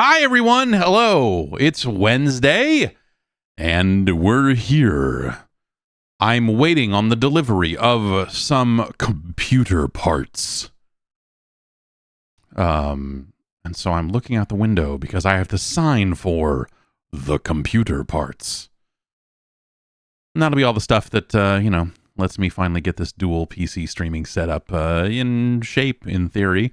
Hi, everyone. Hello. It's Wednesday, and we're here. I'm waiting on the delivery of some computer parts. And so I'm looking out the window because I have to sign for the computer parts. And that'll be all the stuff that, lets me finally get this dual PC streaming setup in shape, in theory.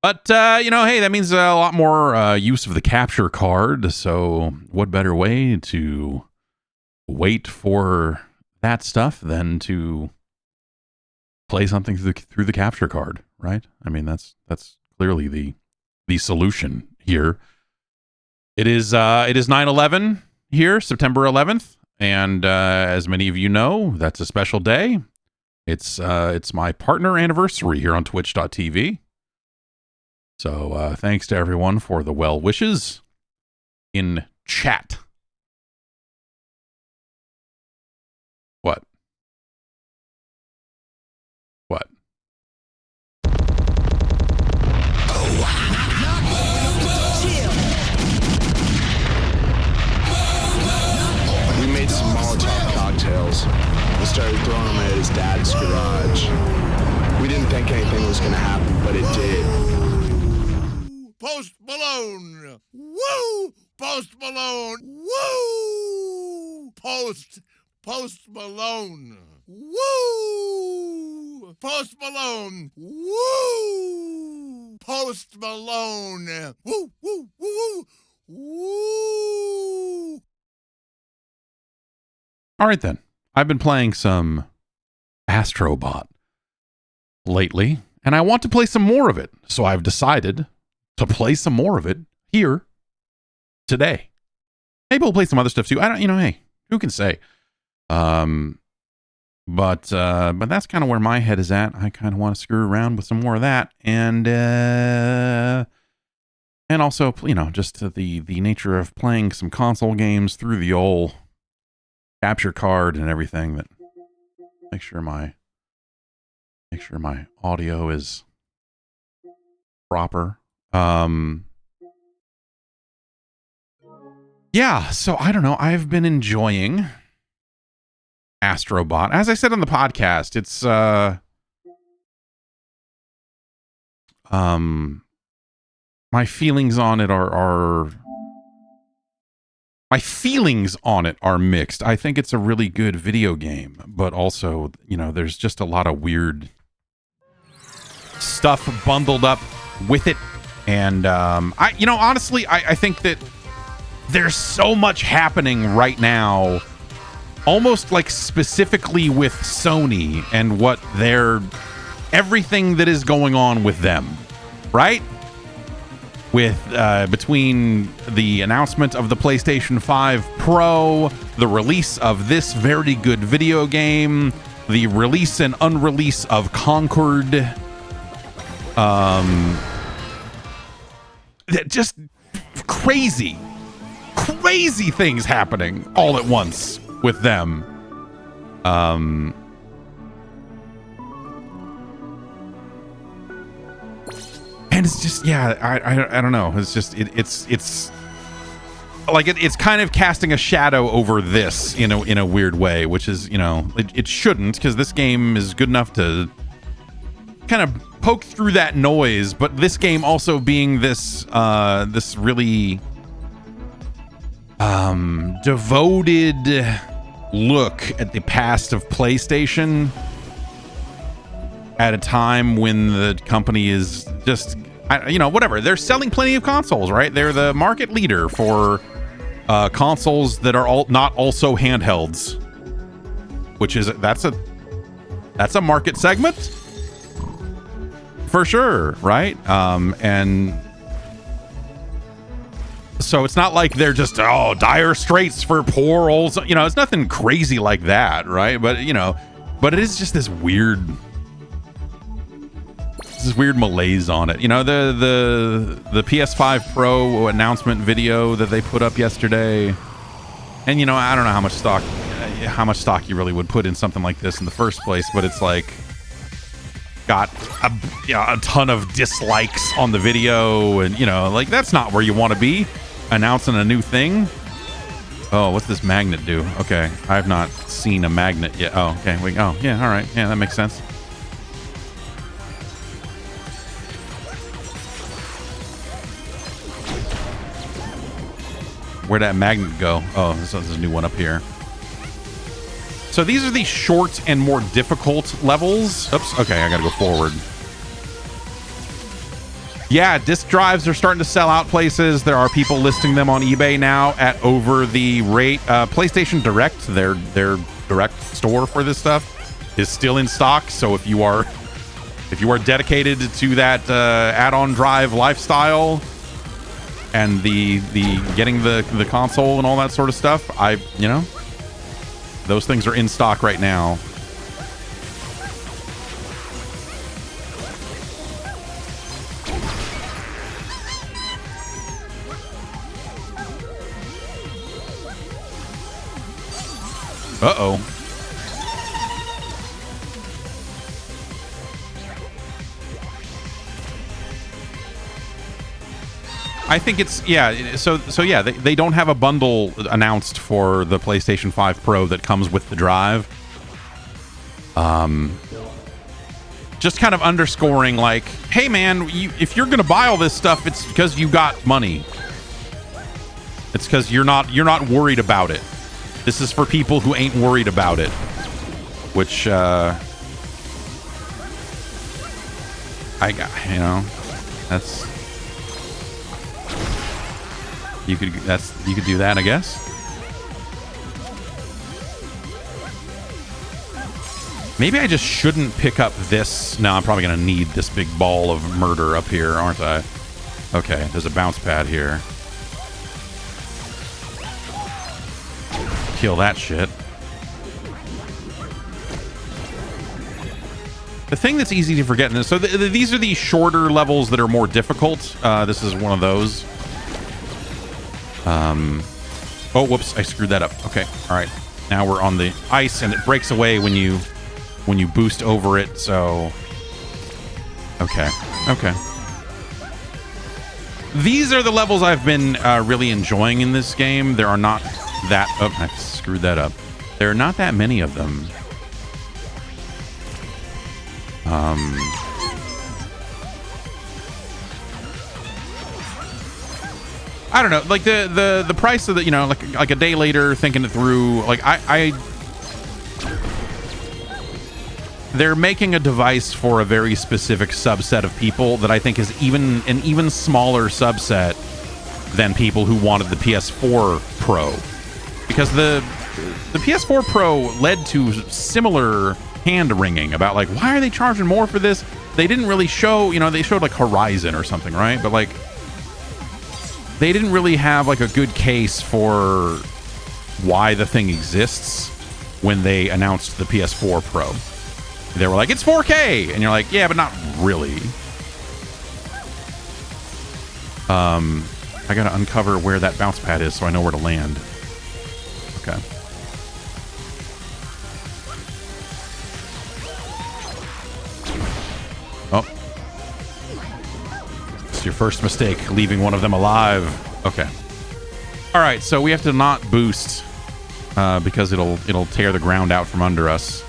But, hey, that means a lot more use of the capture card. So what better way to wait for that stuff than to play something through the capture card, right? I mean, that's clearly the solution here. It is 9/11 here, September 11th. And as many of you know, that's a special day. It's my partner anniversary here on twitch.tv. So thanks to everyone for the well wishes in chat. What? What? We made some Molotov cocktails. We started throwing them at his dad's garage. We didn't think anything was going to happen, but it did. Post Malone! Woo! Post Malone! Woo! Post Malone! Woo! Post Malone! Woo! Post Malone! Woo! Woo! Woo! Woo! All right, then. I've been playing some Astro Bot lately, and I want to play some more of it. So I've decided to play some more of it here today. Maybe we'll play some other stuff too. I don't, hey, who can say? But that's kind of where my head is at. I kind of want to screw around with some more of that, and also, just the nature of playing some console games through the old capture card and everything. That make sure my audio is proper. Yeah, so I don't know. I've been enjoying Astro Bot. As I said on the podcast, it's my feelings on it are mixed. I think it's a really good video game, but also, there's just a lot of weird stuff bundled up with it. And honestly, I think that there's so much happening right now, almost like specifically with Sony and everything that is going on with them, right? With between the announcement of the PlayStation 5 Pro, the release of this very good video game, the release and unrelease of Concord, just crazy things happening all at once with them. And it's just, I don't know. It's just, it's like, it's kind of casting a shadow over this in a weird way, which is, it shouldn't, because this game is good enough to kind of poke through that noise. But this game also being this really devoted look at the past of PlayStation at a time when the company is just, whatever. They're selling plenty of consoles, right? They're the market leader for consoles that are not also handhelds, which is that's a market segment for sure, right? And so it's not like they're just dire straits for poor old, it's nothing crazy like that, right? But but it is just this weird malaise on it. The PS5 Pro announcement video that they put up yesterday, and I don't know how much stock you really would put in something like this in the first place, but it's like, got a ton of dislikes on the video, and like that's not where you want to be, announcing a new thing. Oh, what's this magnet do? Okay, I have not seen a magnet yet. Oh, okay. Oh, yeah, all right. Yeah, that makes sense. Where'd that magnet go? Oh, there's a new one up here. So these are the short and more difficult levels. Oops, okay, I gotta go forward. Yeah, disk drives are starting to sell out places. There are people listing them on eBay now at over the rate. PlayStation Direct, their direct store for this stuff, is still in stock. So if you are dedicated to that add-on drive lifestyle and the getting the console and all that sort of stuff, those things are in stock right now. Uh-oh. I think it's, yeah, so yeah, they don't have a bundle announced for the PlayStation 5 Pro that comes with the drive. Just kind of underscoring like, hey man, if you're gonna buy all this stuff, it's because you got money. It's because you're not worried about it. This is for people who ain't worried about it, which that's you could do that, I guess. Maybe I just shouldn't pick up this. No, I'm probably gonna need this big ball of murder up here, aren't I? Okay, there's a bounce pad here. Kill that shit. The thing that's easy to forget in this, so these are the shorter levels that are more difficult. This is one of those. Oh, whoops, I screwed that up. Okay, all right. Now we're on the ice, and it breaks away when you boost over it. So, okay. These are the levels I've been really enjoying in this game. There are not that. Oh, I screwed that up. There are not that many of them. I don't know, like the price of the, like a day later thinking it through, like they're making a device for a very specific subset of people that I think is an even smaller subset than people who wanted the PS4 Pro, because the PS4 Pro led to similar hand-wringing about like, why are they charging more for this? They didn't really show, they showed like Horizon or something, right? But like, they didn't really have like a good case for why the thing exists when they announced the PS4 Pro. They were like, it's 4K, and you're like, yeah, but not really. I gotta uncover where that bounce pad is so I know where to land. Okay. Oh. It's your first mistake, leaving one of them alive. Okay. All right, so we have to not boost because it'll tear the ground out from under us.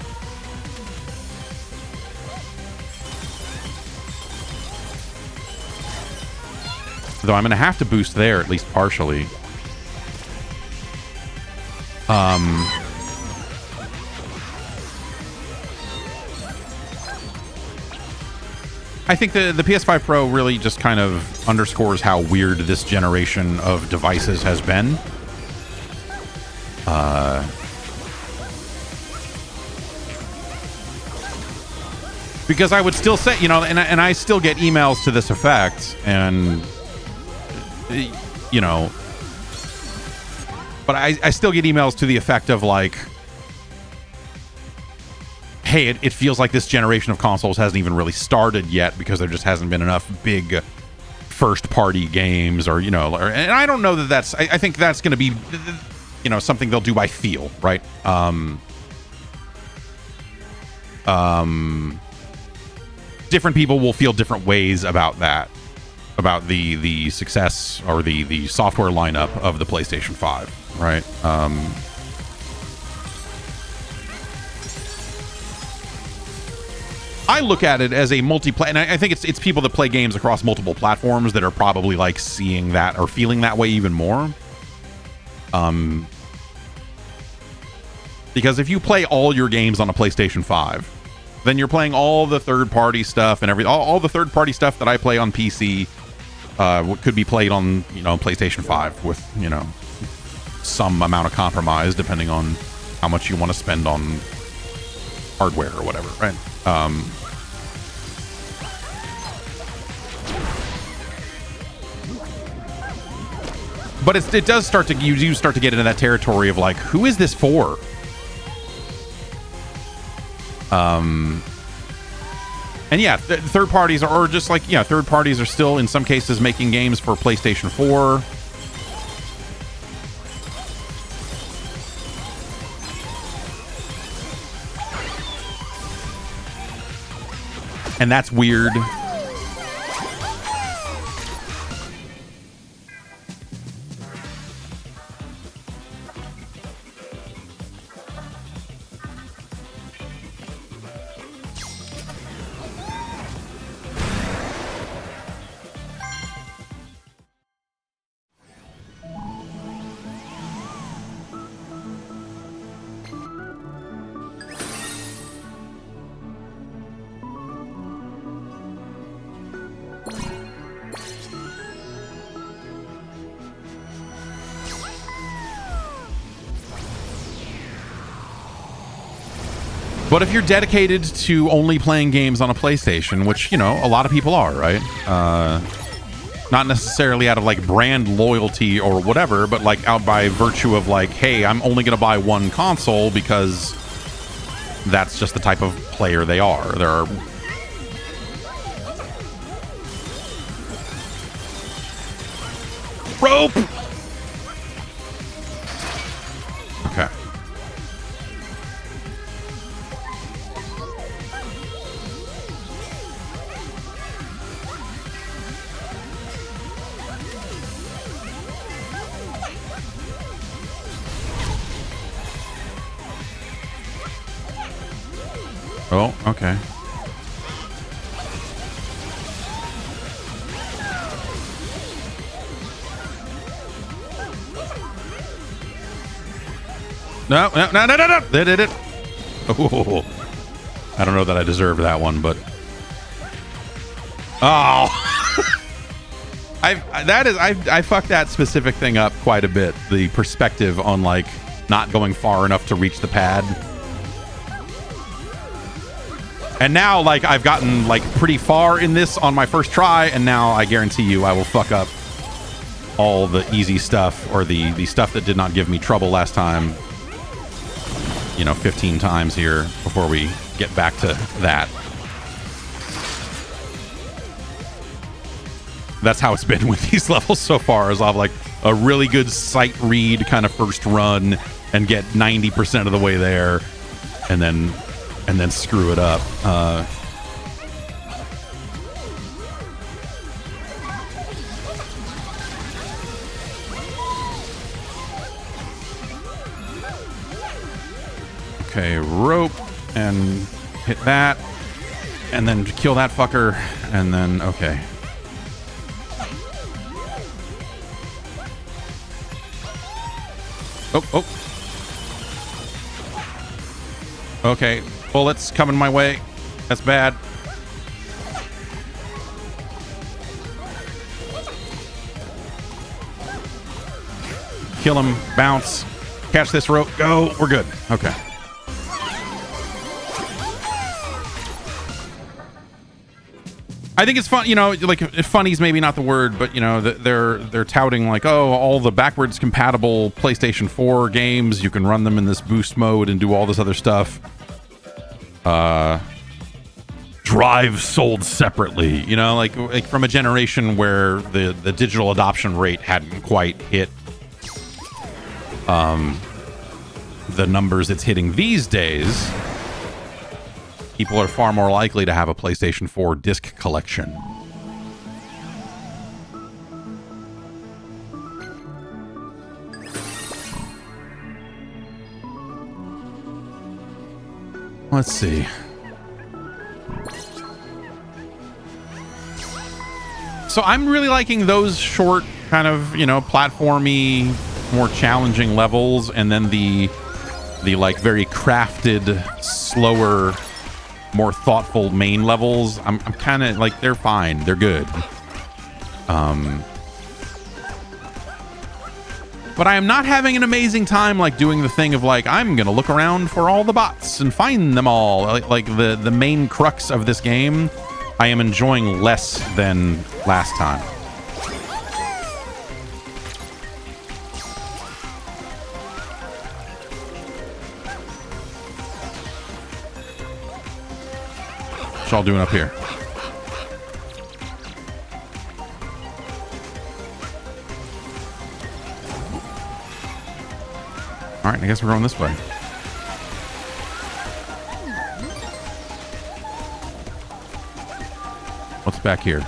Though I'm going to have to boost there, at least partially. I think the PS5 Pro really just kind of underscores how weird this generation of devices has been. Because I would still say, and I still get emails to this effect, and but I still get emails to the effect of like, hey, it feels like this generation of consoles hasn't even really started yet because there just hasn't been enough big first party games, or and I don't know that's I think that's going to be something they'll do by feel, right? different people will feel different ways about that, about the success or the software lineup of the PlayStation 5, right? I look at it as a multiplayer, and I think it's people that play games across multiple platforms that are probably like seeing that or feeling that way even more. Because if you play all your games on a PlayStation 5, then you're playing all the third-party stuff and all the third-party stuff that I play on PC could be played on, PlayStation 5 with, some amount of compromise depending on how much you want to spend on hardware or whatever, right? But it does start to, you do start to get into that territory of like, who is this for? And yeah, third parties are just like, third parties are still in some cases making games for PlayStation 4. And that's weird. But if you're dedicated to only playing games on a PlayStation, which, a lot of people are, right? Not necessarily out of like brand loyalty or whatever, but like out by virtue of like, hey, I'm only going to buy one console because that's just the type of player they are. There are rope. Okay. Oh, okay. No. They did it. Oh, I don't know that I deserved that one, but oh, I fucked that specific thing up quite a bit. The perspective on like not going far enough to reach the pad. And now, like, I've gotten, like, pretty far in this on my first try, and now I guarantee you I will fuck up all the easy stuff, or the stuff that did not give me trouble last time, 15 times here before we get back to that. That's how it's been with these levels so far, is I'll have, like, a really good sight read kind of first run and get 90% of the way there, and then screw it up. Okay, rope, and hit that, and then kill that fucker, and then, okay. Oh. Okay. Bullets coming my way. That's bad. Kill him. Bounce. Catch this rope. Go. We're good. Okay. I think it's fun, like funny's maybe not the word, but they're touting like, oh, all the backwards compatible PlayStation 4 games, you can run them in this boost mode and do all this other stuff. Drive sold separately, like from a generation where the digital adoption rate hadn't quite hit the numbers it's hitting these days. people are far more likely to have a PlayStation 4 disc collection. Let's see. So I'm really liking those short kind of, you know, platformy, more challenging levels, and then the like very crafted, slower, more thoughtful main levels. I'm kind of like, they're fine. They're good. But I am not having an amazing time like doing the thing of like, I'm going to look around for all the bots and find them all. Like the main crux of this game, I am enjoying less than last time. What's y'all doing up here? All right, I guess we're going this way. What's back here?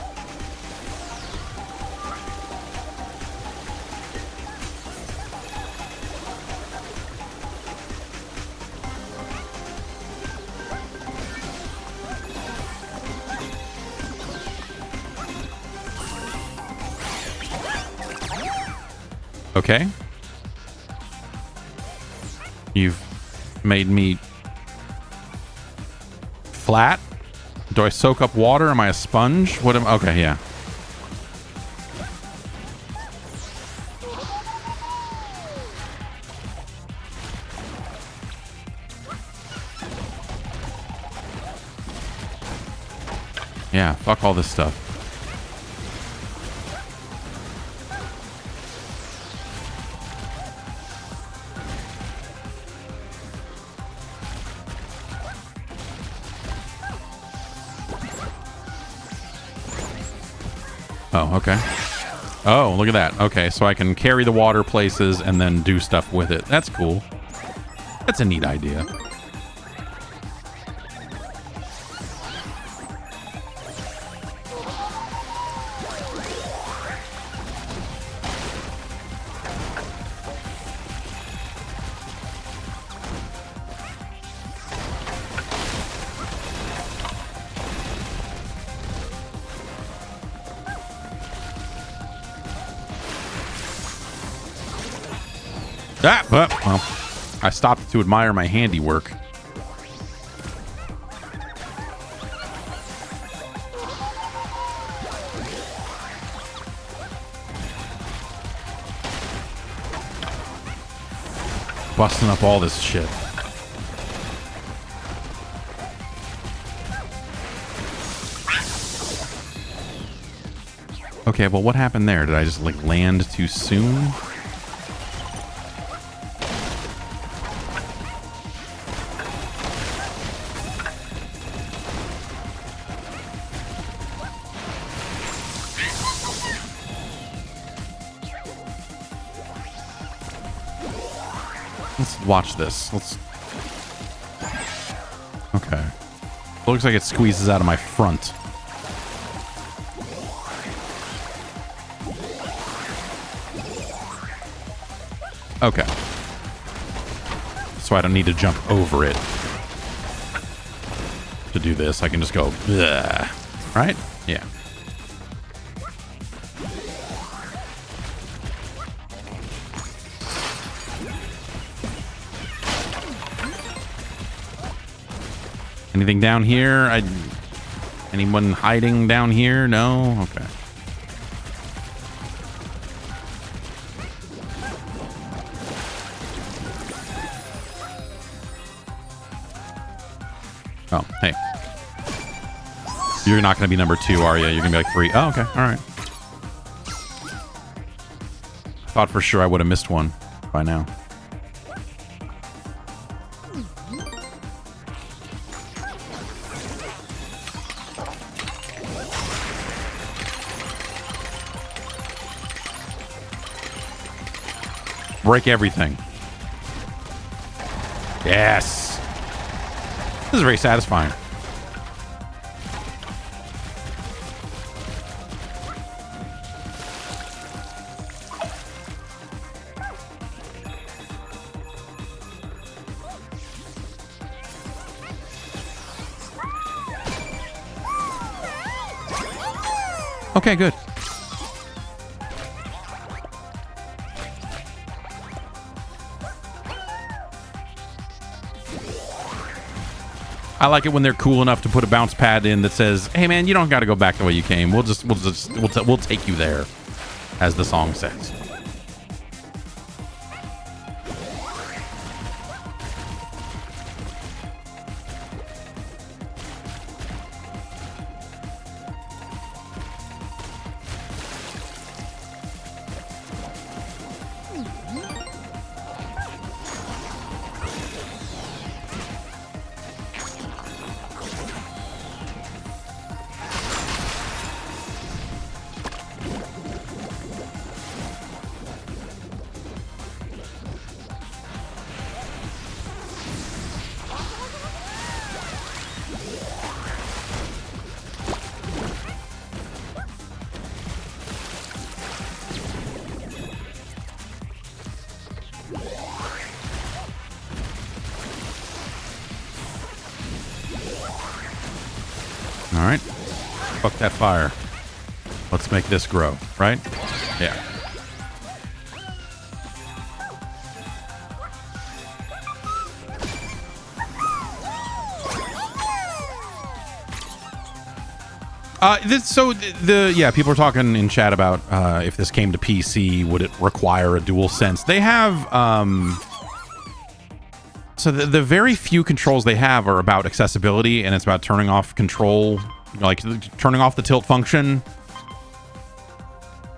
Okay. You've made me flat. Do I soak up water? Am I a sponge? What am... Okay, yeah. Yeah, fuck all this stuff. Oh, okay. Oh, look at that. Okay, so I can carry the water places and then do stuff with it. That's cool. That's a neat idea. But, well, I stopped to admire my handiwork. Busting up all this shit. Okay, well, what happened there? Did I just, like, land too soon? Watch this. Let's... Okay. Looks like it squeezes out of my front. Okay. So I don't need to jump over it to do this. I can just go... Bleh. Right? Yeah. Anything down here? Anyone hiding down here? No? Okay. Oh, hey. You're not going to be number 2, are you? You're going to be like 3. Oh, okay. All right. Thought for sure I would have missed one by now. Break everything. Yes. This is very satisfying. Okay, good. I like it when they're cool enough to put a bounce pad in that says, "Hey man, you don't got to go back the way you came. We'll take you there," as the song says. All right. Fuck that fire. Let's make this grow, right? Yeah. People are talking in chat about if this came to PC, would it require a DualSense? They have so the very few controls they have are about accessibility, and it's about turning off control, like turning off the tilt function,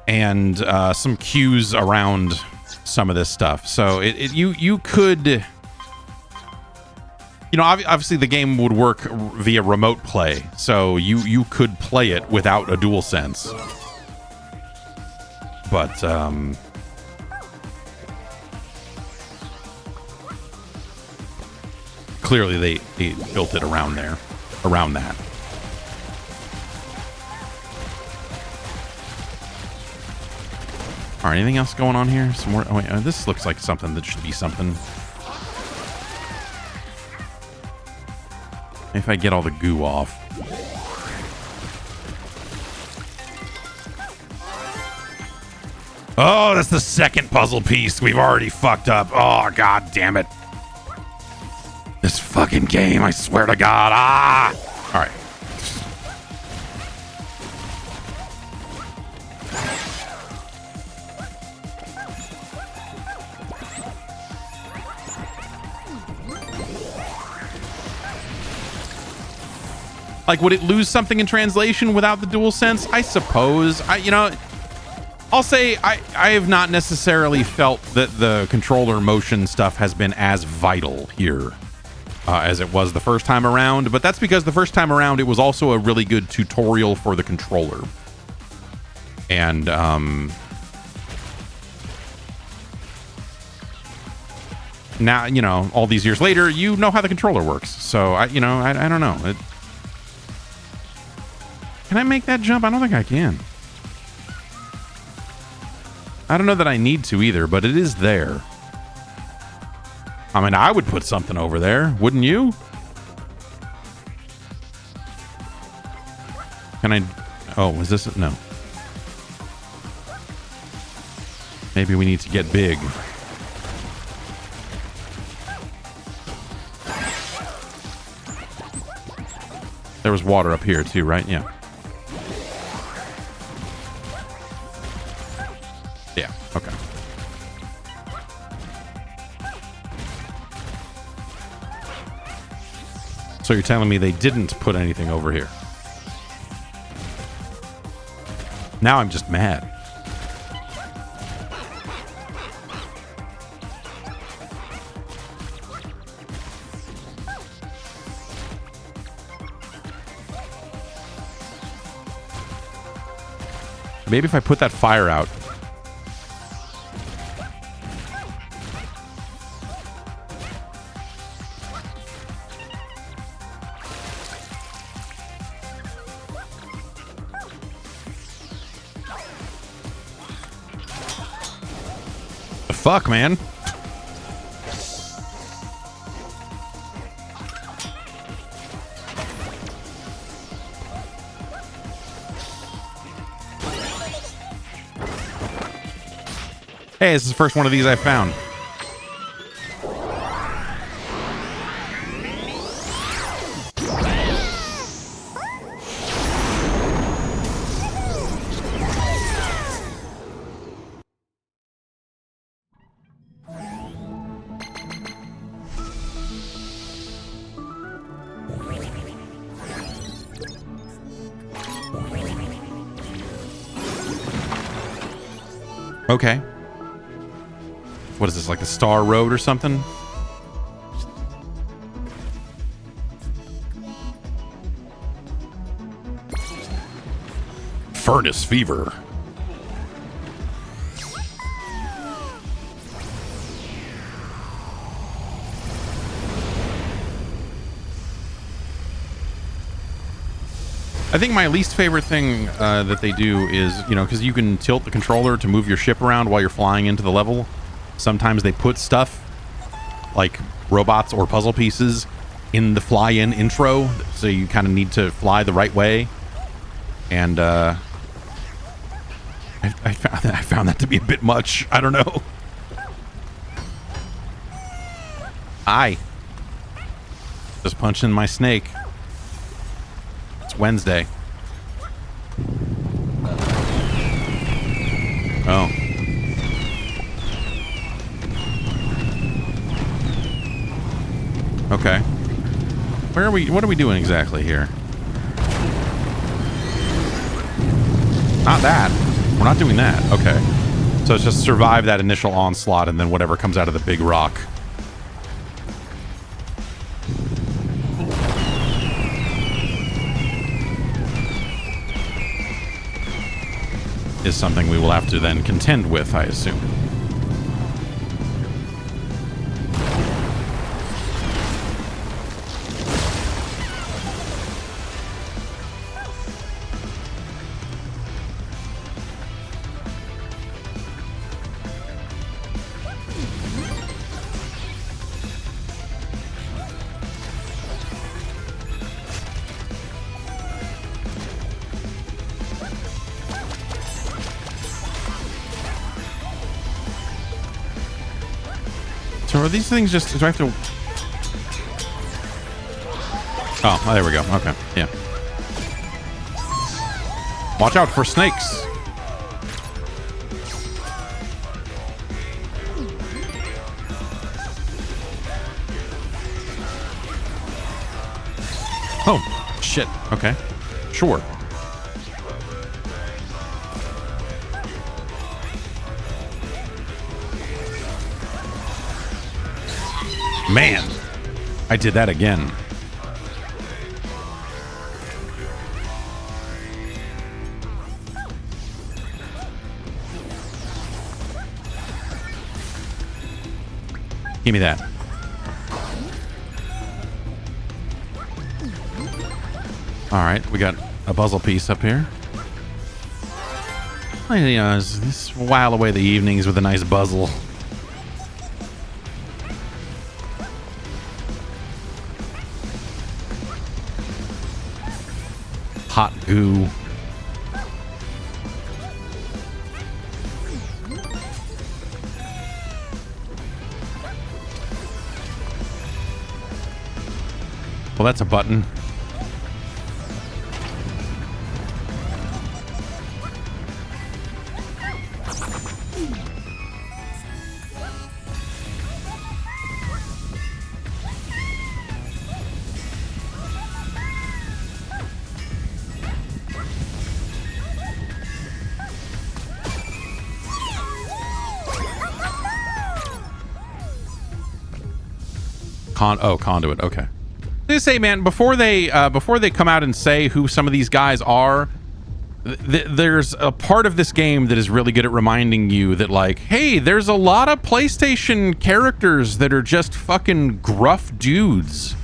and some cues around some of this stuff. So you could. You know, obviously the game would work via remote play, so you could play it without a DualSense. But clearly they built it around that. All right, anything else going on here? Some more. Oh wait, this looks like something that should be something. If I get all the goo off. Oh, that's the second puzzle piece we've already fucked up. Oh, god damn it. This fucking game, I swear to god. All right. Like, would it lose something in translation without the DualSense? I suppose. I'll say I have not necessarily felt that the controller motion stuff has been as vital here as it was the first time around. But that's because the first time around, it was also a really good tutorial for the controller. And, now, all these years later, you know how the controller works. So, I don't know. Can I make that jump? I don't think I can. I don't know that I need to either, but it is there. I mean, I would put something over there, wouldn't you? Can I... Oh, is this... No. Maybe we need to get big. There was water up here too, right? Yeah. Yeah, okay. So you're telling me they didn't put anything over here? Now I'm just mad. Maybe if I put that fire out. The fuck, man? Hey, this is the first one of these I found. Okay. What is this, like the Star Road or something? Furnace Fever. I think my least favorite thing that they do is, you know, because you can tilt the controller to move your ship around while you're flying into the level. Sometimes they put stuff like robots or puzzle pieces in the fly-in intro, so you kind of need to fly the right way. And I found that to be a bit much. I don't know. Just punching my snake. It's Wednesday. Oh. Okay. Where are we? What are we doing exactly here? Not that. We're not doing that. Okay. So it's just survive that initial onslaught and then whatever comes out of the big rock. Is something we will have to then contend with, I assume. So are these things just... Do I have to... Oh, there we go. Okay, yeah. Watch out for snakes. Oh, shit. Okay. Sure. Man, I did that again. Give me that. All right, we got a puzzle piece up here. You know, just while away the evenings with a nice puzzle. Hot goo. Well, that's a button. Conduit. Okay. They say, man, before they come out and say who some of these guys are, there's a part of this game that is really good at reminding you that, like, hey, there's a lot of PlayStation characters that are just fucking gruff dudes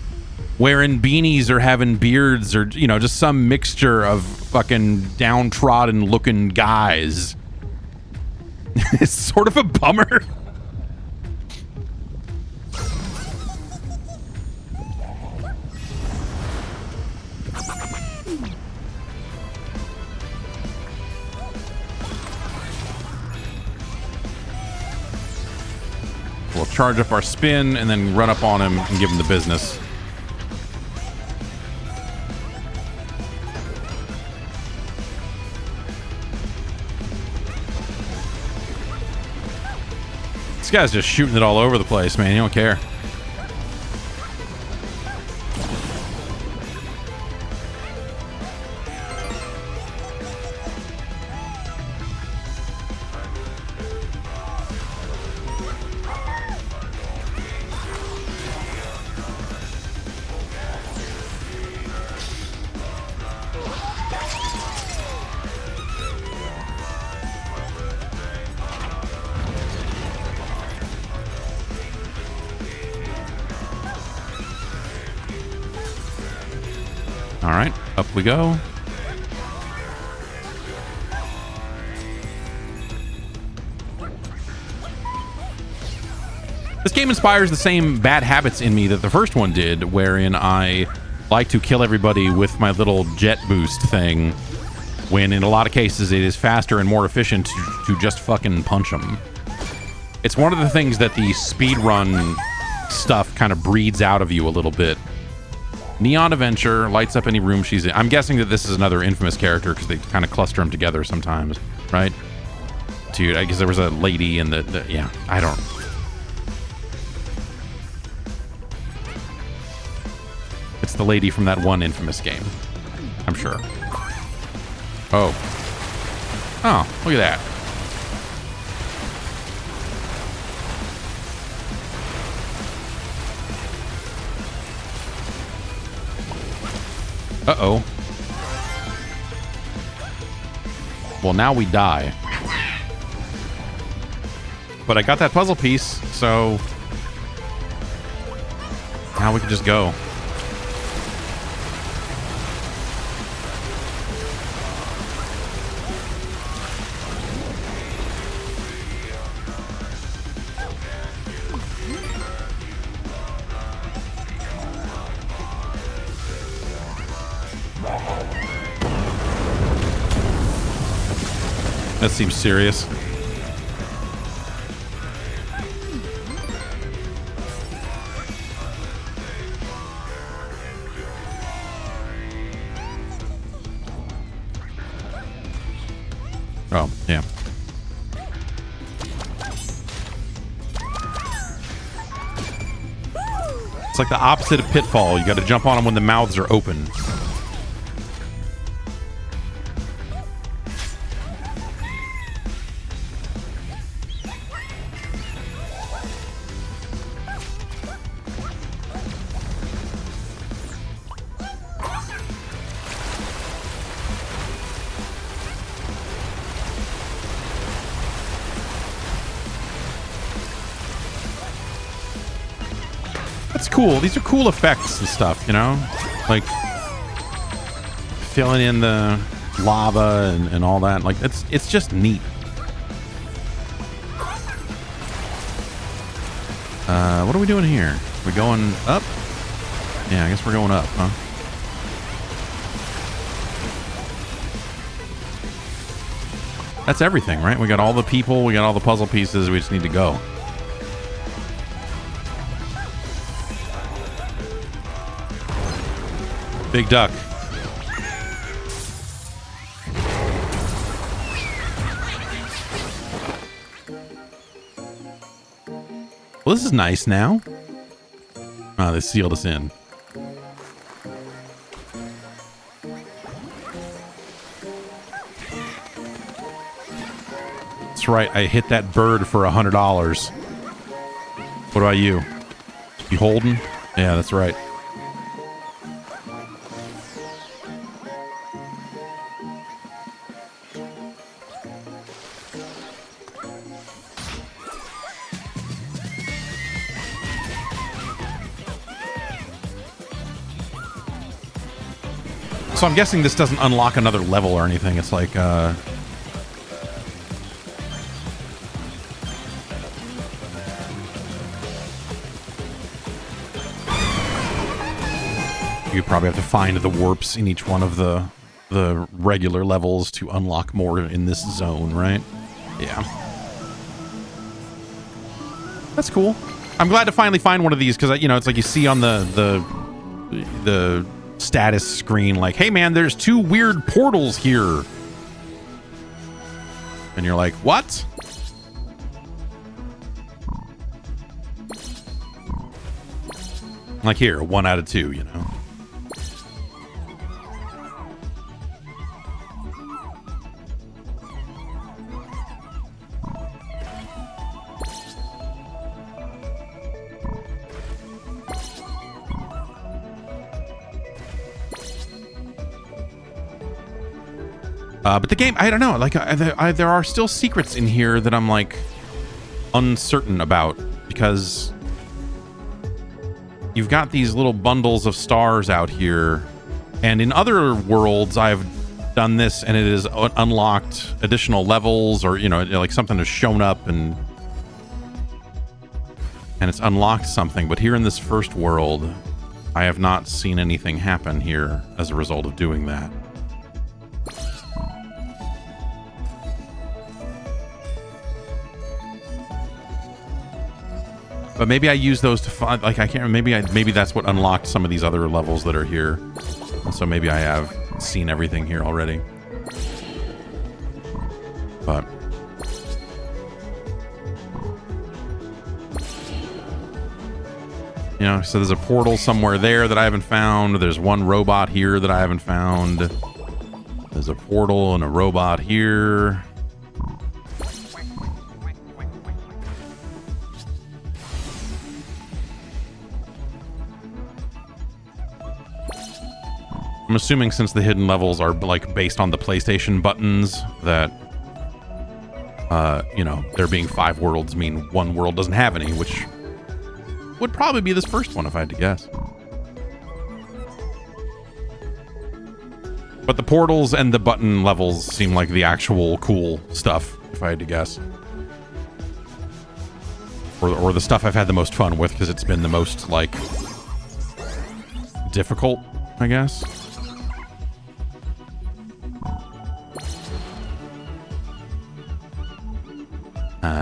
wearing beanies or having beards or, you know, just some mixture of fucking downtrodden looking guys. It's sort of a bummer. We'll charge up our spin and then run up on him and give him the business. This guy's just shooting it all over the place, man. You don't care. All right, up we go. This game inspires the same bad habits in me that the first one did, wherein I like to kill everybody with my little jet boost thing, when in a lot of cases it is faster and more efficient to just fucking punch them. It's one of the things that the speedrun stuff kind of breeds out of you a little bit. Neon Adventure lights up any room she's in. I'm guessing that this is another Infamous character because they kind of cluster them together sometimes, right? Dude, I guess there was a lady in the yeah, I don't. It's the lady from that one Infamous game, I'm sure. Oh. Oh, look at that. Uh-oh. Well, now we die. But I got that puzzle piece, so now we can just go. That seems serious. Oh, yeah. It's like the opposite of Pitfall. You got to jump on them when the mouths are open. Cool. These are cool effects and stuff, you know? Like filling in the lava and all that. Like it's just neat. What are we doing here? We going up? Yeah, I guess we're going up, huh? That's everything, right? We got all the people, we got all the puzzle pieces, we just need to go. Big duck. Well, this is nice now. Oh, they sealed us in. That's right. I hit that bird for $100. What about you? You holding? Yeah, that's right. So I'm guessing this doesn't unlock another level or anything. It's like, you probably have to find the warps in each one of the regular levels to unlock more in this zone, right? Yeah. That's cool. I'm glad to finally find one of these because, you know, it's like you see on the status screen, like, hey, man, there's 2 weird portals here. And you're like, what? Like here, 1 out of 2, you know. But the game, I don't know, like there are still secrets in here that I'm like uncertain about, because you've got these little bundles of stars out here, and in other worlds I've done this and it has unlocked additional levels, or, you know, like something has shown up and it's unlocked something. But here in this first world, I have not seen anything happen here as a result of doing that. But maybe I use those to find, like, I can't, maybe that's what unlocked some of these other levels that are here. And so maybe I have seen everything here already. But you know, so there's a portal somewhere there that I haven't found. There's one robot here that I haven't found. There's a portal and a robot here. I'm assuming since the hidden levels are like based on the PlayStation buttons that, you know, there being 5 worlds mean 1 world doesn't have any, which would probably be this first one if I had to guess. But the portals and the button levels seem like the actual cool stuff, if I had to guess. Or the stuff I've had the most fun with, because it's been the most, like, difficult, I guess.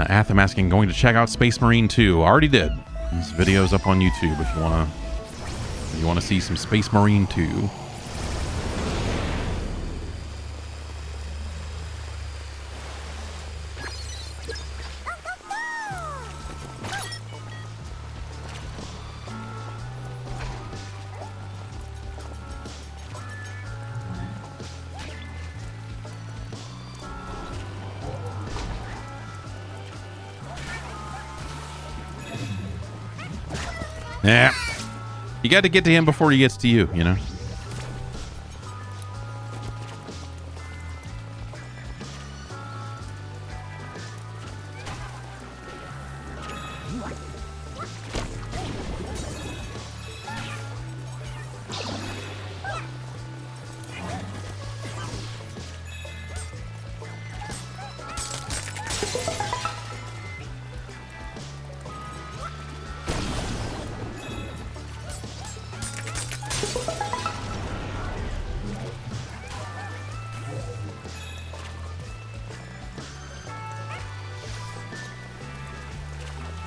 Atham asking, going to check out Space Marine 2. Already did. This video's up on YouTube if you wanna see some Space Marine 2. Yeah. You got to get to him before he gets to you, you know?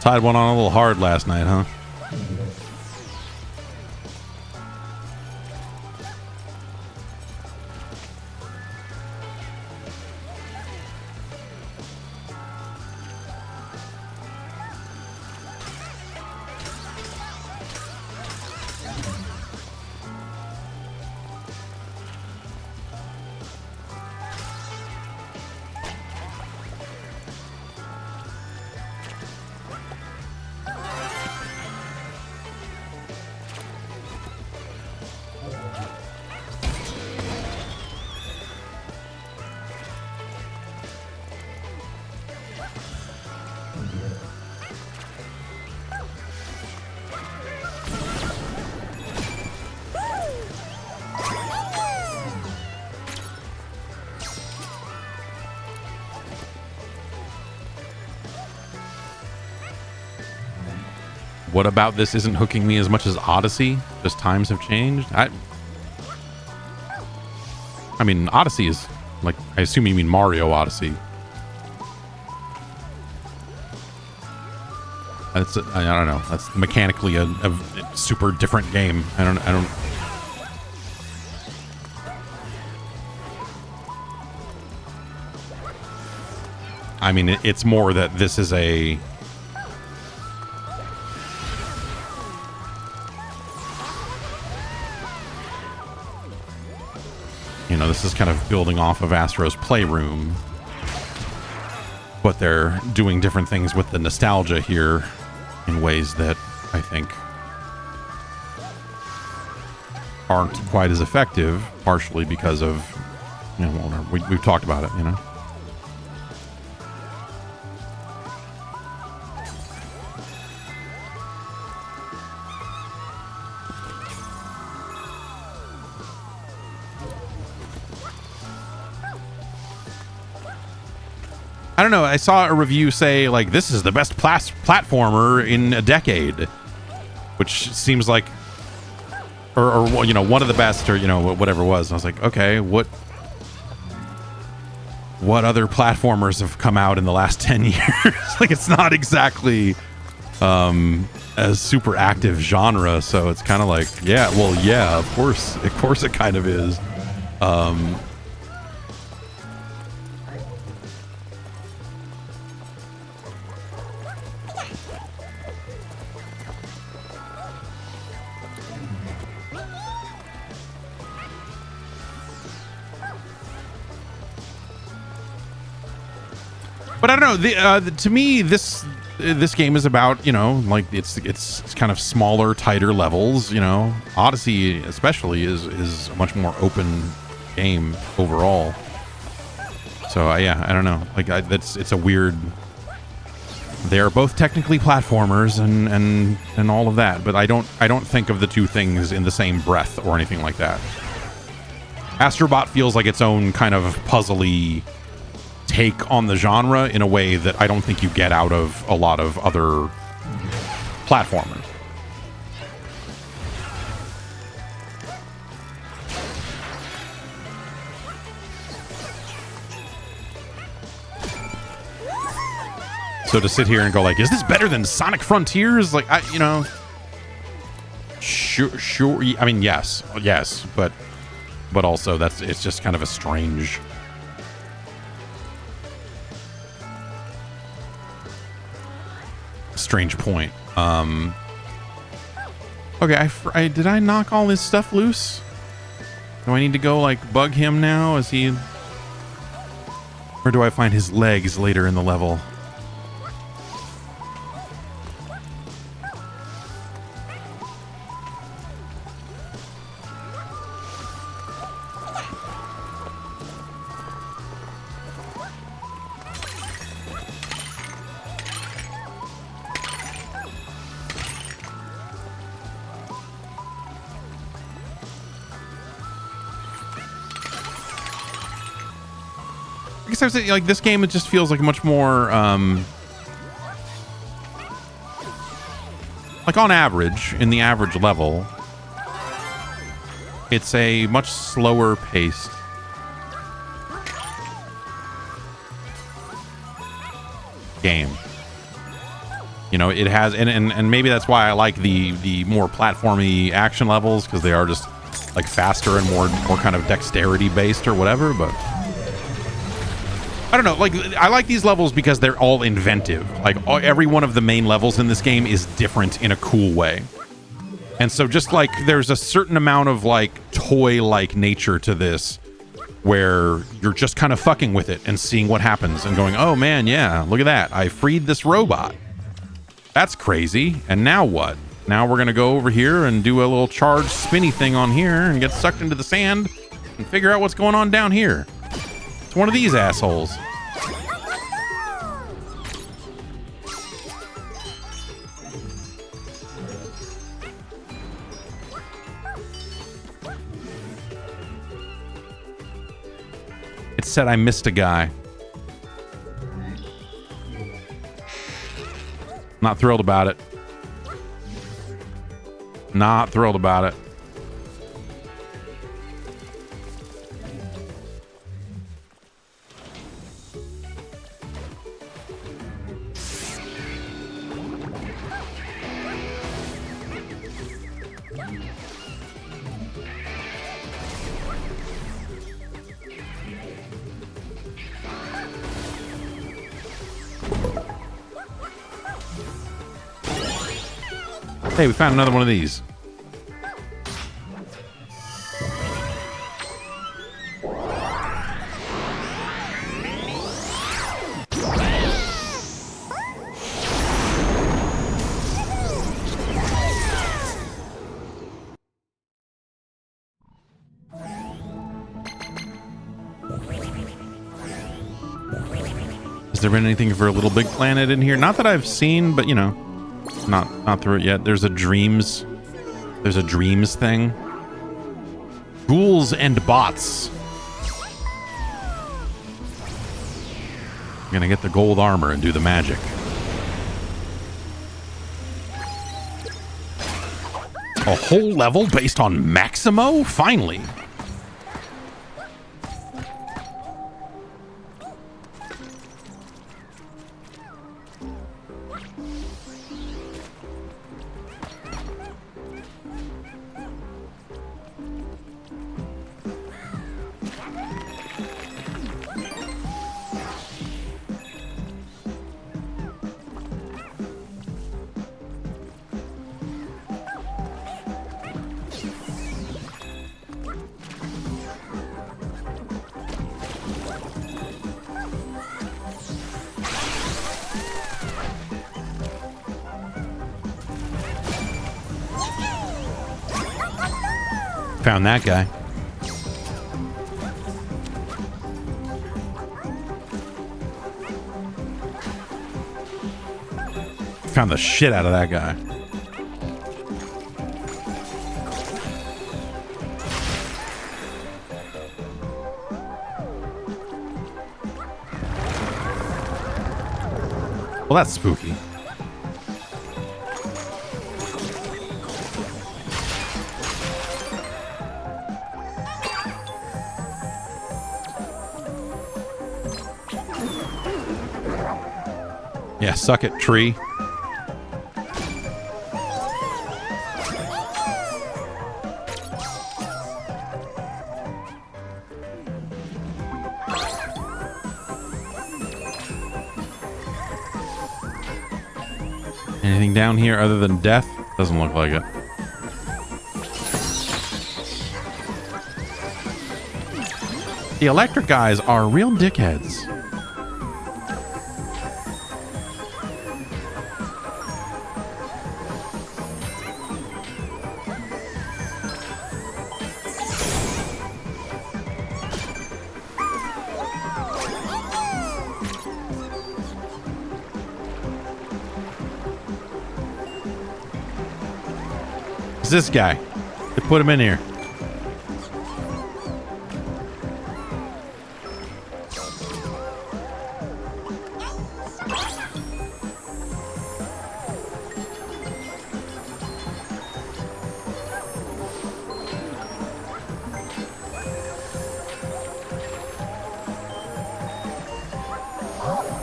Tied one on a little hard last night, huh? What about this isn't hooking me as much as Odyssey? Just times have changed? I mean, Odyssey is, like, I assume you mean Mario Odyssey. It's I don't know. That's mechanically a super different game. I don't. I mean, it's more that this is a. You know, this is kind of building off of Astro's Playroom, but they're doing different things with the nostalgia here in ways that I think aren't quite as effective, partially because of, you know, well, we've talked about it, you know. I don't know. I saw a review say, like, this is the best platformer in a decade, which seems like, or you know, one of the best, or, you know, whatever it was. And I was like, okay, what other platformers have come out in the last 10 years? Like, it's not exactly a super active genre, so it's kind of like, yeah, well, yeah, of course it kind of is. But I don't know. To me, this game is about, you know, like it's kind of smaller, tighter levels. You know, Odyssey especially is a much more open game overall. So yeah, I don't know. Like it's a weird. They are both technically platformers and all of that, but I don't think of the two things in the same breath or anything like that. Astro Bot feels like its own kind of puzzly take on the genre in a way that I don't think you get out of a lot of other platformers. So to sit here and go like, is this better than Sonic Frontiers? Like, you know, sure. I mean, yes, but also it's just kind of a strange. Strange point. Okay, did I knock all his stuff loose? Do I need to go like bug him now? Is he, or do I find his legs later in the level? I was saying, like, this game, it just feels like much more like on average, in the average level, it's a much slower paced game. You know, it has, and maybe that's why I like the more platformy action levels, because they are just like faster and more kind of dexterity based or whatever. But I don't know, like, I like these levels because they're all inventive. Like, every one of the main levels in this game is different in a cool way. And so just, like, there's a certain amount of, like, toy-like nature to this, where you're just kind of fucking with it and seeing what happens and going, oh, man, yeah, look at that. I freed this robot. That's crazy. And now what? Now we're going to go over here and do a little charged spinny thing on here and get sucked into the sand and figure out what's going on down here. It's one of these assholes. It said I missed a guy. Not thrilled about it. Not thrilled about it. Hey, we found another one of these. Has there been anything for a Little Big Planet in here? Not that I've seen, but you know, not through it yet. There's a dreams thing. Ghouls and bots. I'm gonna get the gold armor and do the magic. A whole level based on Maximo? Finally. Found that guy. Found the shit out of that guy. Well, that's spooky. Yeah, suck it, tree. Anything down here other than death? Doesn't look like it. The electric guys are real dickheads. It's this guy. They put him in here.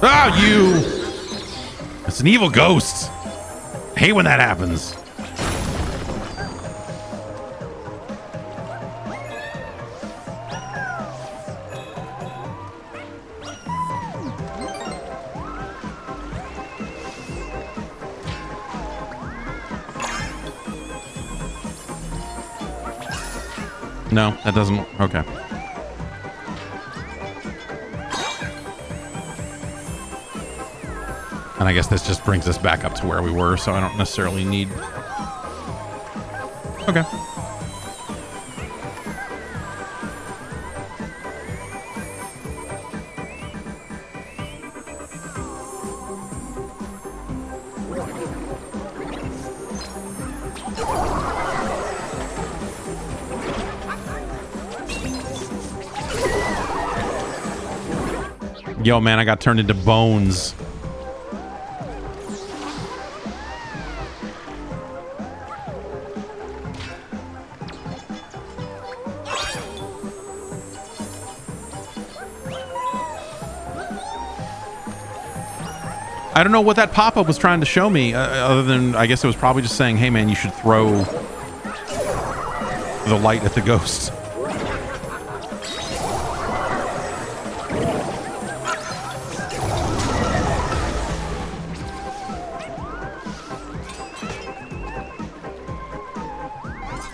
Oh, you! It's an evil ghost. I hate when that happens. No, that doesn't. Okay. And I guess this just brings us back up to where we were, so I don't necessarily need... Okay. Yo, man, I got turned into bones. I don't know what that pop-up was trying to show me, other than I guess it was probably just saying, hey, man, you should throw the light at the ghost.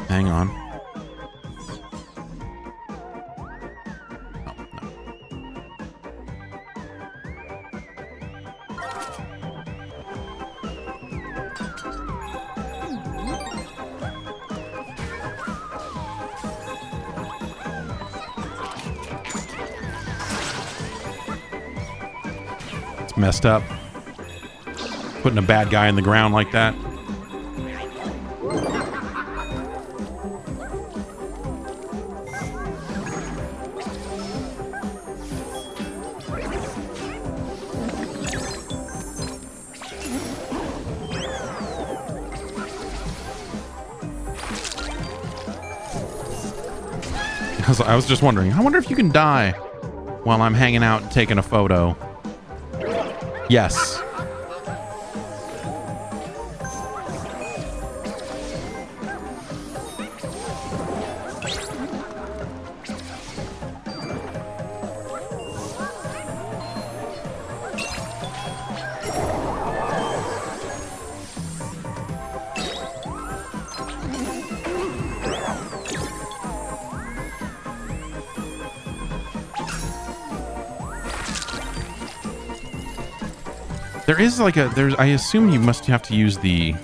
Hang on. Oh, no. It's messed up. Putting a bad guy in the ground like that. I was just wondering, I wonder if you can die while I'm hanging out taking a photo. Yes. There is like a, there's, I assume you must have to use the,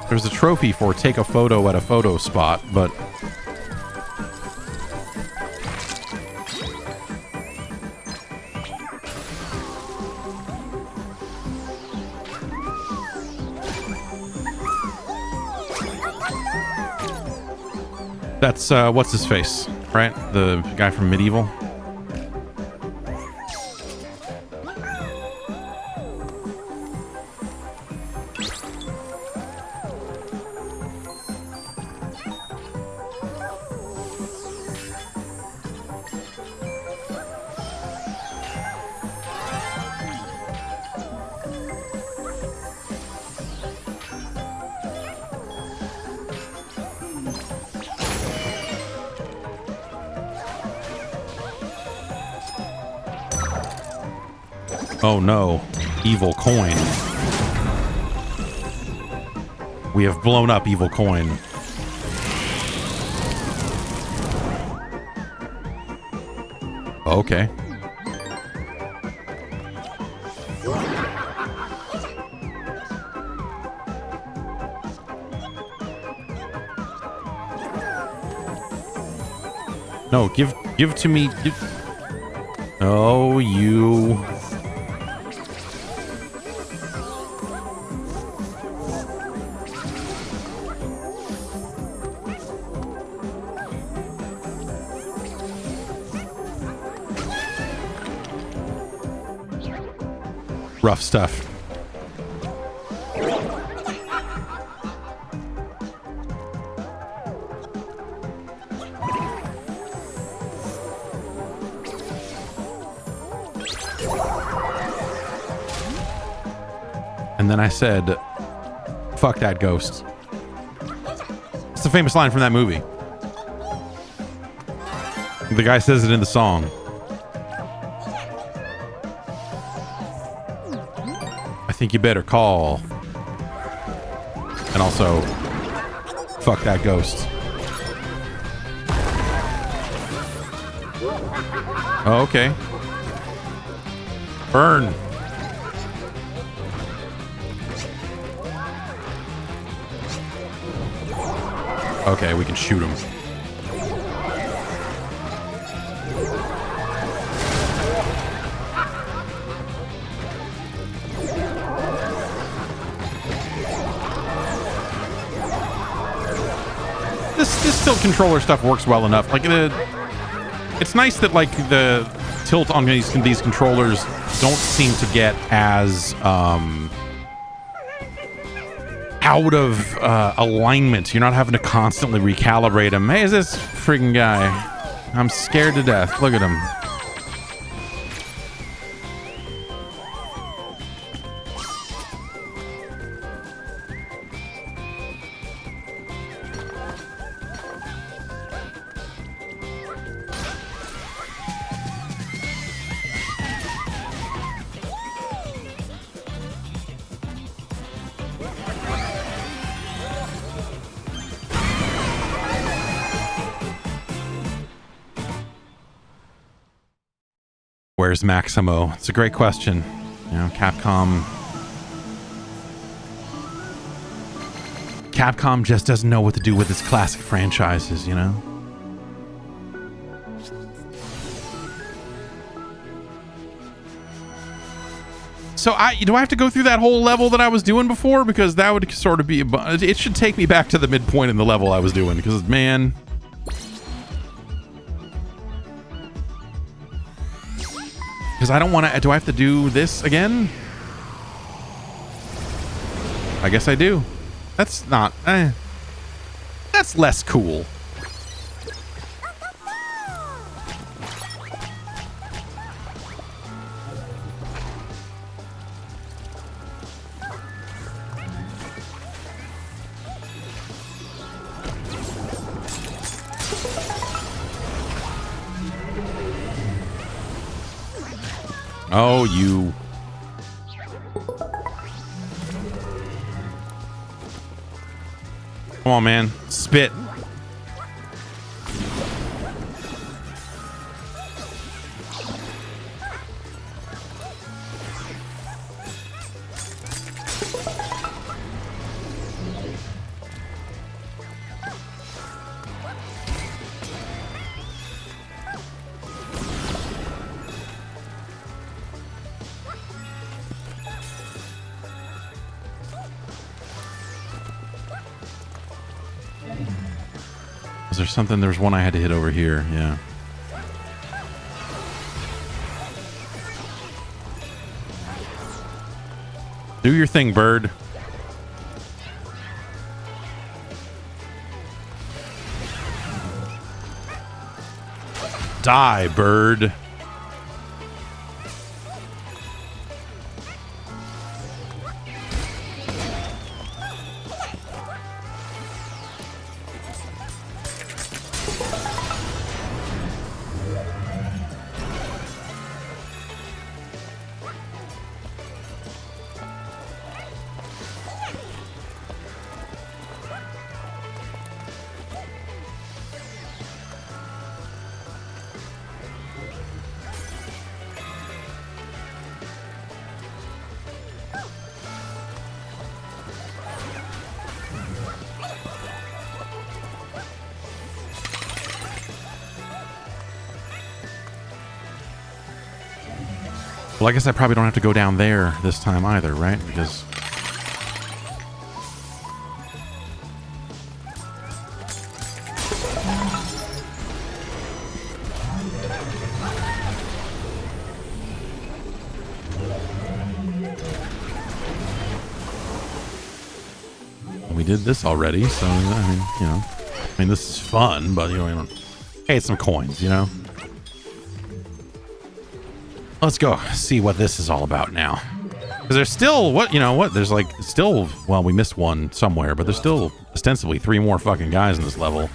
there's a trophy for take a photo at a photo spot, but that's, what's his face? Right? The guy from Medieval. Oh no, evil coin. We have blown up evil coin. Okay. No, give to me. Oh, you. Rough stuff. And then I said, fuck that ghost. It's a famous line from that movie. The guy says it in the song. I think you better call. And also, fuck that ghost. Oh, okay. Burn. Okay, we can shoot him. This tilt controller stuff works well enough. Like it's nice that like the tilt on these controllers don't seem to get as out of alignment. You're not having to constantly recalibrate him. Hey, is this friggin' guy? I'm scared to death. Look at him. Where's Maximo? It's a great question. You know, Capcom just doesn't know what to do with its classic franchises, you know? So do I have to go through that whole level that I was doing before? Because that would sort of be it should take me back to the midpoint in the level I was doing, because man, because I don't want to. Do I have to do this again? I guess I do. That's not that's less cool. Oh, you. Come on, man. Spit. Was there something? There was one I had to hit over here. Yeah. Do your thing, bird. Die, bird. Well, I guess I probably don't have to go down there this time either, right? Because we did this already, so I mean, you know, this is fun, but you know, hey, some coins, you know. Let's go see what this is all about now. Because there's still, there's like still, well, we missed one somewhere, but there's still ostensibly 3 more fucking guys in this level.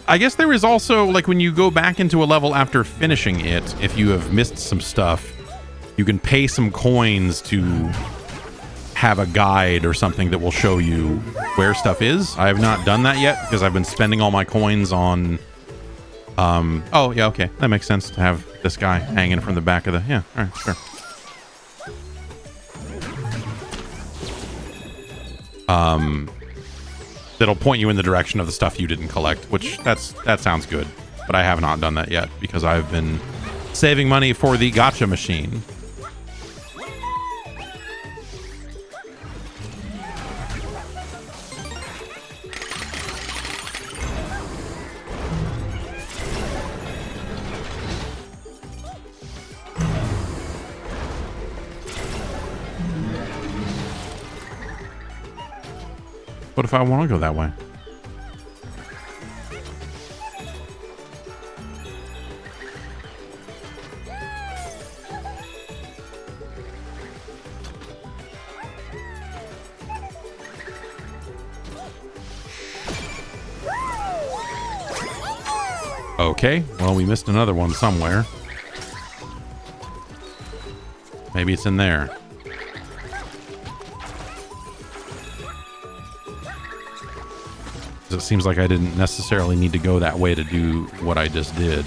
I guess there is also, like, when you go back into a level after finishing it, if you have missed some stuff, you can pay some coins to have a guide or something that will show you where stuff is. I have not done that yet because I've been spending all my coins on... oh, yeah, okay. That makes sense to have this guy hanging from the back of the... Yeah, all right, sure. That'll point you in the direction of the stuff you didn't collect, which that sounds good. But I have not done that yet because I've been saving money for the gacha machine. What if I want to go that way? Okay, well, we missed another one somewhere. Maybe it's in there. 'Cause it seems like I didn't necessarily need to go that way to do what I just did.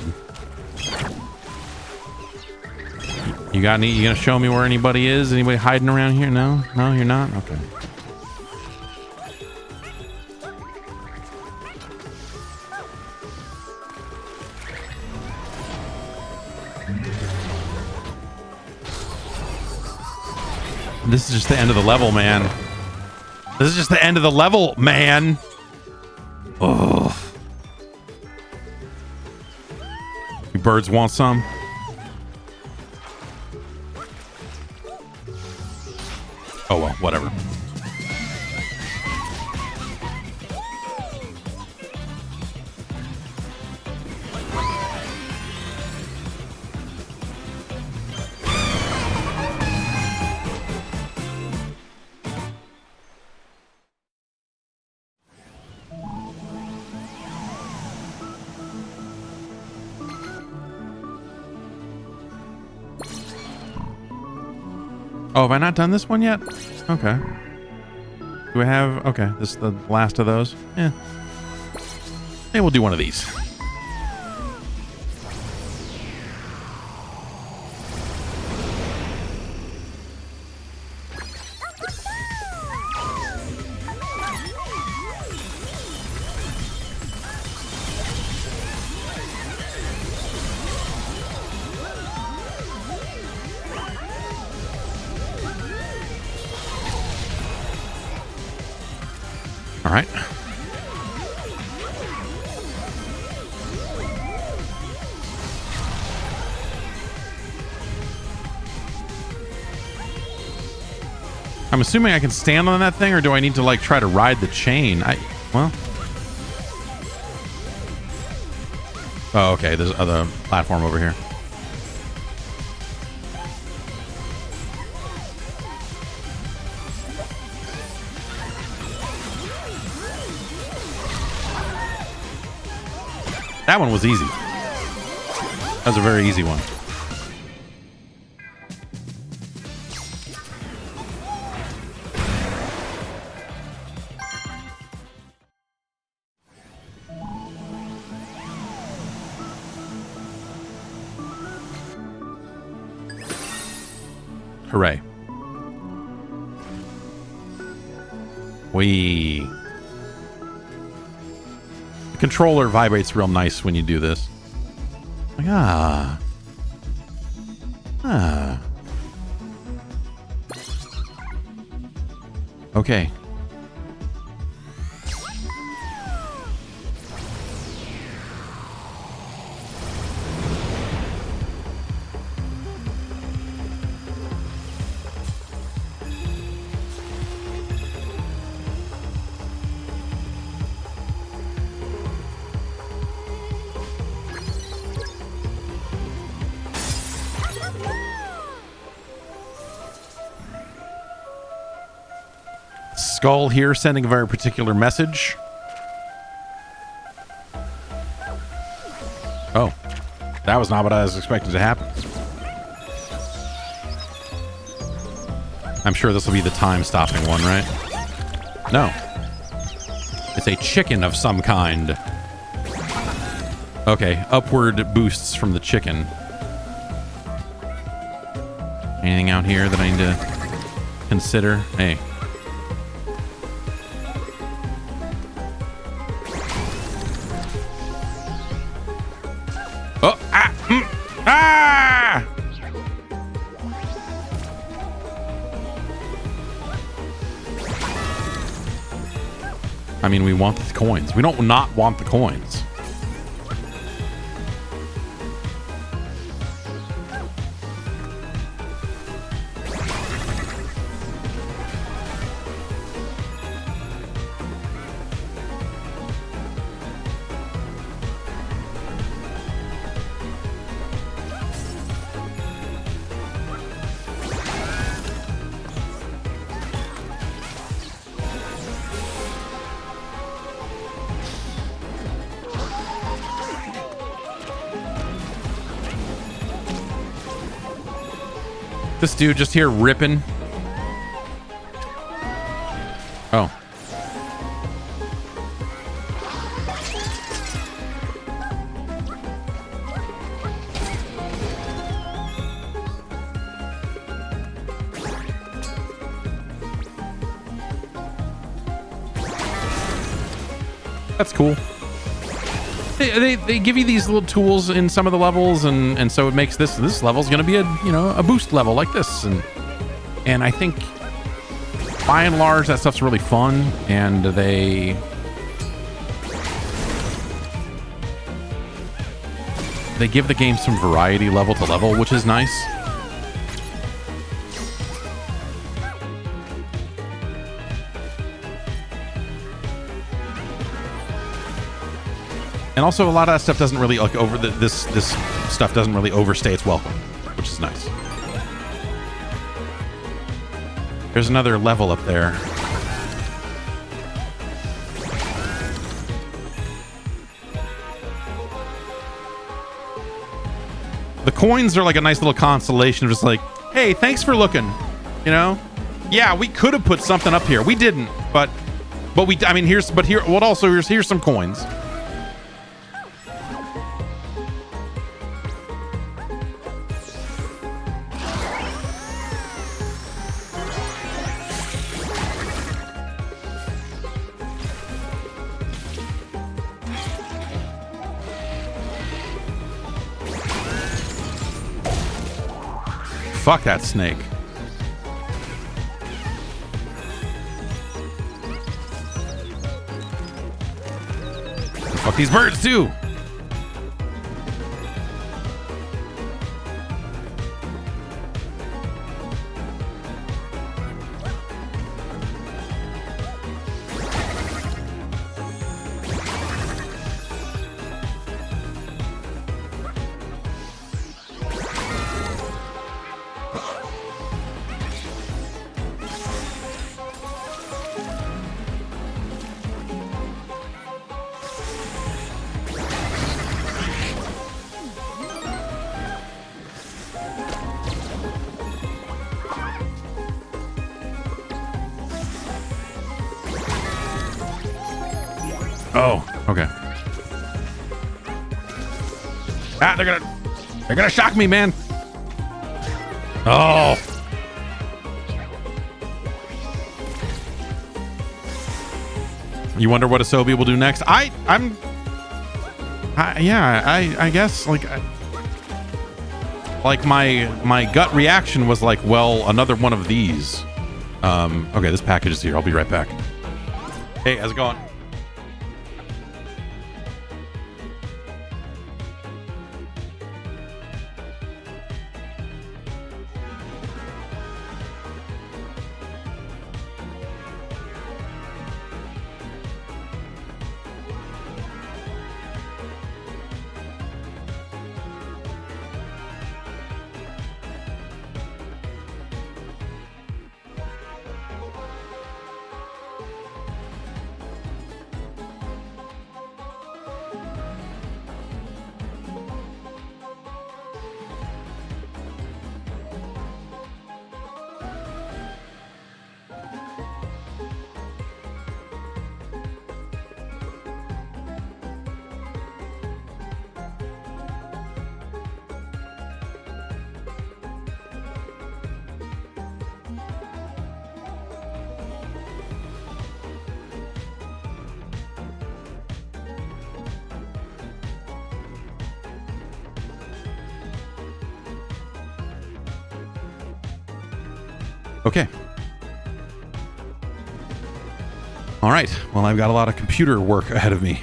You got any? You gonna show me where anybody is? Anybody hiding around here? No? No, you're not? Okay. This is just the end of the level, man. This is just the end of the level, man. Ugh. You birds want some? Oh well, whatever. Oh, have I not done this one yet? Okay. Do I have... Okay, this is the last of those. Yeah. Maybe we'll do one of these. All right. I'm assuming I can stand on that thing, or do I need to like try to ride the chain? Well. Oh, okay. There's other platform over here. That one was easy. That was a very easy one. Hooray. Wee. The controller vibrates real nice when you do this. Like, ah. Ah. Okay. Skull here sending a very particular message. Oh, that was not what I was expecting to happen. I'm sure this will be the time-stopping one, right? No. It's a chicken of some kind. Okay, upward boosts from the chicken. Anything out here that I need to consider? Hey. Oh, ah, ah! I mean, we want the coins. We don't not want the coins. This dude just here ripping. Oh. That's cool. They give you these little tools in some of the levels, and so it makes this level's going to be a boost level like this, and I think by and large that stuff's really fun, and they give the game some variety level to level, which is nice. And also, a lot of that stuff doesn't really like this stuff doesn't really overstay its welcome, which is nice. There's another level up there. The coins are like a nice little consolation of just like, hey, thanks for looking. You know, yeah, we could have put something up here, we didn't, but we. I mean, here's some coins. Fuck that snake. Fuck these birds too. Oh, okay. Ah, they're gonna shock me, man. Oh. You wonder what Asobi will do next? I guess like my gut reaction was like, well, another one of these. Okay, this package is here. I'll be right back. Hey, how's it going? Okay. All right. Well, I've got a lot of computer work ahead of me.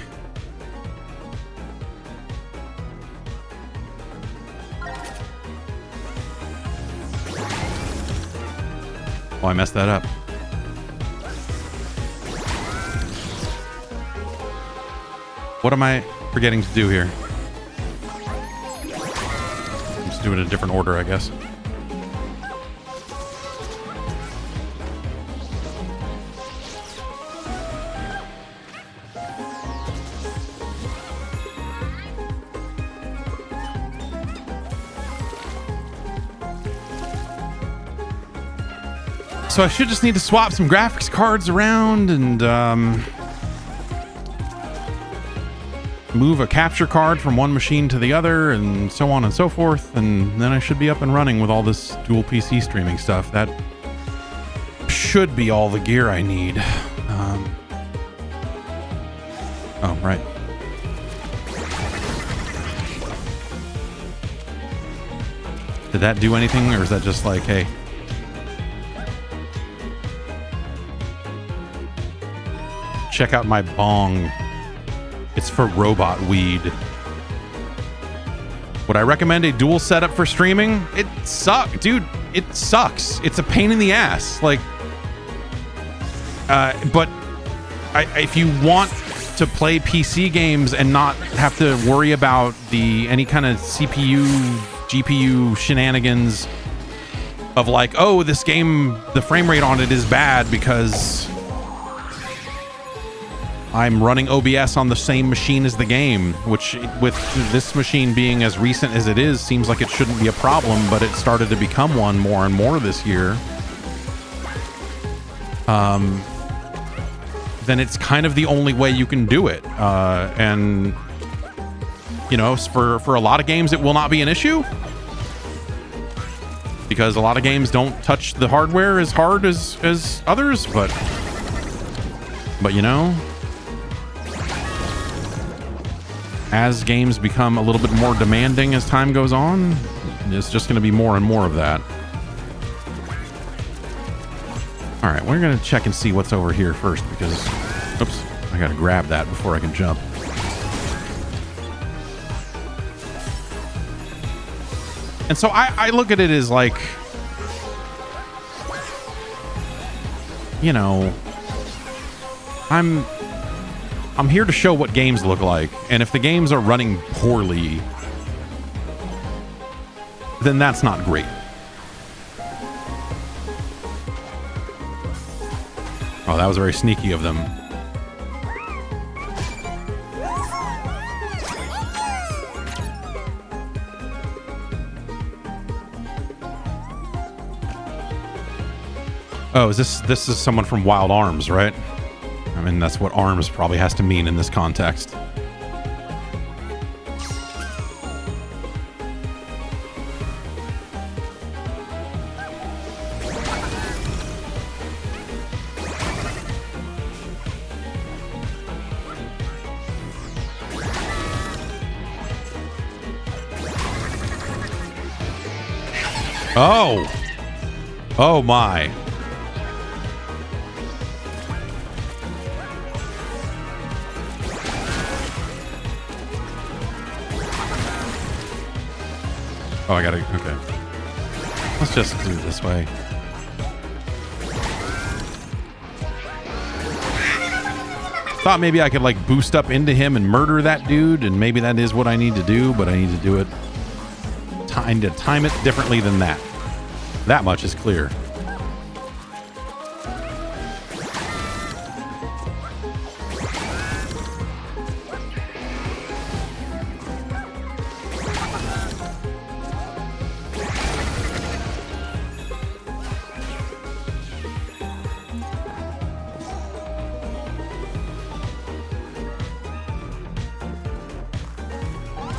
Oh, I messed that up. What am I forgetting to do here? I'm just doing it in a different order, I guess. So I should just need to swap some graphics cards around and move a capture card from one machine to the other and so on and so forth, and then I should be up and running with all this dual PC streaming stuff. That should be all the gear I need. Oh, right. Did that do anything, or is that just like, hey? Check out my bong. It's for robot weed. Would I recommend a dual setup for streaming? It sucks, dude. It sucks. It's a pain in the ass. Like, but if you want to play PC games and not have to worry about any kind of CPU, GPU shenanigans of like, oh, this game, the frame rate on it is bad because I'm running OBS on the same machine as the game, which with this machine being as recent as it is, seems like it shouldn't be a problem, but it started to become one more and more this year. Then it's kind of the only way you can do it. And, you know, for a lot of games, it will not be an issue because a lot of games don't touch the hardware as hard as others, but you know, as games become a little bit more demanding as time goes on, it's just going to be more and more of that. All right, we're going to check and see what's over here first because, oops, I got to grab that before I can jump. And so I look at it as like, you know, I'm here to show what games look like, and if the games are running poorly, then that's not great. Oh, that was very sneaky of them. Oh, this is someone from Wild Arms, right? I mean, that's what arms probably has to mean in this context. Oh! Oh my. Oh, I gotta, okay. Let's just do it this way. Thought maybe I could like boost up into him and murder that dude, and maybe that is what I need to do, but I need to do it, time it differently than that. That much is clear.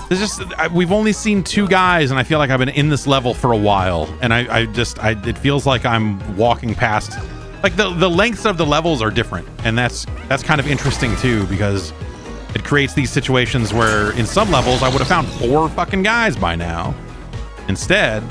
There's just, we've only seen two guys, and I feel like I've been in this level for a while, and it feels like I'm walking past, like the lengths of the levels are different, and that's kind of interesting too, because it creates these situations where in some levels I would have found 4 fucking guys by now. Instead,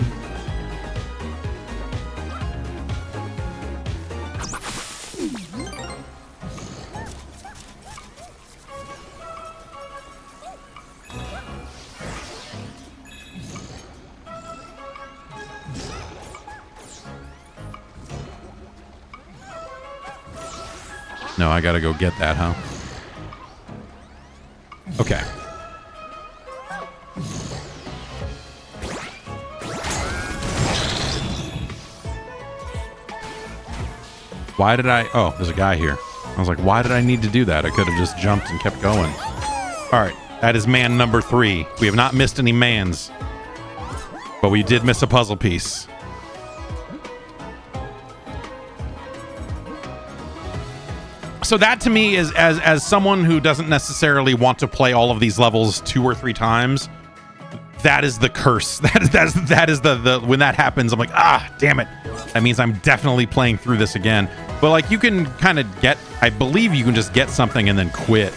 no, I gotta go get that, huh? Okay. Why did I... Oh, there's a guy here. I was like, why did I need to do that? I could have just jumped and kept going. All right, that is man number 3. We have not missed any mans, but we did miss a puzzle piece. So that to me is, as someone who doesn't necessarily want to play all of these levels 2 or 3 times, that is the curse. That is the when that happens, I'm like, ah, damn it. That means I'm definitely playing through this again. But like, you can kind of get, I believe you can just get something and then quit.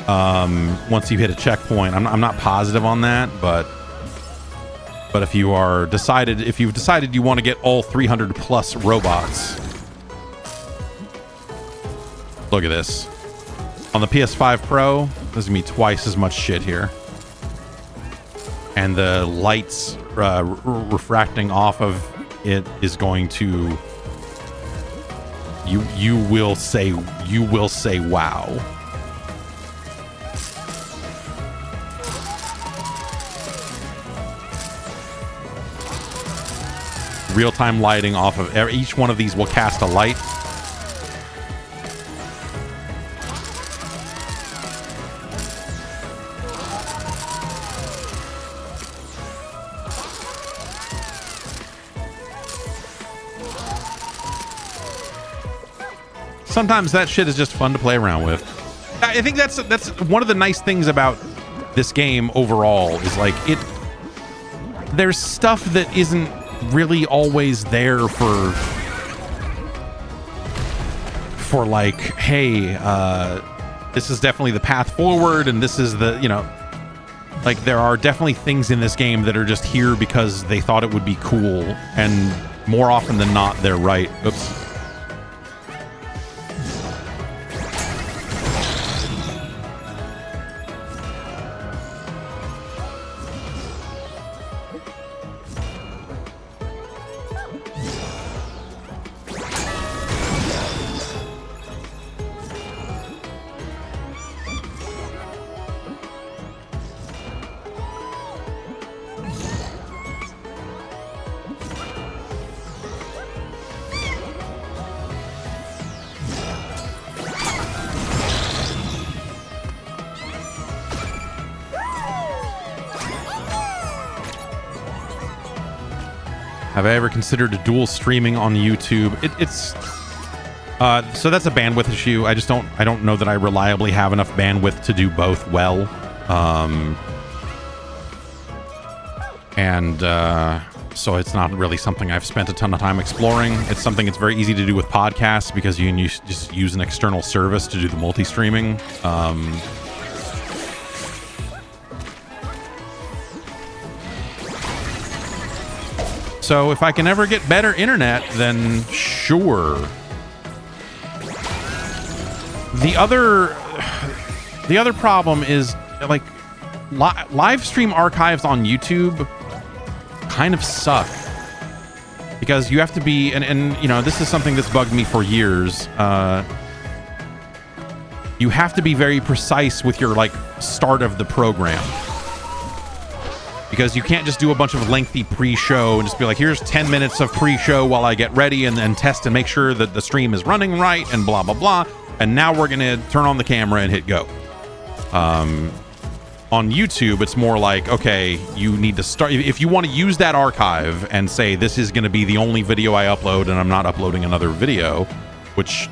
once you hit a checkpoint. I'm not positive on that, but if you've decided you want to get all 300 plus robots, look at this. On the PS5 Pro, there's gonna be twice as much shit here, and the lights refracting off of it is going to. You will say wow. Real-time lighting off of each one of these will cast a light. Sometimes that shit is just fun to play around with. I think that's one of the nice things about this game overall is like there's stuff that isn't really always there for like, hey, this is definitely the path forward, and this is the, like there are definitely things in this game that are just here because they thought it would be cool, and more often than not they're right. Oops. Have I ever considered dual streaming on YouTube? It's so that's a bandwidth issue. I don't know that I reliably have enough bandwidth to do both well. So it's not really something I've spent a ton of time exploring. It's something that's very easy to do with podcasts because you can just use an external service to do the multi-streaming. So if I can ever get better internet, then sure. The other problem is like live stream archives on YouTube kind of suck because you have to be, and this is something that's bugged me for years. You have to be very precise with your like start of the program. Because you can't just do a bunch of lengthy pre-show and just be like, here's 10 minutes of pre-show while I get ready and then test and make sure that the stream is running right and blah, blah, blah. And now we're going to turn on the camera and hit go. On YouTube, it's more like, okay, you need to start. If you want to use that archive and say, this is going to be the only video I upload and I'm not uploading another video, which,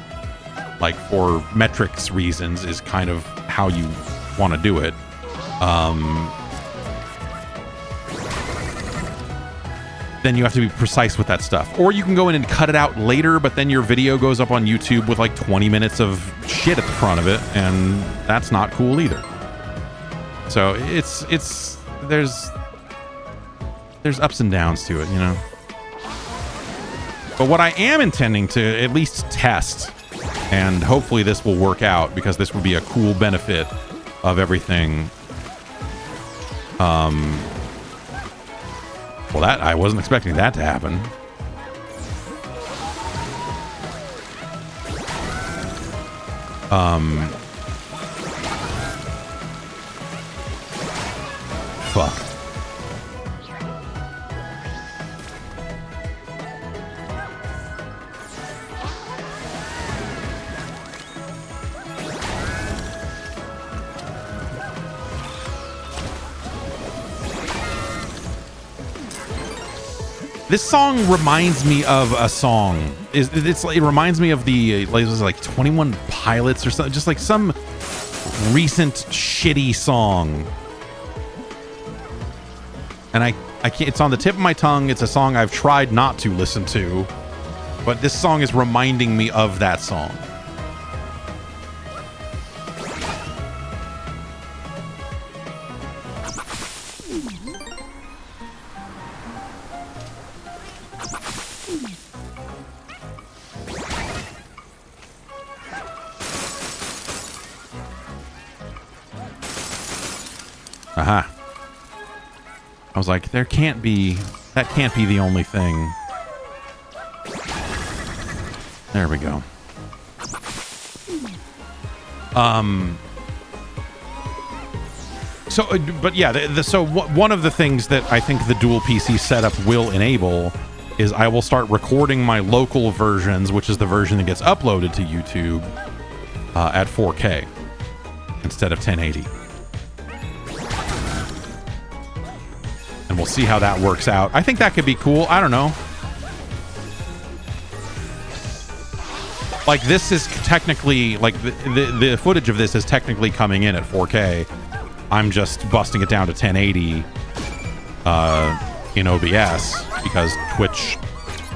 like, for metrics reasons is kind of how you want to do it. Then you have to be precise with that stuff. Or you can go in and cut it out later, but then your video goes up on YouTube with like 20 minutes of shit at the front of it, and that's not cool either. So there's ups and downs to it, But what I am intending to at least test, and hopefully this will work out because this would be a cool benefit of everything. Well, that I wasn't expecting that to happen. Fuck. This song reminds me of a song. It reminds me of the like 21 Pilots or something, just like some recent shitty song. And I can't. It's on the tip of my tongue. It's a song I've tried not to listen to, but this song is reminding me of that song. Aha. I was like, that can't be the only thing. There we go. So, but yeah, so one of the things that I think the dual PC setup will enable is I will start recording my local versions, which is the version that gets uploaded to YouTube, at 4K instead of 1080. And we'll see how that works out. I think that could be cool. I don't know. Like, this is technically, like, the footage of this is technically coming in at 4K. I'm just busting it down to 1080 in OBS because Twitch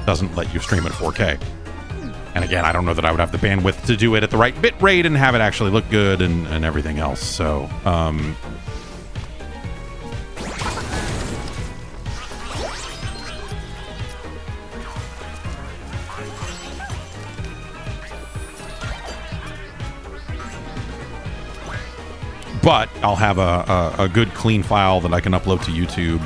doesn't let you stream at 4K. And again, I don't know that I would have the bandwidth to do it at the right bit rate and have it actually look good and everything else. So, but I'll have a good clean file that I can upload to YouTube,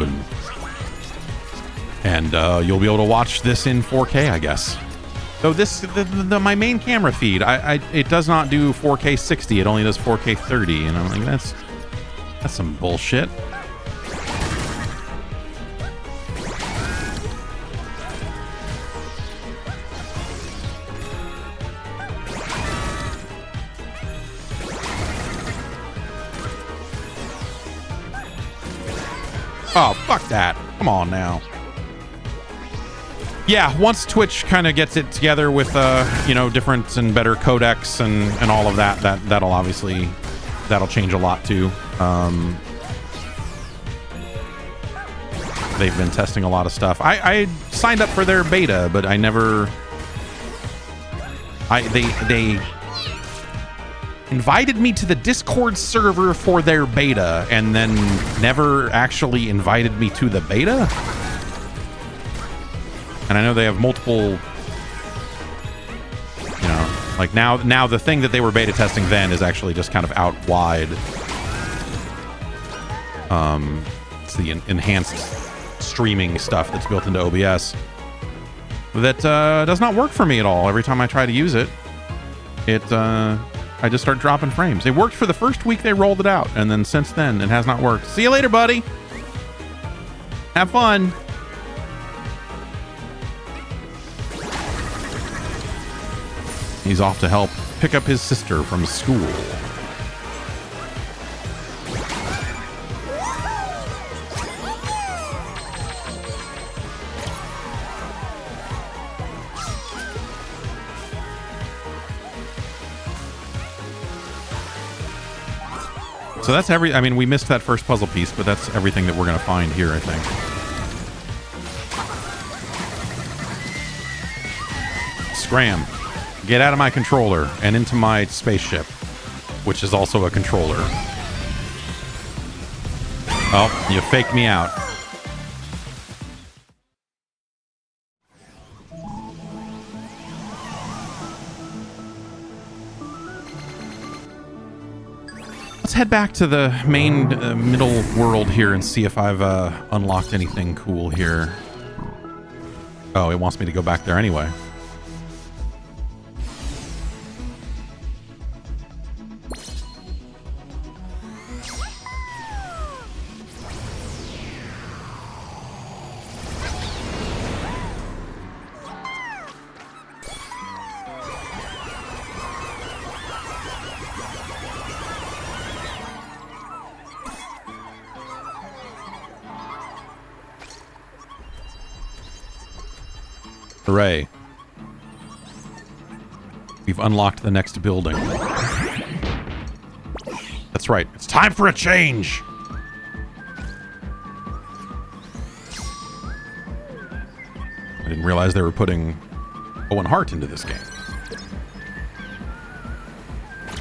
and you'll be able to watch this in 4K, I guess. So this, my main camera feed, it does not do 4K 60. It only does 4K 30, and I'm like, that's some bullshit. Oh, fuck that. Come on now. Yeah, once Twitch kind of gets it together with, different and better codecs and all of that, that'll change a lot too. They've been testing a lot of stuff. I signed up for their beta, but I never... They invited me to the Discord server for their beta and then never actually invited me to the beta. And I know they have multiple, like now the thing that they were beta testing then is actually just kind of out wide. It's the enhanced streaming stuff that's built into OBS that does not work for me at all. Every time I try to use it, I just start dropping frames. It worked for the first week they rolled it out, and then since then it has not worked. See you later, buddy. Have fun. He's off to help pick up his sister from school. So that's I mean, we missed that first puzzle piece, but that's everything that we're going to find here, I think. Scram. Get out of my controller and into my spaceship, which is also a controller. Oh, you faked me out. Let's head back to the main middle world here and see if I've unlocked anything cool here. Oh, it wants me to go back there anyway. Hooray. We've unlocked the next building. That's right. It's time for a change! I didn't realize they were putting Owen Hart into this game.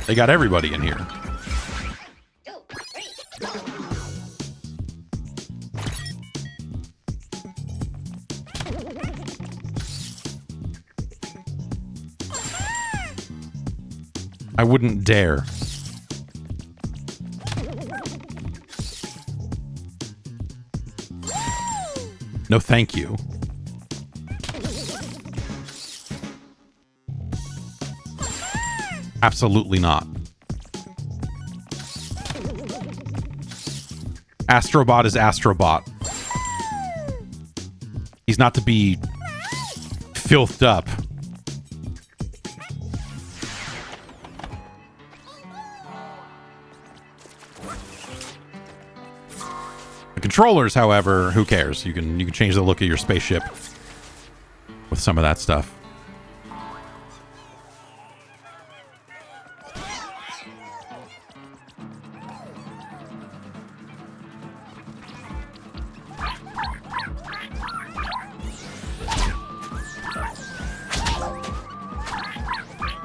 They got everybody in here. I wouldn't dare. No, thank you. Absolutely not. Astro Bot is Astro Bot. He's not to be filthed up. The controllers, however, who cares? You can change the look of your spaceship with some of that stuff.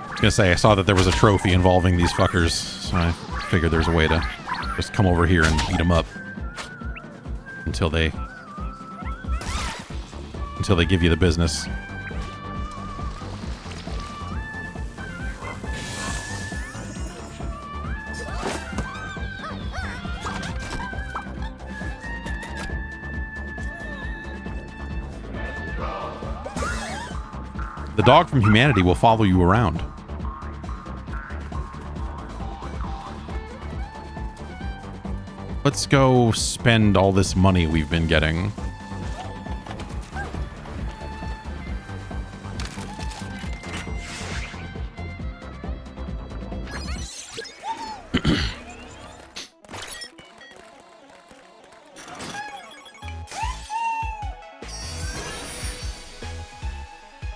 I was gonna say, I saw that there was a trophy involving these fuckers, so I figured there's a way to just come over here and beat them up until they give you the business. The dog from humanity will follow you around. Let's go spend all this money we've been getting.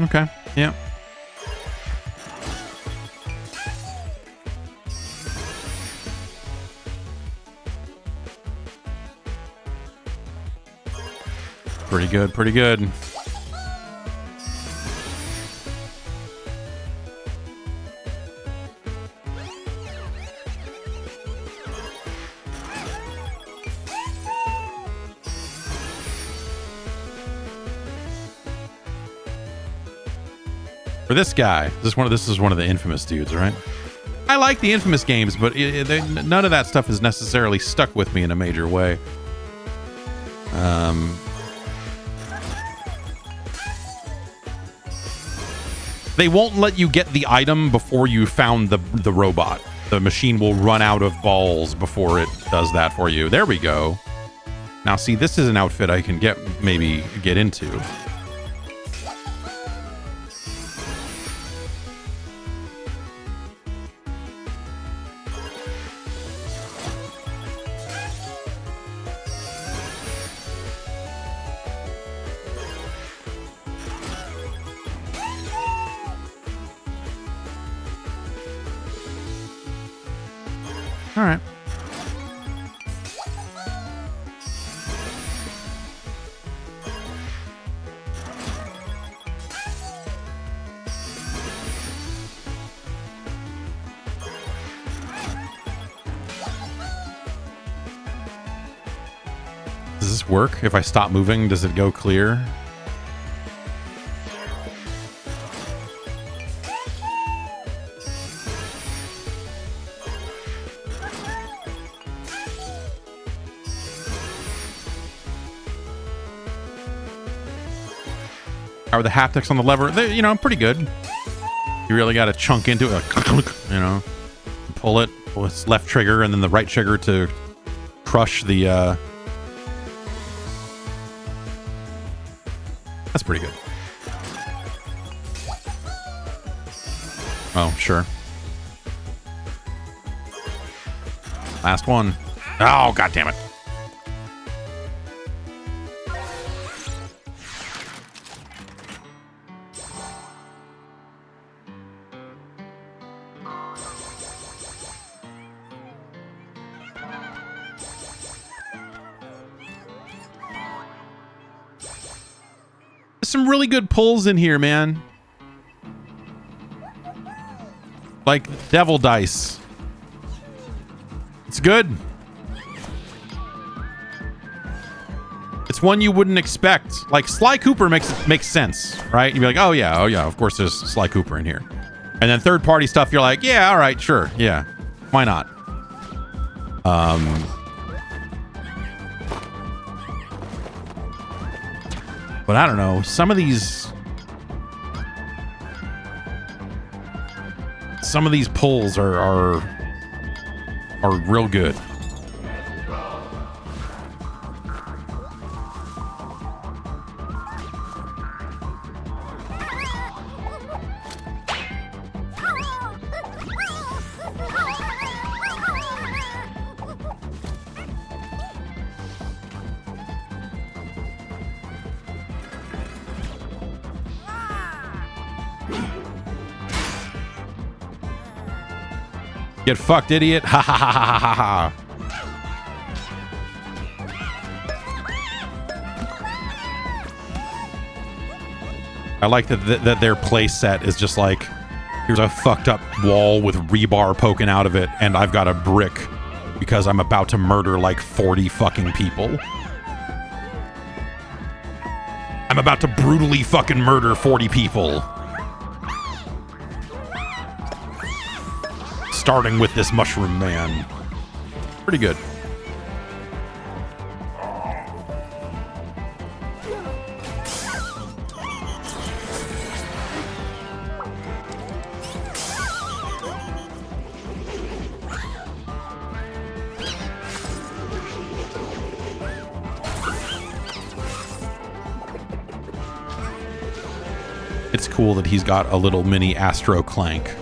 Okay, yeah. Pretty good, pretty good. For this guy, this is one of the Infamous dudes, right? I like the Infamous games, but none of that stuff has necessarily stuck with me in a major way. They won't let you get the item before you found the robot. The machine will run out of balls before it does that for you. There we go. Now, see, this is an outfit I can maybe get into. All right. Does this work? If I stop moving, does it go clear? How are the haptics on the lever? They're, pretty good. You really got to chunk into it, pull it, pull its left trigger and then the right trigger to crush the. That's pretty good. Oh, sure. Last one. Oh, God damn it. Some really good pulls in here, man. Like devil dice. It's good. It's one you wouldn't expect. Like Sly Cooper makes sense, right? You'd be like, oh yeah, of course there's Sly Cooper in here. And then third party stuff, you're like, yeah, all right, sure, yeah, why not? But I don't know. Some of these pulls are real good. Get fucked, idiot. Ha ha ha ha ha ha. I like that their play set is just like, here's a fucked up wall with rebar poking out of it, and I've got a brick because I'm about to murder like 40 fucking people. I'm about to brutally fucking murder 40 people. Starting with this mushroom man. Pretty good. It's cool that he's got a little mini Astro Clank.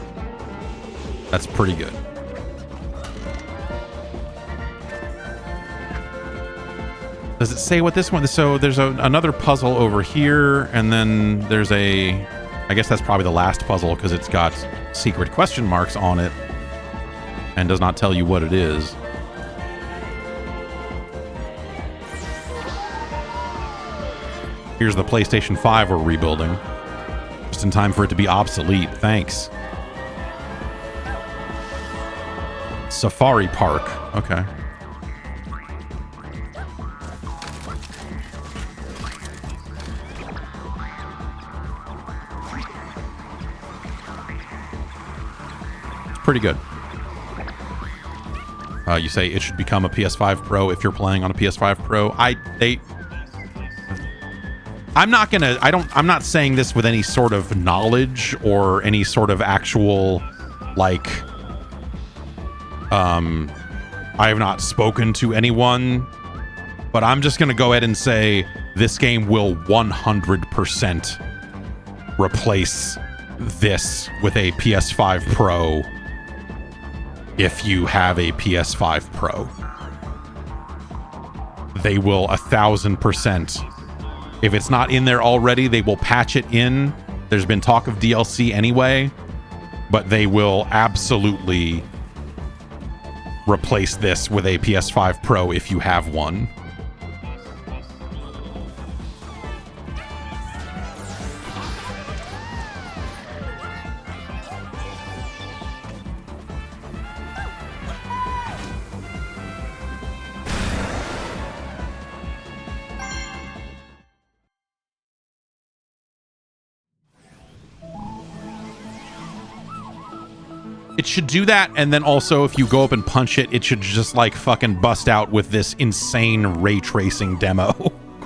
That's pretty good. Does it say what this one? So there's another puzzle over here, and then there's I guess that's probably the last puzzle because it's got secret question marks on it and does not tell you what it is. Here's the PlayStation 5 we're rebuilding. Just in time for it to be obsolete. Thanks. Safari Park. Okay. It's pretty good. You say it should become a PS5 Pro if you're playing on a PS5 Pro. I'm not saying this with any sort of knowledge or any sort of actual, like, I have not spoken to anyone, but I'm just going to go ahead and say this game will 100% replace this with a PS5 Pro if you have a PS5 Pro. They will 1000%. If it's not in there already, they will patch it in. There's been talk of DLC anyway, but they will absolutely replace this with a PS5 Pro if you have one. It should do that, and then also if you go up and punch it, it should just like fucking bust out with this insane ray tracing demo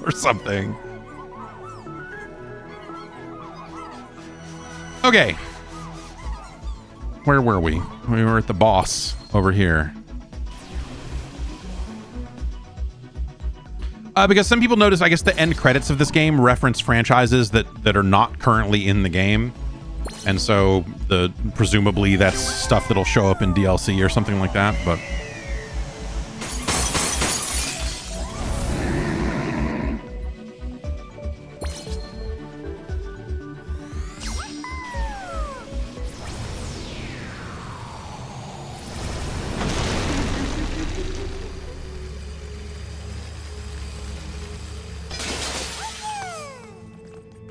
or something. Okay. Where were we? We were at the boss over here. Because some people notice, I guess, the end credits of this game reference franchises that are not currently in the game. And so presumably that's stuff that'll show up in DLC or something like that, but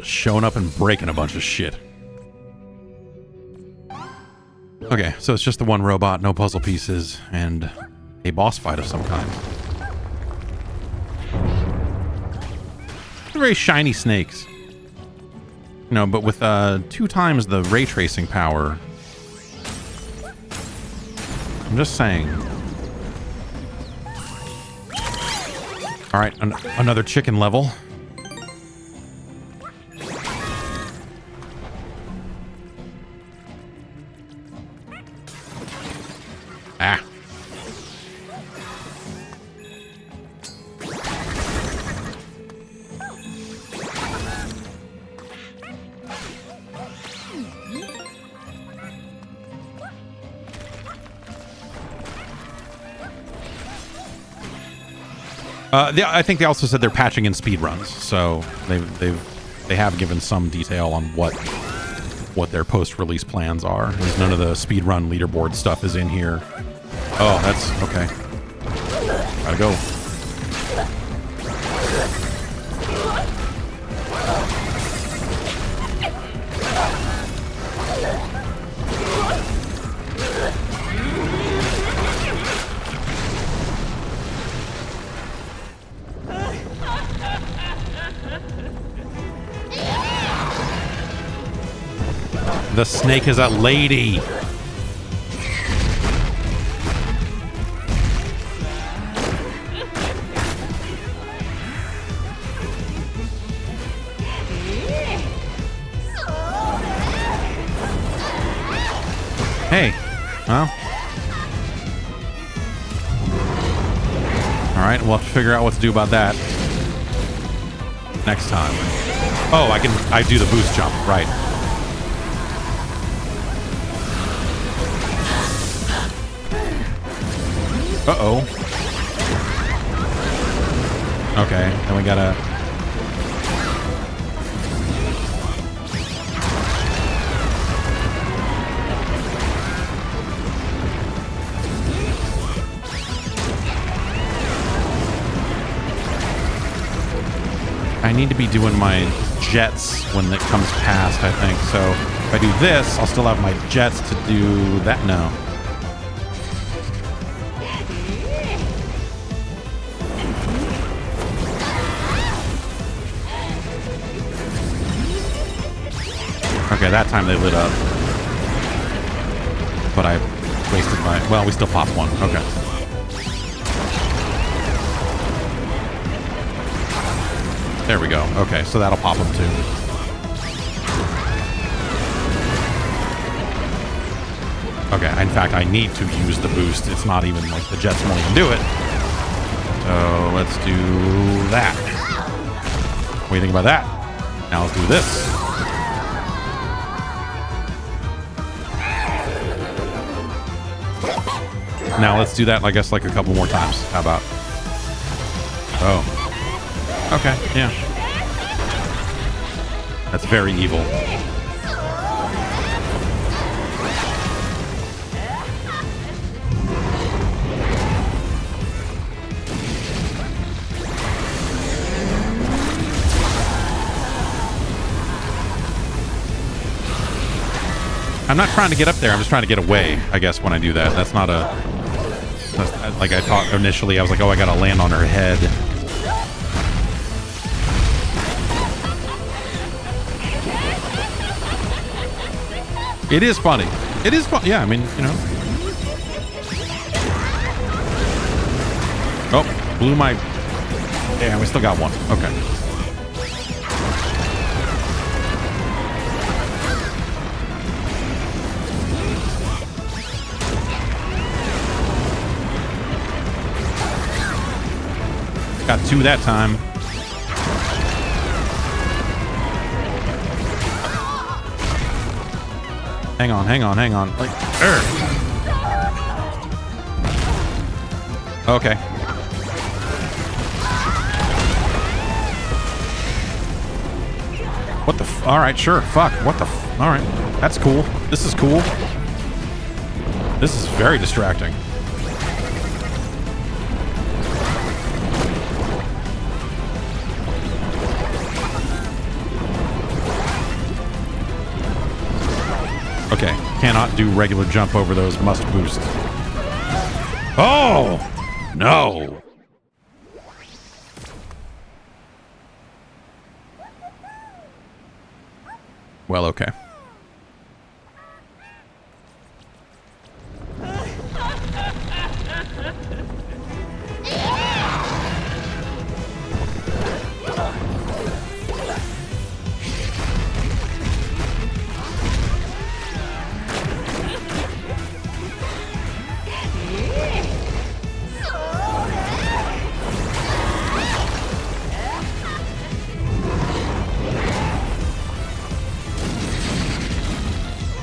showing up and breaking a bunch of shit. Okay, so it's just the one robot, no puzzle pieces, and a boss fight of some kind. They're very shiny snakes. You know, but with 2 times the ray tracing power. I'm just saying. Alright, another chicken level. I think they also said they're patching in speedruns, so they have given some detail on what their post-release plans are. There's none of the speedrun leaderboard stuff is in here. Oh, that's okay. Gotta go. The snake is a lady. Hey. Well. All right, we'll have to figure out what to do about that next time. Oh, I do the boost jump, right. Uh-oh. Okay, then we gotta... I need to be doing my jets when it comes past, I think. So if I do this, I'll still have my jets to do that. No. Okay, that time they lit up. But I wasted my... Well, we still popped one. Okay. There we go. Okay, so that'll pop them too. Okay, in fact, I need to use the boost. It's not even like the jets won't even do it. So let's do that. What do you think about that? Now let's do this. Now let's do that, I guess, like a couple more times. How about? Oh. Okay, yeah. That's very evil. I'm not trying to get up there. I'm just trying to get away, I guess, when I do that. That's not a... That's, like I thought initially, I was like, oh, I gotta land on her head. It is funny. It is fun. Yeah, I mean, you know. Oh, blew my... Yeah, we still got one. Okay. Got two that time. Hang on, hang on, hang on. Like, okay. What the all right, sure. Fuck. What the all right. That's cool. This is cool. This is very distracting. Okay, cannot do regular jump over those, must boost. Oh! No! Well, okay.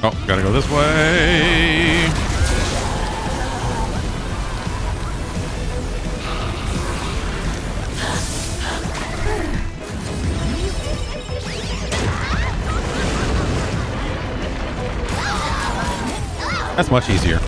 Oh, gotta go this way. That's much easier.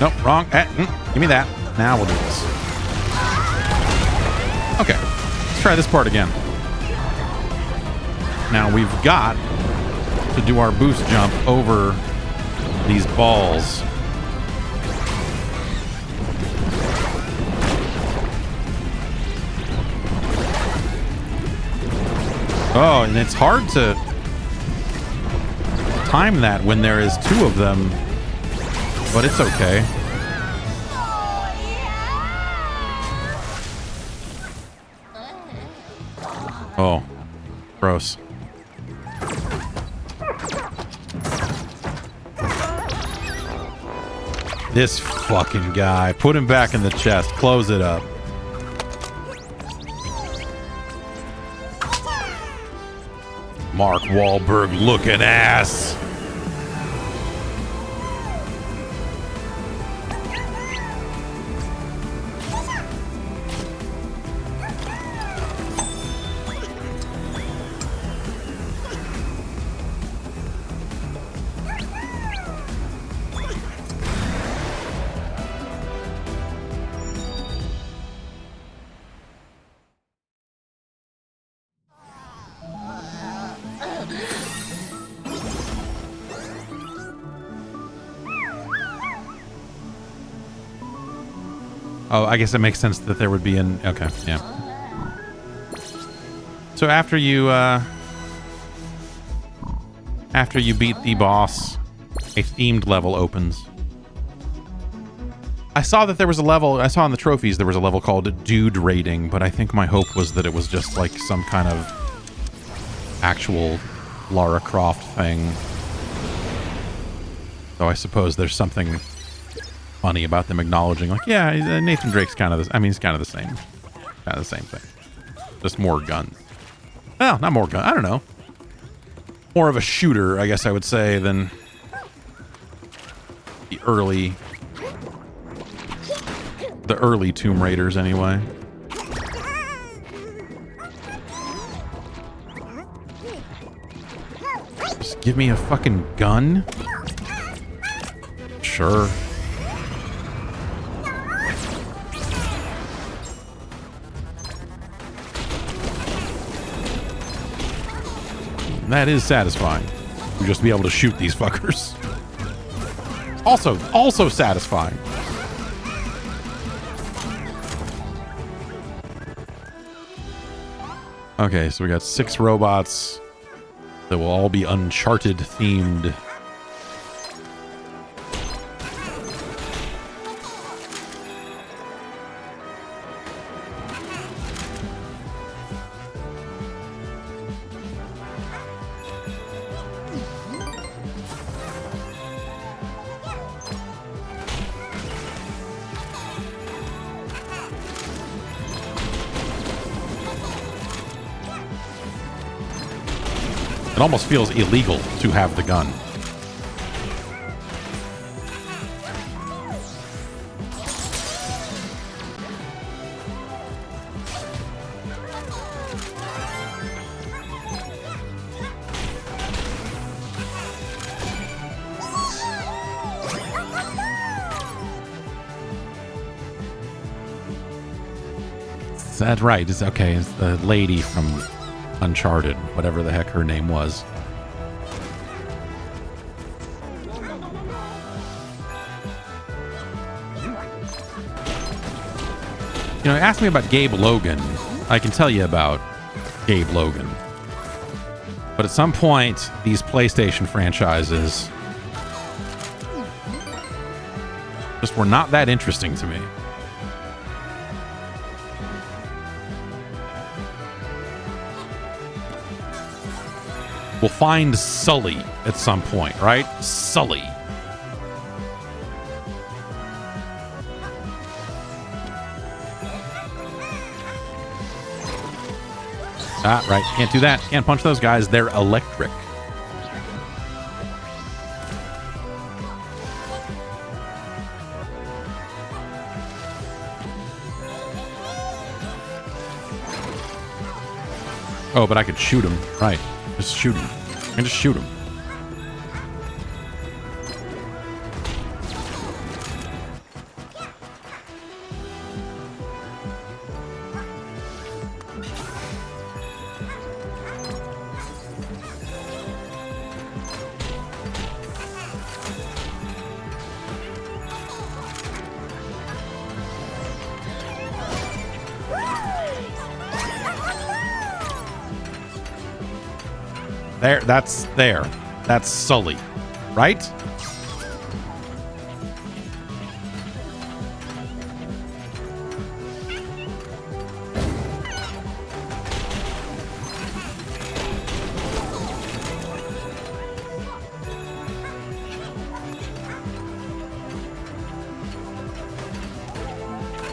Nope, wrong. Give me that. Now we'll do this. Okay, let's try this part again. Now we've got to do our boost jump over these balls. Oh, and it's hard to time that when there is two of them, but it's okay. Oh, gross. This fucking guy. Put him back in the chest. Close it up. Mark Wahlberg looking ass. Oh, I guess it makes sense that there would be an... Okay, yeah. So after you beat the boss, a themed level opens. I saw that there was a level... I saw in the trophies there was a level called Dude Raiding, but I think my hope was that it was just like some kind of actual Lara Croft thing. So I suppose there's something funny about them acknowledging, like, yeah, Nathan Drake's kind of this. I mean, he's kind of the same. Kind of the same thing. Just more guns. Well, not more guns. I don't know. More of a shooter, I guess I would say, than the early Tomb Raiders, anyway. Just give me a fucking gun? Sure. That is satisfying. You just be able to shoot these fuckers. Also satisfying. Okay, so we got 6 robots that will all be Uncharted themed. It almost feels illegal to have the gun. Is that right? It's okay. It's the lady from Uncharted, whatever the heck her name was. You know, ask me about Gabe Logan. I can tell you about Gabe Logan. But at some point, these PlayStation franchises just were not that interesting to me. We'll find Sully at some point, right? Sully. Ah, right. Can't do that. Can't punch those guys. They're electric. Oh, but I could shoot him. Right. Just shoot him. I can just shoot him. There. That's Sully, right?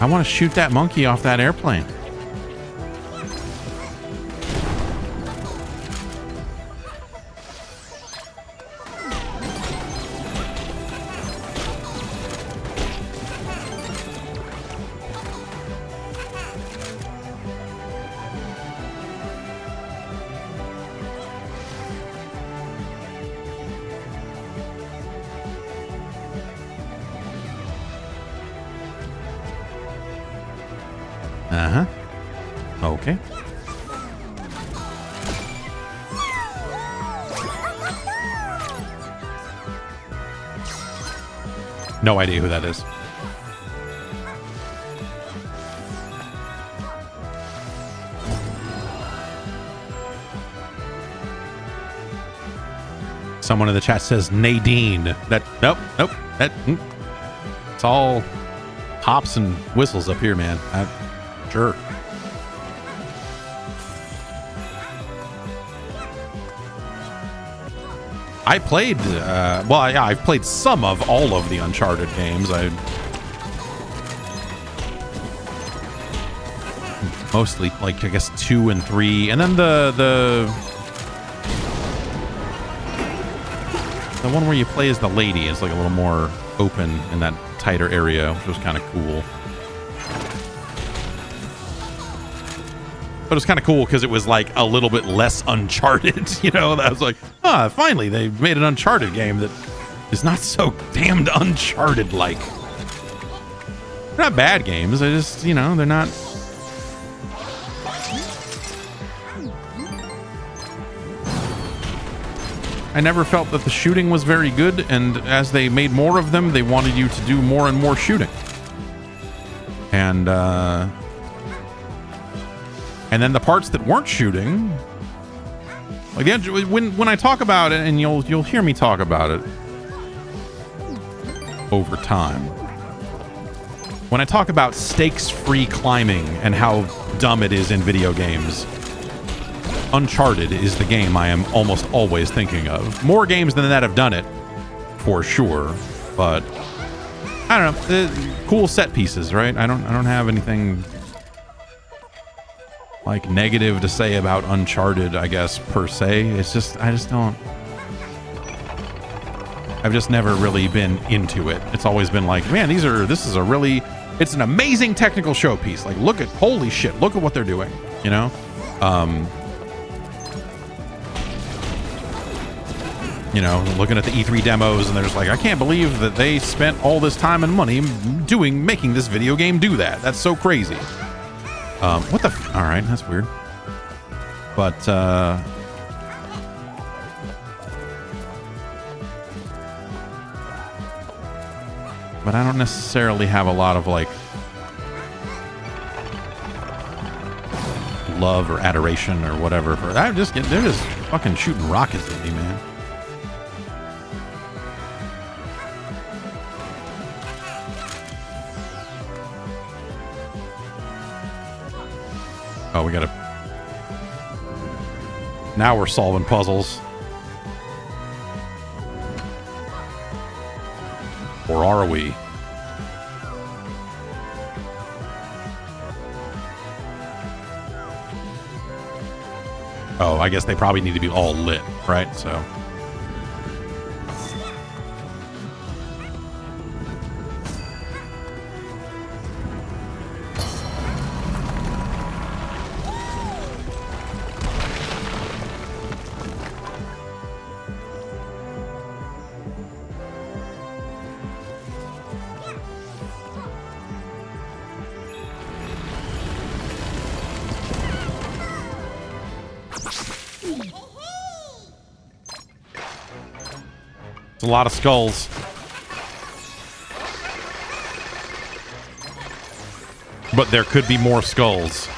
I want to shoot that monkey off that airplane. Okay. No idea who that is. Someone in the chat says Nadine. Nope. It's all hops and whistles up here, man. Sure. I played, I've played some of all of the Uncharted games. Mostly, like, I guess 2 and 3, and then the one where you play as the lady is like a little more open in that tighter area, which was kind of cool. But it was kind of cool because it was like a little bit less Uncharted, you know? That was like, finally they made an Uncharted game that is not so damned Uncharted-like. They're not bad games. They just, you know, they're not. I never felt that the shooting was very good, and as they made more of them, they wanted you to do more and more shooting. And then the parts that weren't shooting, like when I talk about it, and you'll hear me talk about it over time. When I talk about stakes-free climbing and how dumb it is in video games, Uncharted is the game I am almost always thinking of. More games than that have done it, for sure. But I don't know, cool set pieces, right? I don't have anything like negative to say about Uncharted, I guess, per se. It's just I've just never really been into it. It's always been like, man, it's an amazing technical showpiece. Like, holy shit, look at what they're doing, you know? You know, looking at the E3 demos, and they're just like, I can't believe that they spent all this time and money making this video game do that. That's so crazy. All right, that's weird. But I don't necessarily have a lot of like love or adoration or whatever for. They're just fucking shooting rockets at me, man. Oh, we gotta. Now we're solving puzzles. Or are we? Oh, I guess they probably need to be all lit, right? So. It's a lot of skulls. But there could be more skulls.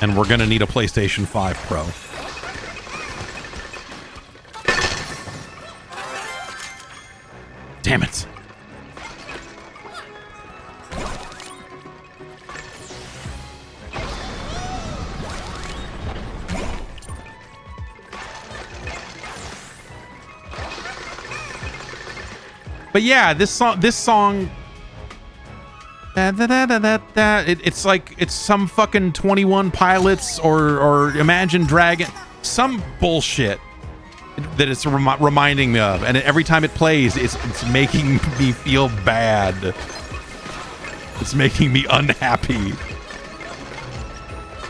And we're going to need a PlayStation 5 Pro. Damn it. But yeah, this song, it's like it's some fucking 21 Pilots or Imagine Dragon, some bullshit that it's reminding me of, and every time it plays, it's making me feel bad. It's making me unhappy.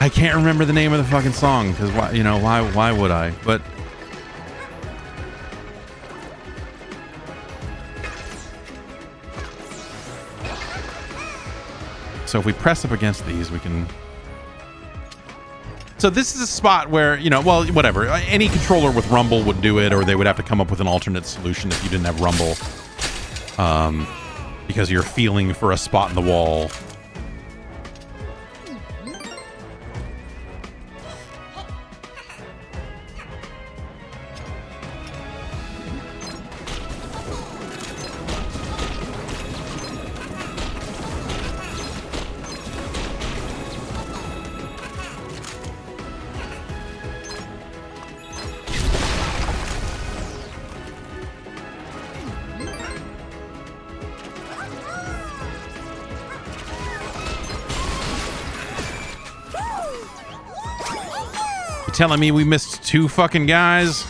I can't remember the name of the fucking song because why would I? But. So if we press up against these, we can... So this is a spot where, well, whatever. Any controller with rumble would do it, or they would have to come up with an alternate solution if you didn't have rumble. Because you're feeling for a spot in the wall. Telling me we missed 2 fucking guys?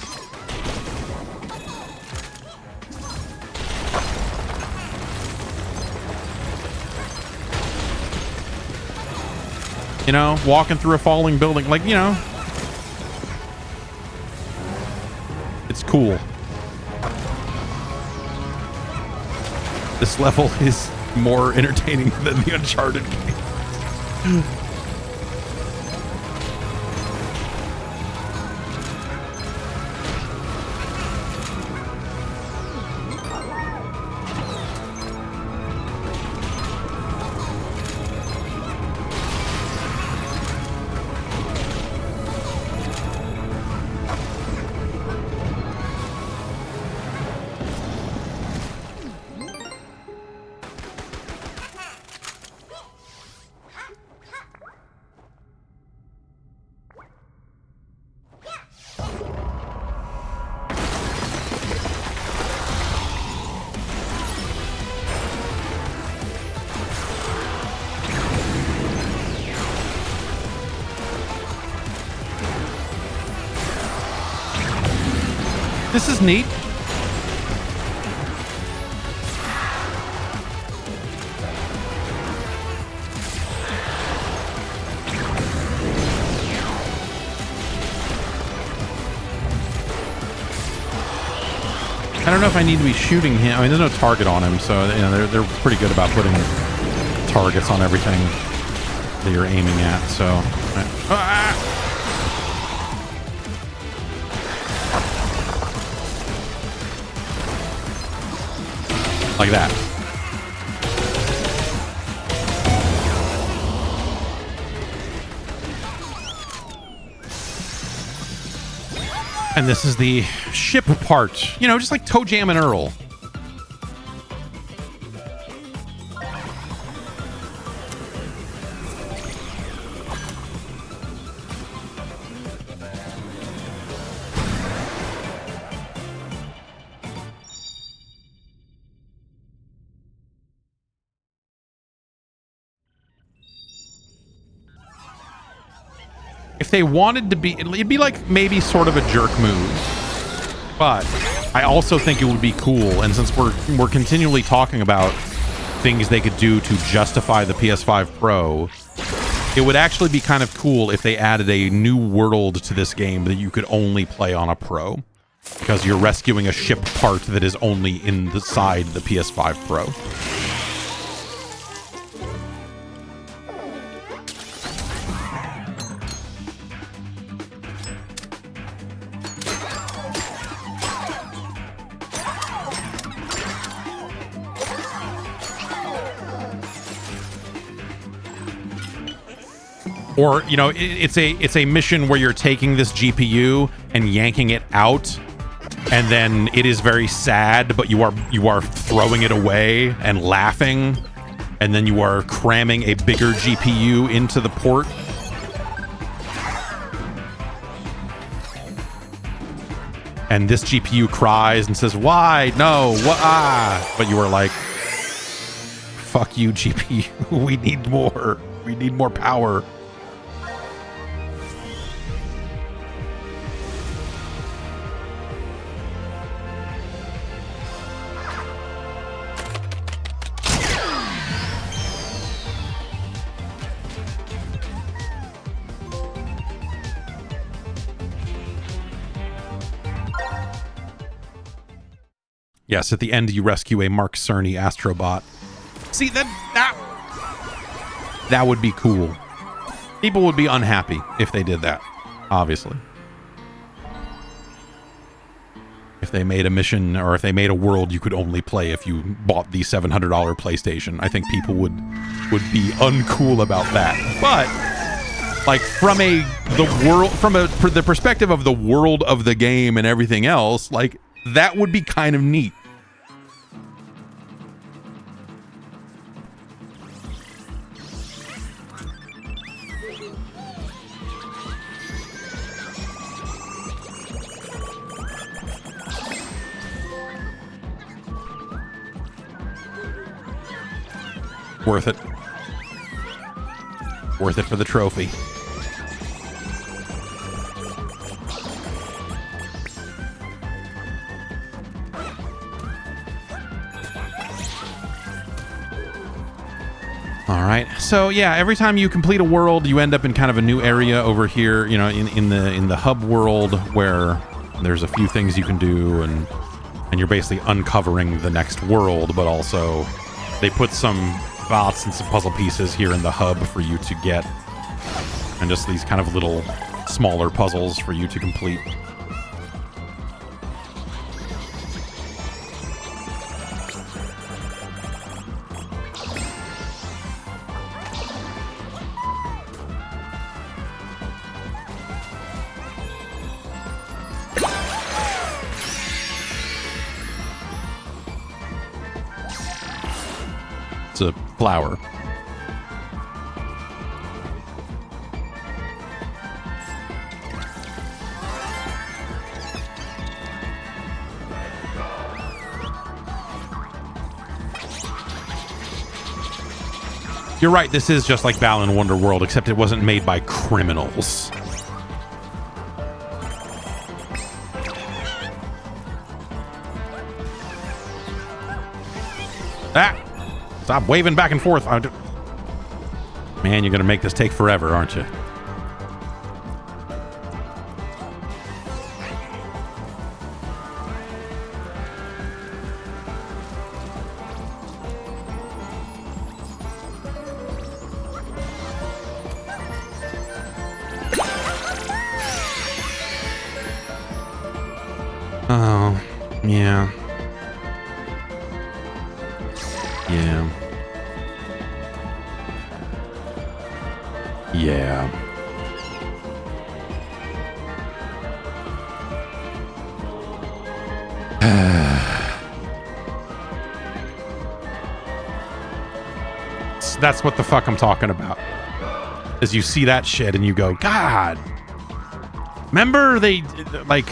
Walking through a falling building, like, it's cool. This level is more entertaining than the Uncharted game. This is neat. I don't know if I need to be shooting him. I mean, there's no target on him, so they're pretty good about putting targets on everything that you're aiming at. So, Like that. And this is the ship part. You know, just like Toe Jam and Earl. If they wanted to be, it'd be like maybe sort of a jerk move, but I also think it would be cool. And since we're continually talking about things they could do to justify the PS5 Pro, it would actually be kind of cool if they added a new world to this game that you could only play on a Pro, because you're rescuing a ship part that is only inside the PS5 Pro. Or, you know, it's a mission where you're taking this GPU and yanking it out, and then it is very sad, but you are throwing it away and laughing, and then you are cramming a bigger GPU into the port. And this GPU cries and says, "Why? No, what? Ah!" But you are like, "Fuck you, GPU. We need more. We need more power." Yes, at the end you rescue a Mark Cerny Astro Bot. See, that would be cool. People would be unhappy if they did that, obviously. If they made a mission, or if they made a world you could only play if you bought the $700 PlayStation, I think people would be uncool about that. But like from the perspective of the world of the game and everything else, like that would be kind of neat. Worth it. Worth it for the trophy. All right. So yeah, every time you complete a world, you end up in kind of a new area over here, you know, in the hub world, where there's a few things you can do, and you're basically uncovering the next world, but also they put some bots and some puzzle pieces here in the hub for you to get, and just these kind of little smaller puzzles for you to complete. It's a flower. You're right, this is just like Balan Wonderworld, except it wasn't made by criminals. Stop waving back and forth. Man, you're going to make this take forever, aren't you? Oh, yeah. That's what the fuck I'm talking about. Is you see that shit and you go, God. Remember they, like...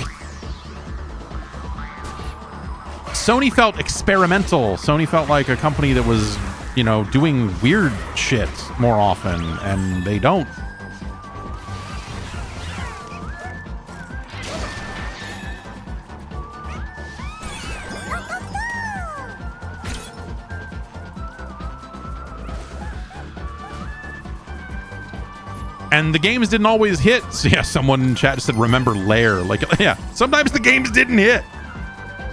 Sony felt experimental. Sony felt like a company that was, you know, doing weird shit more often, and they don't. And the games didn't always hit. So yeah, someone in chat said, remember Lair. Like, yeah, sometimes the games didn't hit.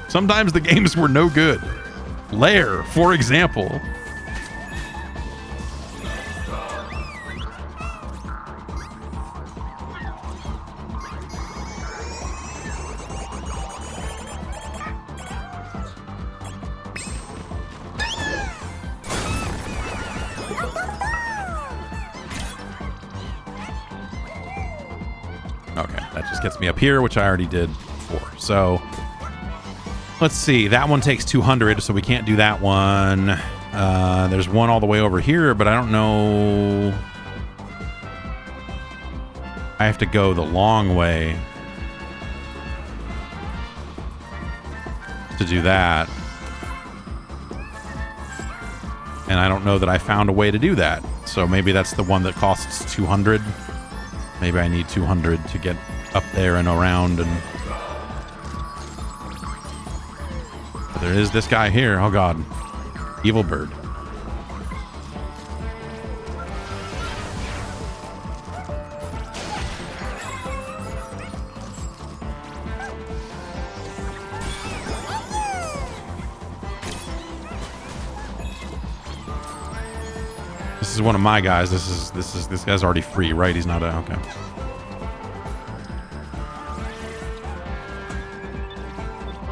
Sometimes the games were no good. Lair, for example. Okay, that just gets me up here, which I already did before. So... let's see. That one takes 200, so we can't do that one. There's one all the way over here, but I don't know. I have to go the long way to do that. And I don't know that I found a way to do that. So maybe that's the one that costs 200. Maybe I need 200 to get up there and around and... there is this guy here. Oh, God. Evil bird. This is one of my guys. This guy's already free, right? He's not a... okay.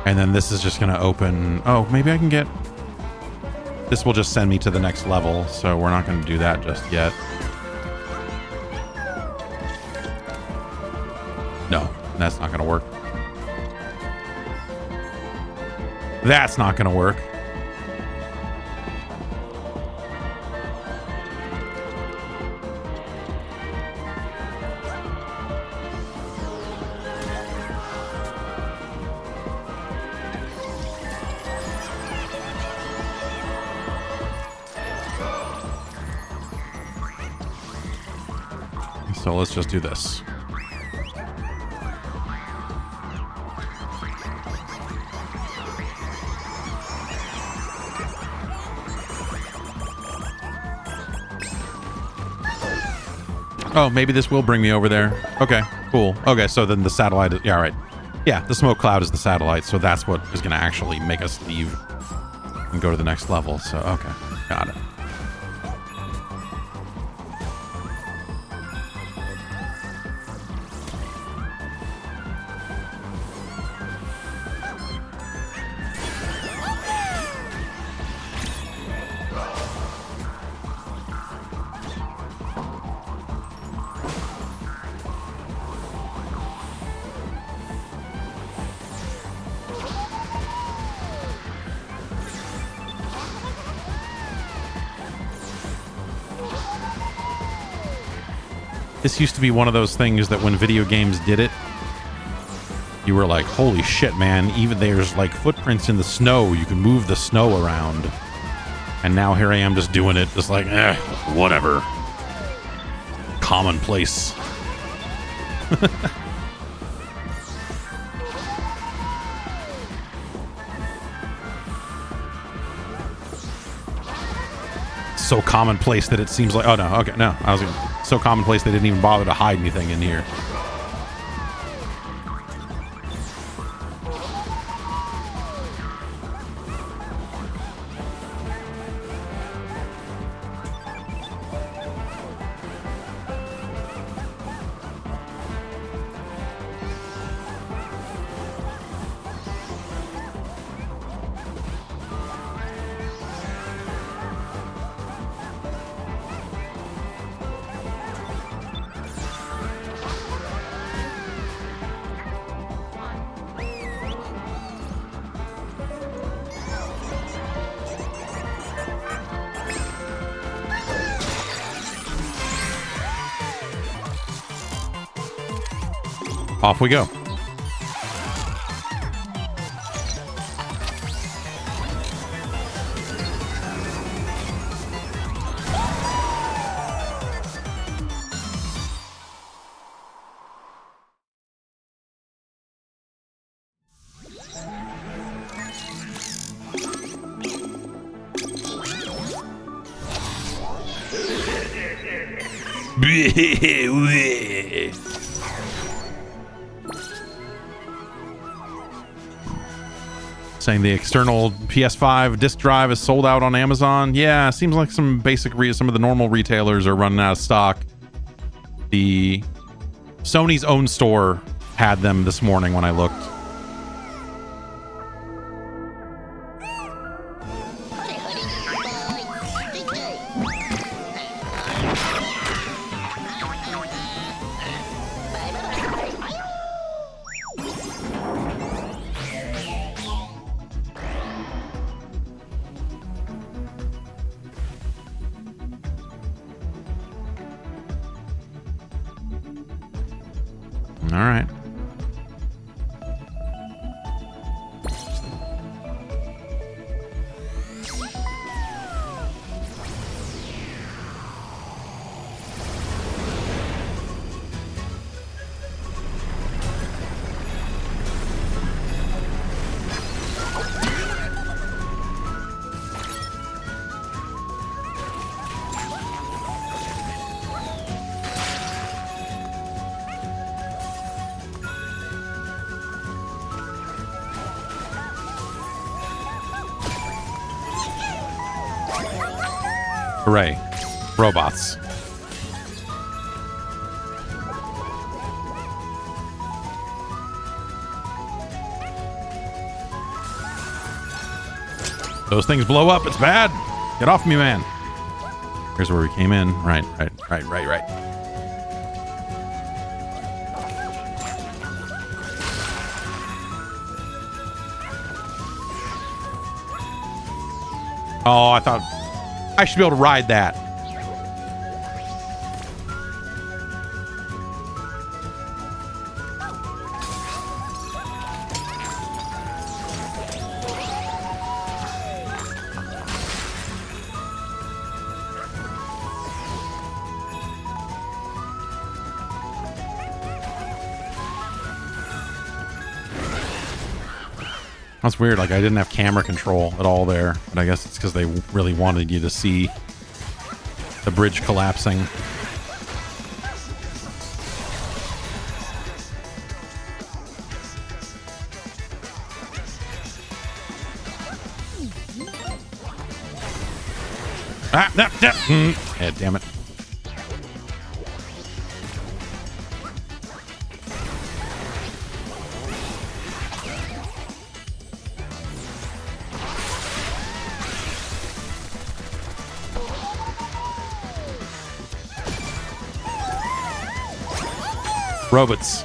And then this is just going to open... oh, maybe I can get... this will just send me to the next level, so we're not going to do that just yet. No, that's not going to work. That's not going to work. So let's just do this. Oh, maybe this will bring me over there. Okay, cool. Okay, so then the satellite is... yeah, all right. Yeah, the smoke cloud is the satellite, so that's what is going to actually make us leave and go to the next level. So, okay, got it. This used to be one of those things that when video games did it, you were like, holy shit, man, even there's like footprints in the snow. You can move the snow around. And now here I am just doing it, just like, whatever. Commonplace. So commonplace that it seems like... oh, no. Okay, no. I was so commonplace they didn't even bother to hide anything in here. Off we go. Saying the external PS5 disc drive is sold out on Amazon. Yeah, seems like some basic some of the normal retailers are running out of stock. The Sony's own store had them this morning when I looked. All right. Hooray. Robots. Those things blow up. It's bad. Get off me, man. Here's where we came in. Right. Oh, I thought I should be able to ride that. That's weird. Like, I didn't have camera control at all there, but I guess it's because they really wanted you to see the bridge collapsing. Yeah, damn it. Robots.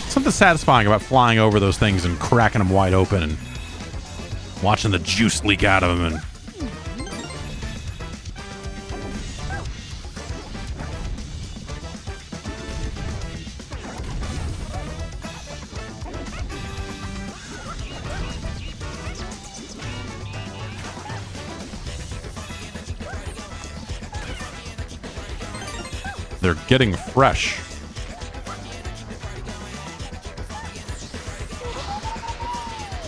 Something satisfying about flying over those things and cracking them wide open and watching the juice leak out of them and they're getting fresh.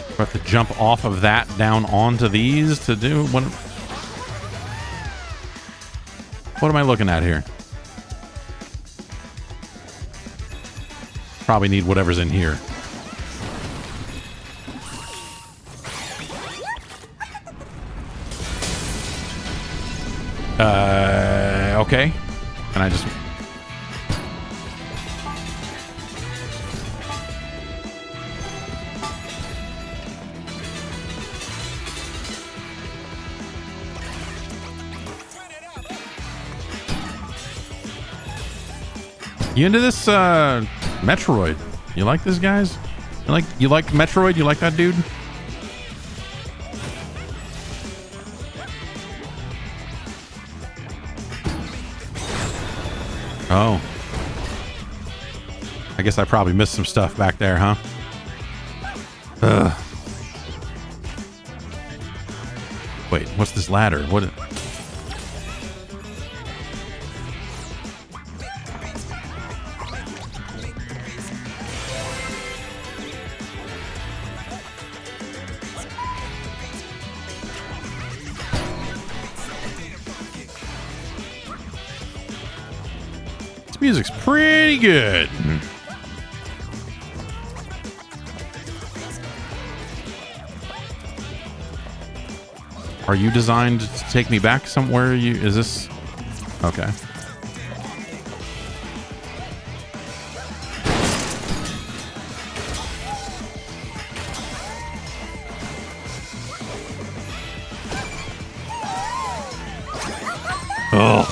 We have to jump off of that down onto these to do what am I looking at here? Probably need whatever's in here. Okay. Can I just... You into this Metroid? You like this, guys? You like Metroid? You like that dude? Oh. I guess I probably missed some stuff back there, huh? Ugh. Wait, what's this ladder? What? This music's pretty good. Are you designed to take me back somewhere? Is this okay? Oh.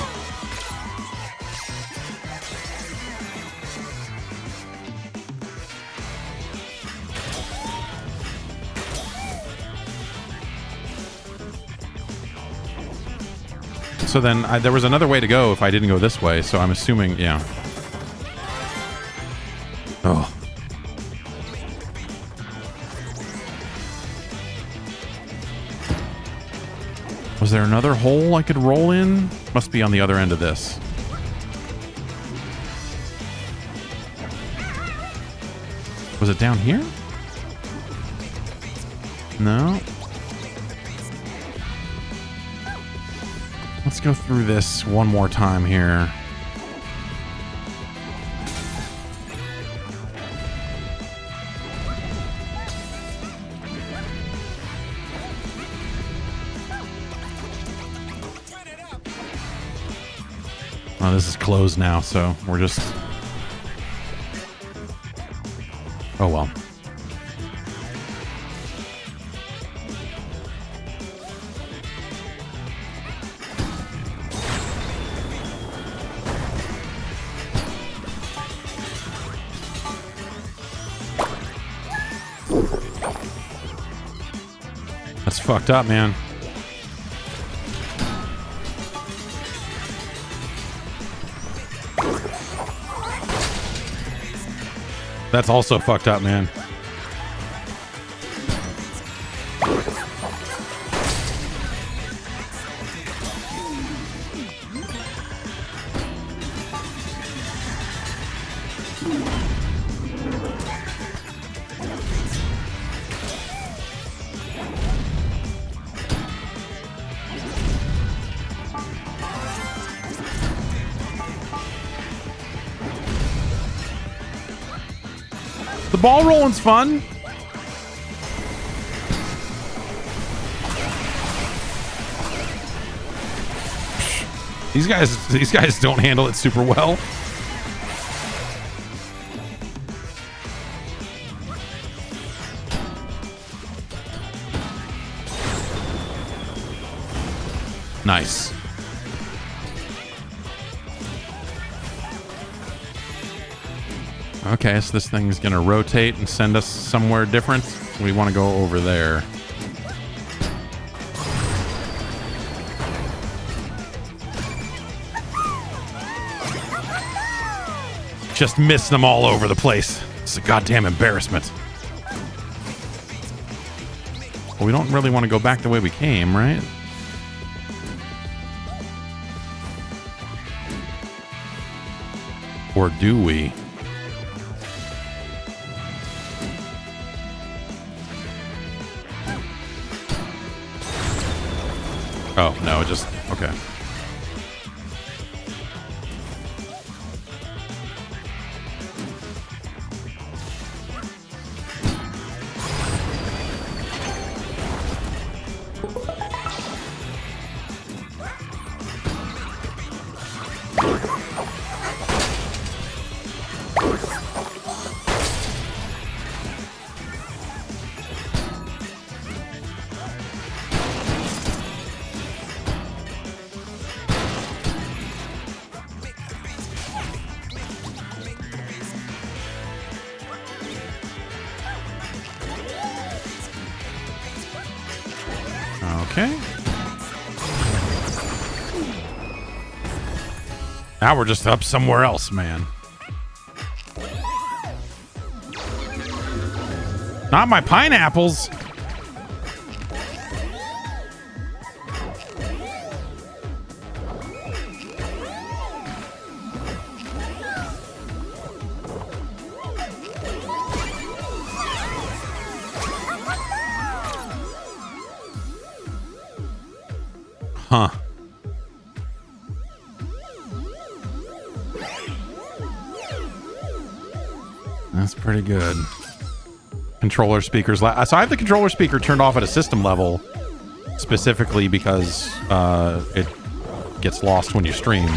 So then there was another way to go if I didn't go this way, so I'm assuming, yeah. Oh. Was there another hole I could roll in? Must be on the other end of this. Was it down here? No. Let's go through this one more time here. Oh, this is closed now, so we're just... Oh, well. That's fucked up, man. That's also fucked up, man. The ball rolling's fun. These guys don't handle it super well. Nice. Okay, so this thing's gonna rotate and send us somewhere different. We want to go over there. Just miss them all over the place. It's a goddamn embarrassment. Well, we don't really want to go back the way we came, right? Or do we? Oh, no, it just... Okay. Okay. Now we're just up somewhere else, man. Not my pineapples. Huh. That's pretty good. Controller speakers. So I have the controller speaker turned off at a system level, specifically because it gets lost when you stream.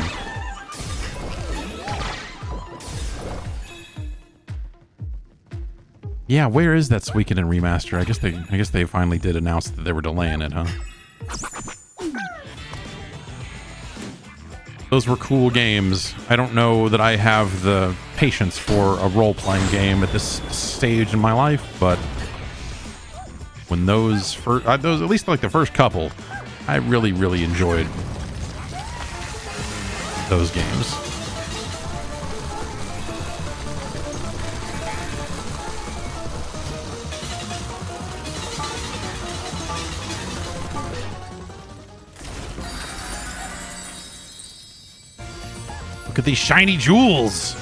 Yeah, where is that Suikoden remaster? I guess they finally did announce that they were delaying it, huh? Those were cool games. I don't know that I have the patience for a role-playing game at this stage in my life, but when those at least like the first couple, I really, really enjoyed those games. Look at these shiny jewels.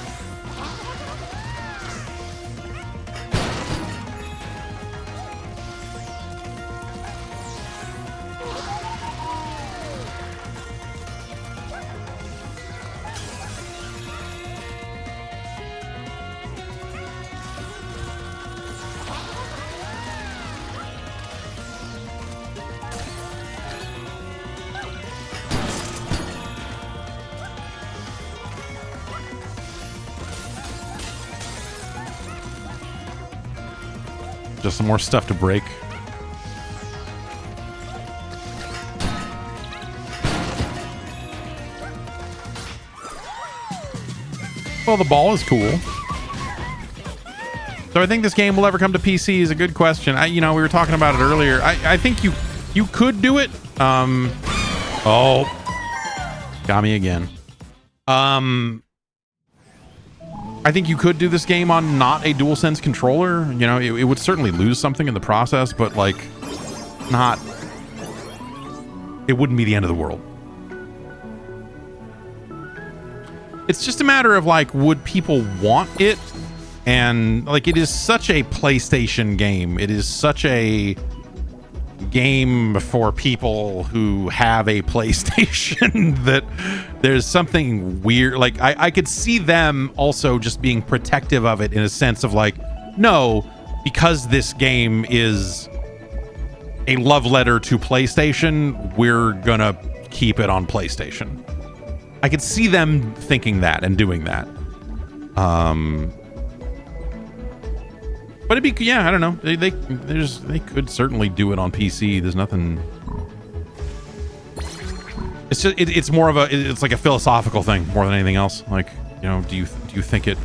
Just some more stuff to break. Well, the ball is cool. So I think this game will ever come to PC is a good question. We were talking about it earlier. I think you could do it. Oh, got me again. I think you could do this game on not a DualSense controller. It would certainly lose something in the process, but like, it wouldn't be the end of the world. It's just a matter of like, would people want it? And like, it is such a PlayStation game. It is such a game for people who have a PlayStation that there's something weird. Like I could see them also just being protective of it in a sense of like, no, because this game is a love letter to PlayStation, we're gonna keep it on PlayStation. I could see them thinking that and doing that. But it'd be, yeah, I don't know. They could certainly do it on PC. There's nothing. It's just it's more of it's like a philosophical thing more than anything else. Like, do you think it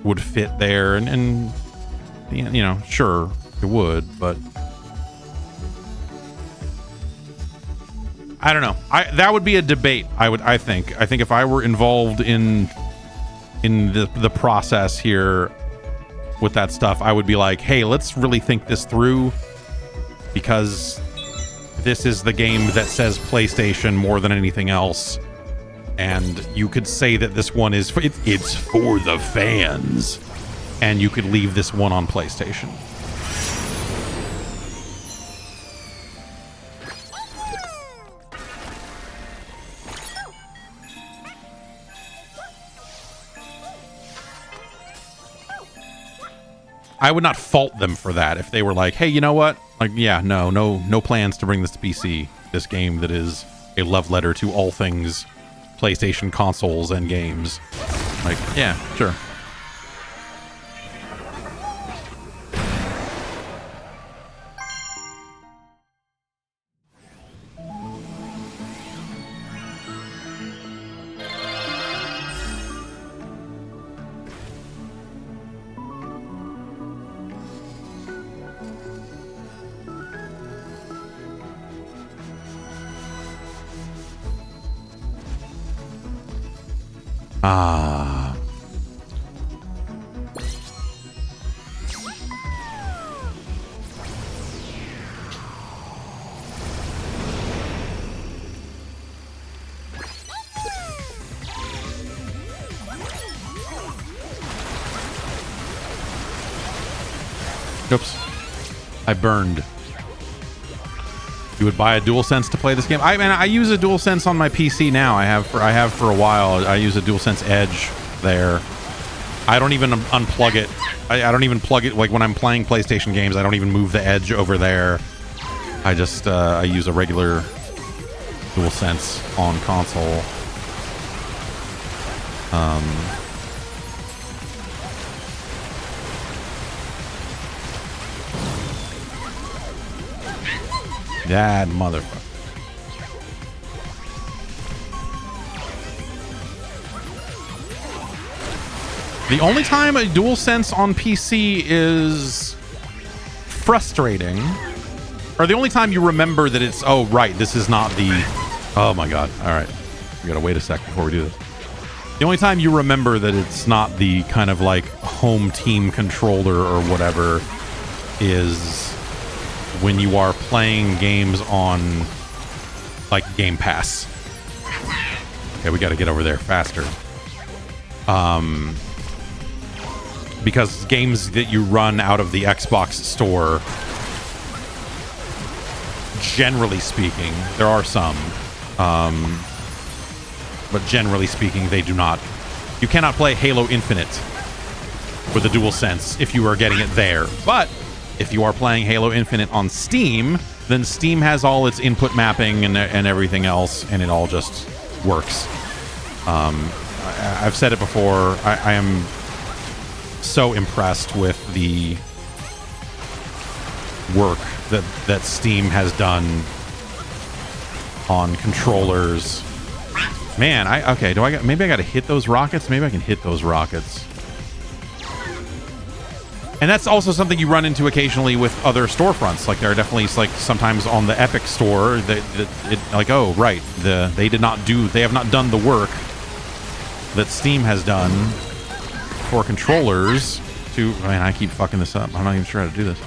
would fit there? And sure it would, but I don't know. That would be a debate. I think if I were involved in the process here with that stuff, I would be like, hey, let's really think this through, because this is the game that says PlayStation more than anything else, and you could say that this one is it's for the fans, and you could leave this one on PlayStation. I would not fault them for that if they were like, hey, you know what? Like, yeah, no plans to bring this to PC. This game that is a love letter to all things PlayStation consoles and games. Like, yeah, sure. Ah. Oops. I burned. You would buy a DualSense to play this game? I use a DualSense on my PC now. I have for a while. I use a DualSense Edge there. I don't even unplug it. I don't even plug it. Like when I'm playing PlayStation games, I don't even move the Edge over there. I just I use a regular DualSense on console. That motherfucker. The only time a DualSense on PC is frustrating, or the only time you remember that it's, oh, right, this is not the, oh my God. All right. We gotta wait a sec before we do this. The only time you remember that it's not the kind of like home team controller or whatever is when you are playing games on like Game Pass. Okay, we got to get over there faster. Because games that you run out of the Xbox store, generally speaking, there are some, but generally speaking, they do not. You cannot play Halo Infinite with a DualSense if you are getting it there. But if you are playing Halo Infinite on Steam, then Steam has all its input mapping and everything else, and it all just works. I've said it before. I am so impressed with the work that Steam has done on controllers. Man, maybe I got to hit those rockets. Maybe I can hit those rockets. And that's also something you run into occasionally with other storefronts. Like there are definitely like sometimes on the Epic store like, oh right, they have not done the work that Steam has done for controllers to, man, I keep fucking this up. I'm not even sure how to do this.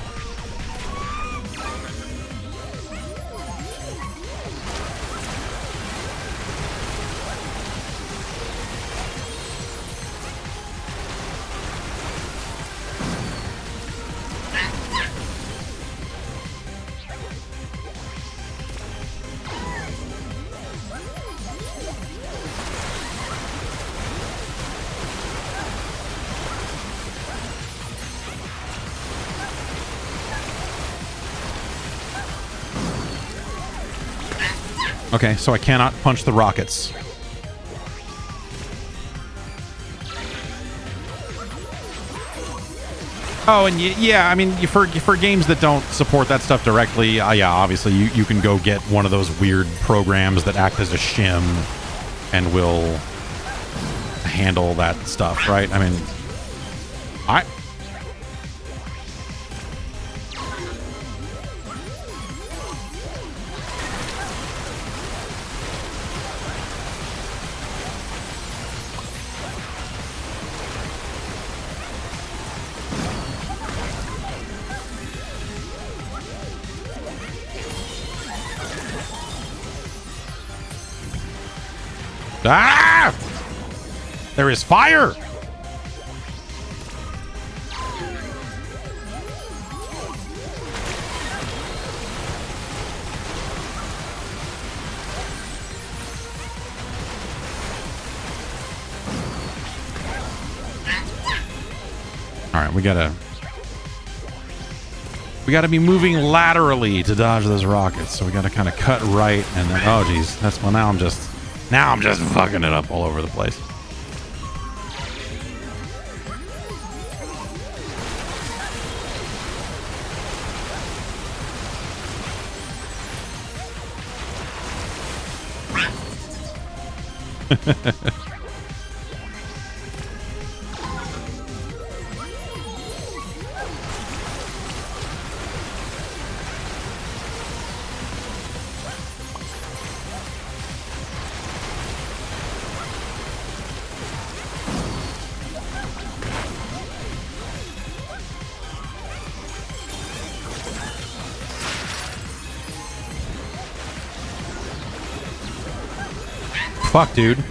Okay, so I cannot punch the rockets. Oh, and yeah, I mean, for games that don't support that stuff directly, yeah, obviously you can go get one of those weird programs that act as a shim and will handle that stuff, right? I mean, ah! There is fire! Alright, we gotta be moving laterally to dodge those rockets. So we gotta kind of cut right and then, oh geez, now I'm just fucking it up all over the place. fuck, dude?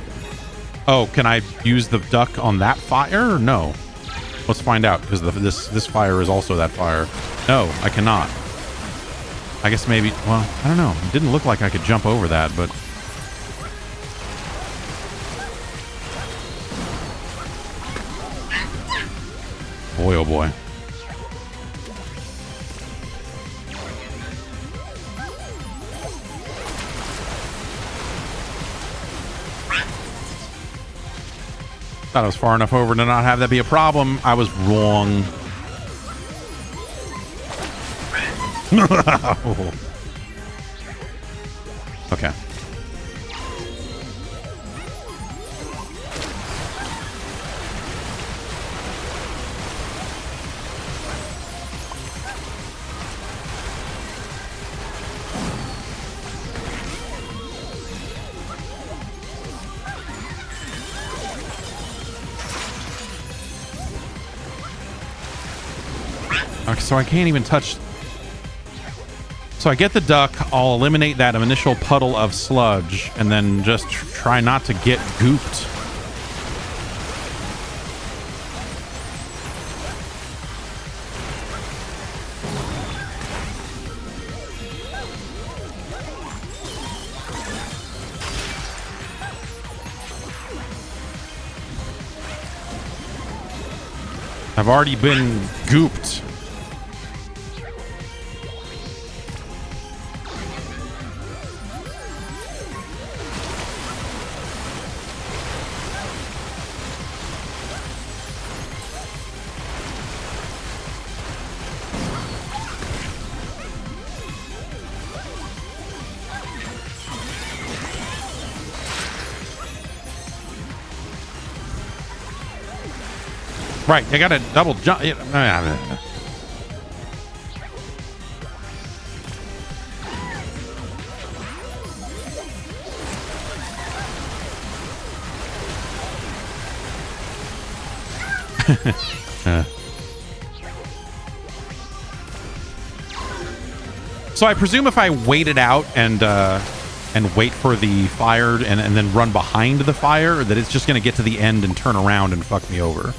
Oh, can I use the duck on that fire? No. Let's find out, because this fire is also that fire. No, I cannot. I guess maybe, well, I don't know. It didn't look like I could jump over that, but... Boy, oh boy. Thought I was far enough over to not have that be a problem. I was wrong. Okay. Okay, so I can't even touch... So I get the duck, I'll eliminate that initial puddle of sludge, and then just try not to get gooped. I've already been gooped. Right, I got a double jump. So I presume if I wait it out and wait for the fire and then run behind the fire, that it's just going to get to the end and turn around and fuck me over.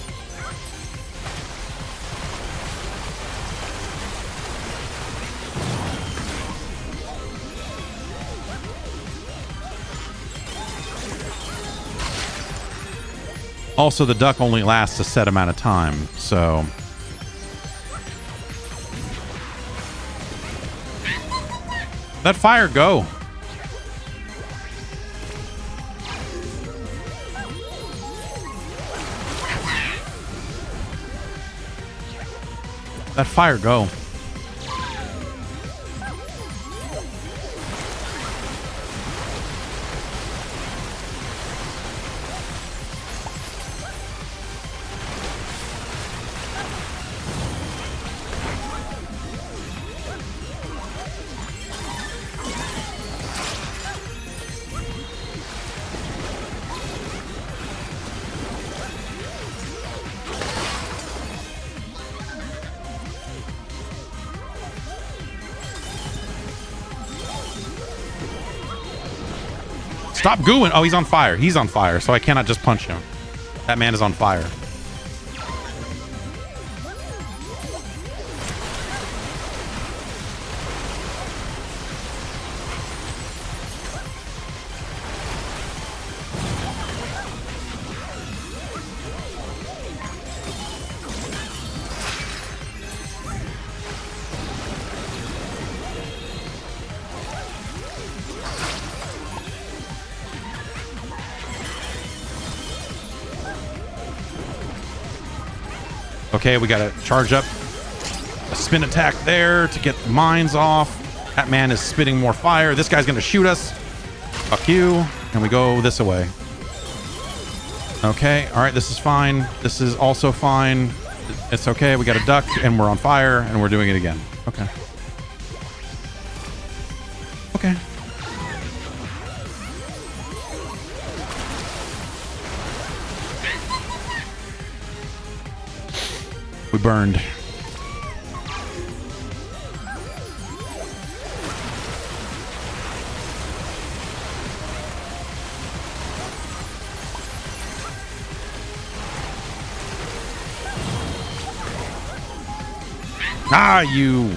Also, the duck only lasts a set amount of time, so... Let fire go. Let fire go. Stop gooing. Oh, he's on fire. He's on fire, so I cannot just punch him. That man is on fire. Okay, we gotta charge up a spin attack there to get the mines off. That man is spitting more fire. This guy's gonna shoot us. Fuck you. And we go this way. Okay, all right, this is fine. This is also fine. It's okay, we got a duck and we're on fire and we're doing it again. Okay. Okay. We burned. Ah, you.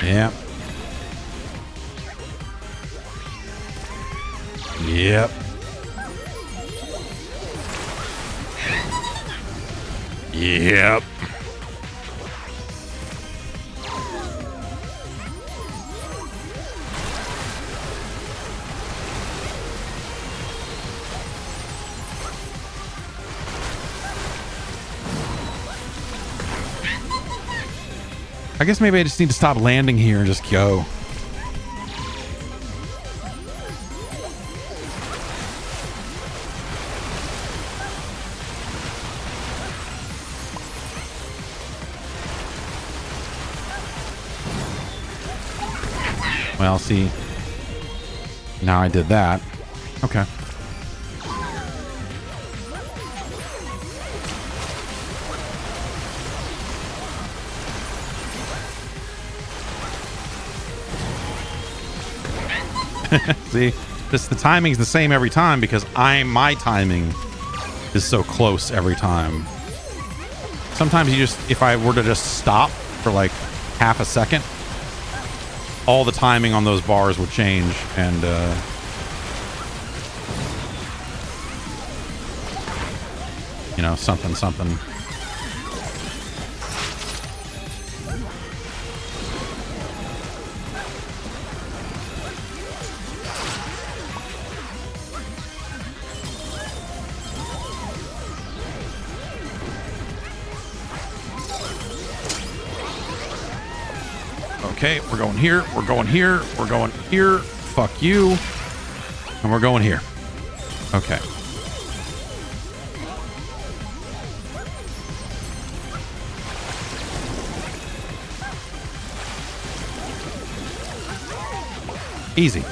Yep. Yep. Yep. I guess maybe I just need to stop landing here and just go. Well, see, now I did that. Okay. See, the timing's the same every time because my timing is so close every time. Sometimes if I were to just stop for like half a second, all the timing on those bars would change, and you know, something. Okay, we're going here, we're going here, we're going here, fuck you, and we're going here. Okay. Easy.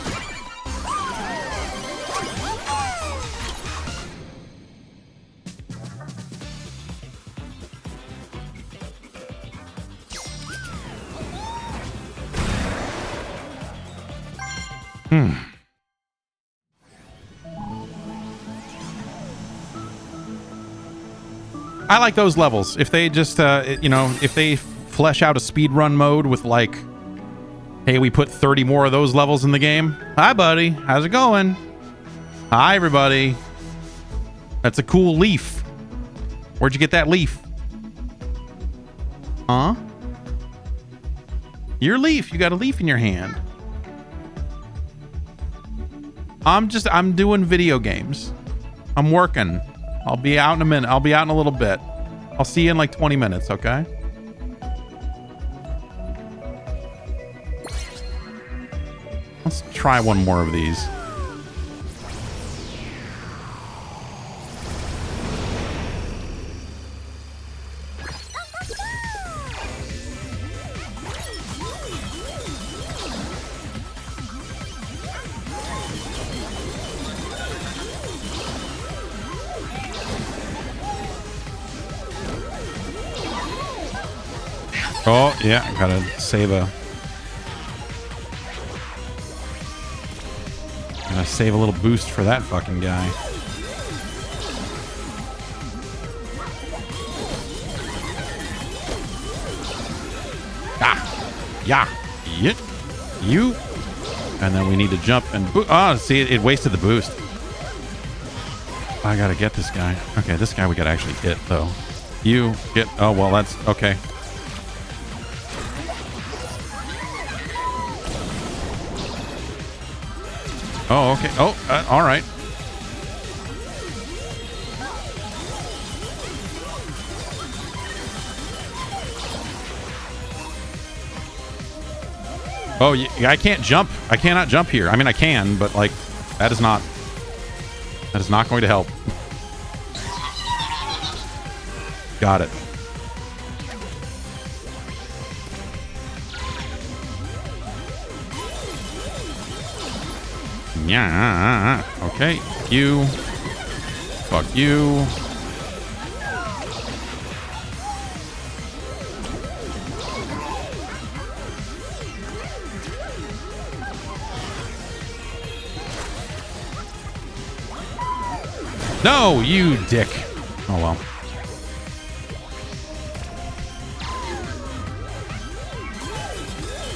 I like those levels. If they just, you know, if they flesh out a speedrun mode with like, hey, we put 30 more of those levels in the game. Hi, buddy. How's it going? Hi, everybody. That's a cool leaf. Where'd you get that leaf? Huh? Your leaf. You got a leaf in your hand. I'm doing video games. I'm working. I'll be out in a minute. I'll be out in a little bit. I'll see you in like 20 minutes, okay? Let's try one more of these. Oh, yeah, I gotta save a little boost for that fucking guy. Ah! Yeah! Yit! You! And then we need to jump and see, it wasted the boost. I gotta get this guy. Okay, this guy we gotta actually hit, though. You get... Oh, well, that's... Okay. Oh, okay. Oh, all right. Oh, I can't jump. I cannot jump here. I mean, I can, but like, that is not going to help. Got it. Yeah. Okay. You. Fuck you. No, you dick. Oh, well.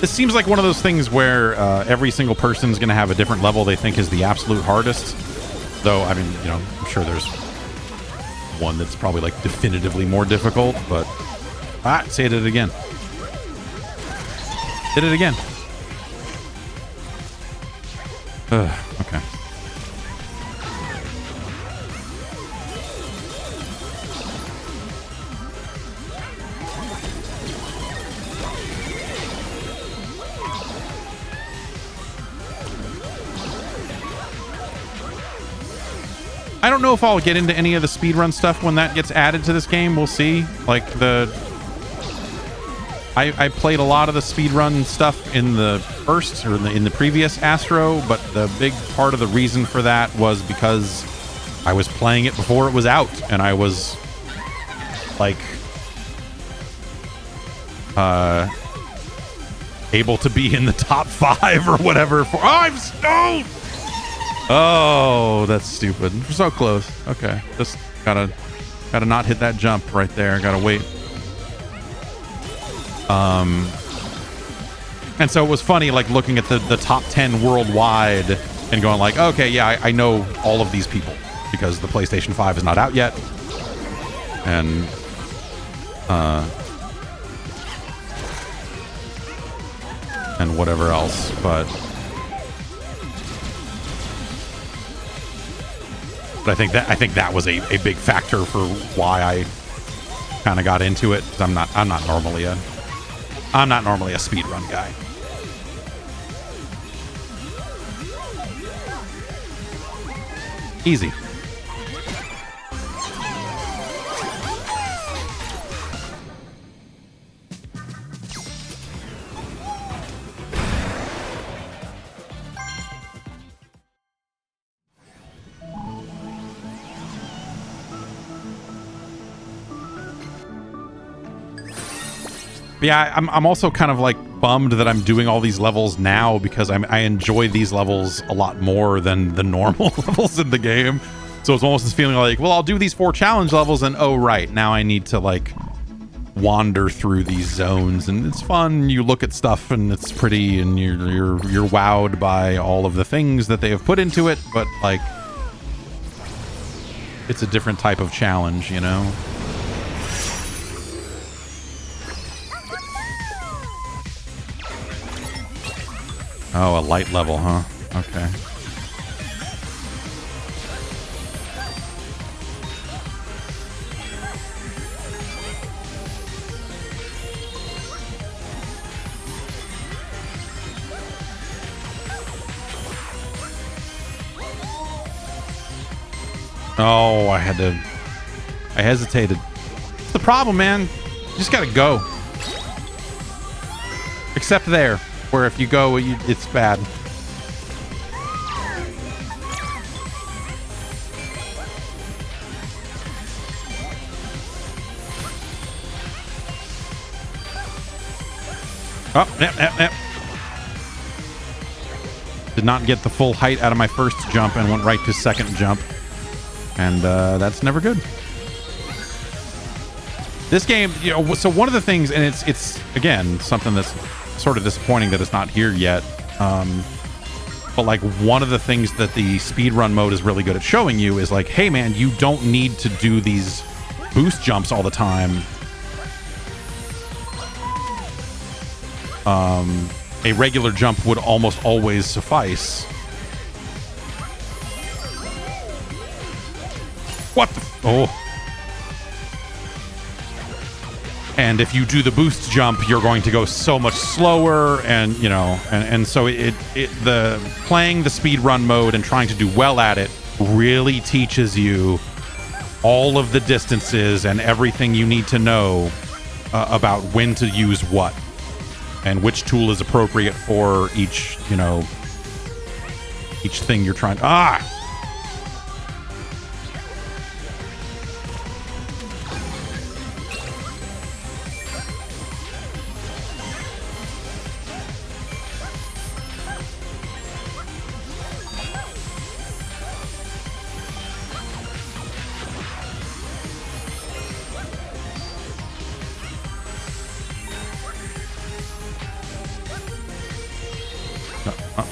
This seems like one of those things where every single person's going to have a different level they think is the absolute hardest. Though, I mean, you know, I'm sure there's one that's probably like definitively more difficult, but... Ah, say it again. Did it again. Okay. I don't know if I'll get into any of the speedrun stuff when that gets added to this game. We'll see. Like I played a lot of the speedrun stuff in the first or in the previous Astro, but the big part of the reason for that was because I was playing it before it was out, and I was like able to be in the top 5 or whatever for I'm stoned. Oh, that's stupid. We're so close. Okay. Just gotta not hit that jump right there. Gotta wait. And so it was funny, like looking at the top 10 worldwide and going like, okay, yeah, I know all of these people because the PlayStation 5 is not out yet. And, and whatever else, but I think that was a big factor for why I kind of got into it. I'm not normally a speedrun guy. Easy. But yeah, I'm also kind of like bummed that I'm doing all these levels now because I enjoy these levels a lot more than the normal levels in the game. So it's almost this feeling like, well, I'll do these 4 challenge levels and oh right, now I need to like wander through these zones and it's fun. You look at stuff and it's pretty and you're wowed by all of the things that they have put into it, but like it's a different type of challenge, you know? Oh, a light level, huh? Okay. Oh, I hesitated. It's the problem, man. You just gotta go. Except there. Where if you go, it's bad. Oh, yep. Did not get the full height out of my first jump and went right to second jump. And that's never good. This game, you know, so one of the things, and it's again, something that's sort of disappointing that it's not here yet. But like one of the things that the speedrun mode is really good at showing you is like, hey man, you don't need to do these boost jumps all the time. A regular jump would almost always suffice. What the oh. And if you do the boost jump, you're going to go so much slower, and you know, and so the playing the speedrun mode and trying to do well at it really teaches you all of the distances and everything you need to know about when to use what and which tool is appropriate for each, you know, each thing you're trying to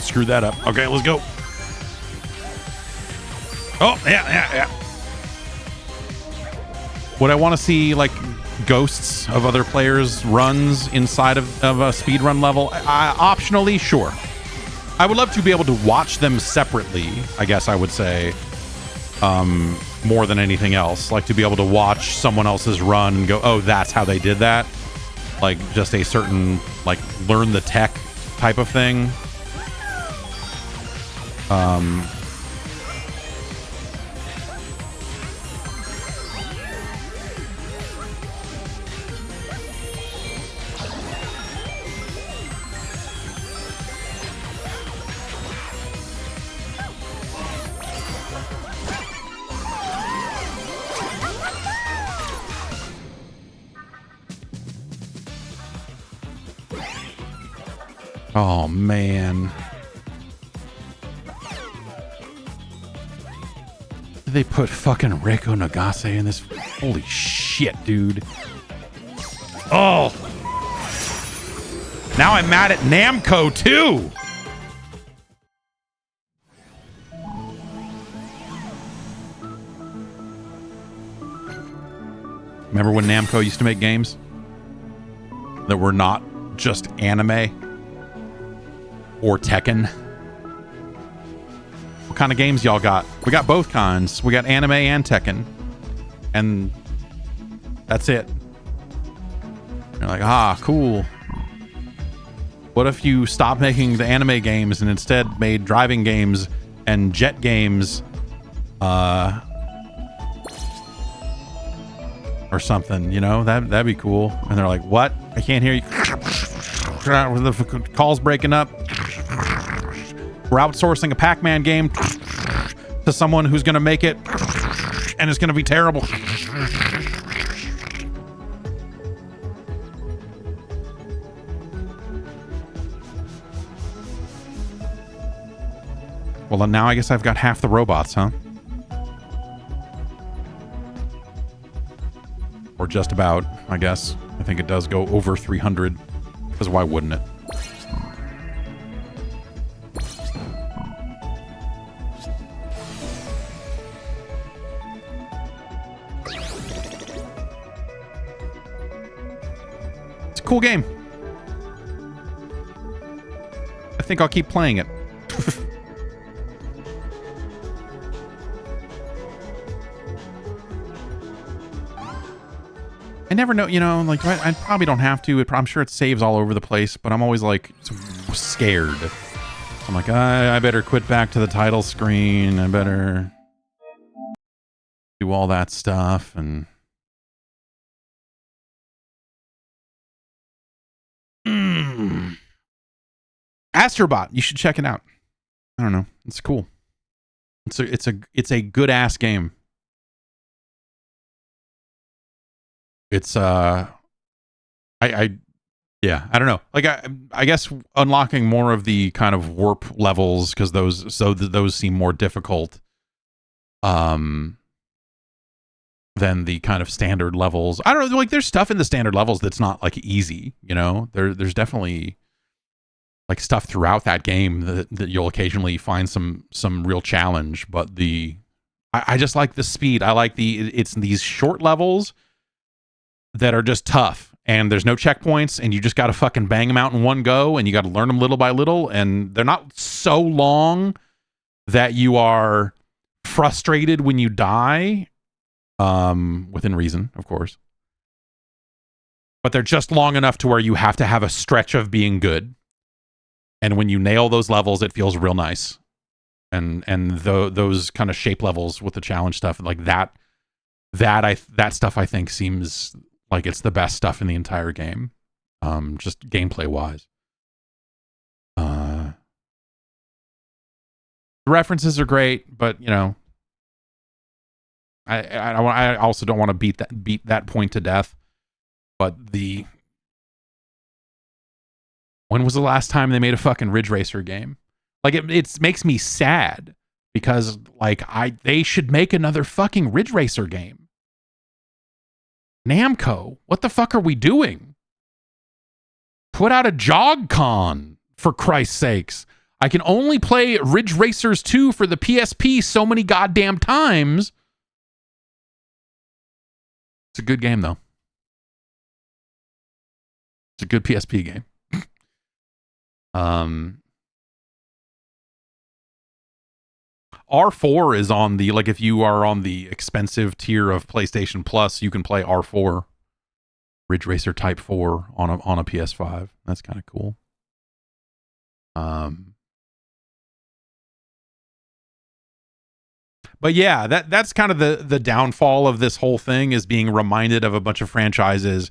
screwed that up. Okay, let's go. Oh, yeah. Would I want to see, like, ghosts of other players' runs inside of a speedrun level? Optionally, sure. I would love to be able to watch them separately, I guess I would say, more than anything else. Like, to be able to watch someone else's run and go, oh, that's how they did that. Like, just a certain, like, learn the tech type of thing. Oh, man. Did they put fucking Reiko Nagase in this? Holy shit, dude. Oh. Now I'm mad at Namco, too. Remember when Namco used to make games that were not just anime? Or Tekken. What kind of games y'all got? We got both kinds. We got anime and Tekken. And that's it. You're like, ah, cool. What if you stopped making the anime games and instead made driving games and jet games? Or something, you know? That'd be cool. And they're like, what? I can't hear you. The call's breaking up. We're outsourcing a Pac-Man game to someone who's going to make it, and it's going to be terrible. Well, now I guess I've got half the robots, huh? Or just about, I guess. I think it does go over 300, because why wouldn't it? Cool game. I think I'll keep playing it. I never know, you know, like, I probably don't have to. I'm sure it saves all over the place, but I'm always, like, scared. I'm like, I better quit back to the title screen. I better do all that stuff, and... Astro Bot, you should check it out. I don't know, it's cool. It's a good ass game. It's yeah, I don't know. Like I guess unlocking more of the kind of warp levels, because those seem more difficult than the kind of standard levels. I don't know, like there's stuff in the standard levels that's not like easy, you know? There's definitely like stuff throughout that game that you'll occasionally find some real challenge, but I just like the speed. I like it's these short levels that are just tough, and there's no checkpoints, and you just got to fucking bang them out in one go, and you got to learn them little by little, and they're not so long that you are frustrated when you die, within reason, of course. But they're just long enough to where you have to have a stretch of being good. And when you nail those levels, it feels real nice. And those kind of shape levels with the challenge stuff, like that stuff I think seems like it's the best stuff in the entire game. Just gameplay wise. The references are great, but you know, I also don't want to beat that point to death. But when was the last time they made a fucking Ridge Racer game? Like it makes me sad, because like they should make another fucking Ridge Racer game. Namco, what the fuck are we doing? Put out a JogCon, for Christ's sakes. I can only play Ridge Racers 2 for the PSP so many goddamn times. It's a good game, though. It's a good PSP game. R4 is on the, like, if you are on the expensive tier of PlayStation Plus, you can play R4, Ridge Racer Type 4 on a PS5. That's kind of cool. But yeah, that's kind of the downfall of this whole thing, is being reminded of a bunch of franchises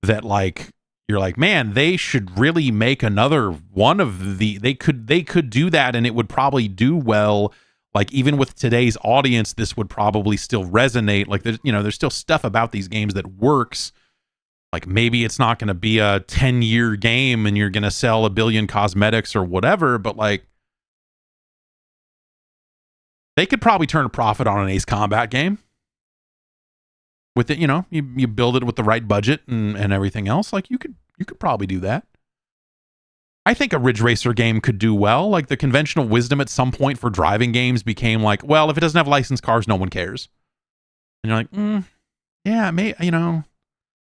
that, like, you're like, man, they should really make another one of the, they could do that and it would probably do well. Like, even with today's audience, this would probably still resonate. Like, there's still stuff about these games that works. Like, maybe it's not going to be a 10-year game and you're going to sell 1 billion cosmetics or whatever, but, like, they could probably turn a profit on an Ace Combat game. With it, you build it with the right budget and everything else. Like, you could probably do that. I think a Ridge Racer game could do well. Like, the conventional wisdom at some point for driving games became like, well, if it doesn't have licensed cars, no one cares. And you're like, yeah,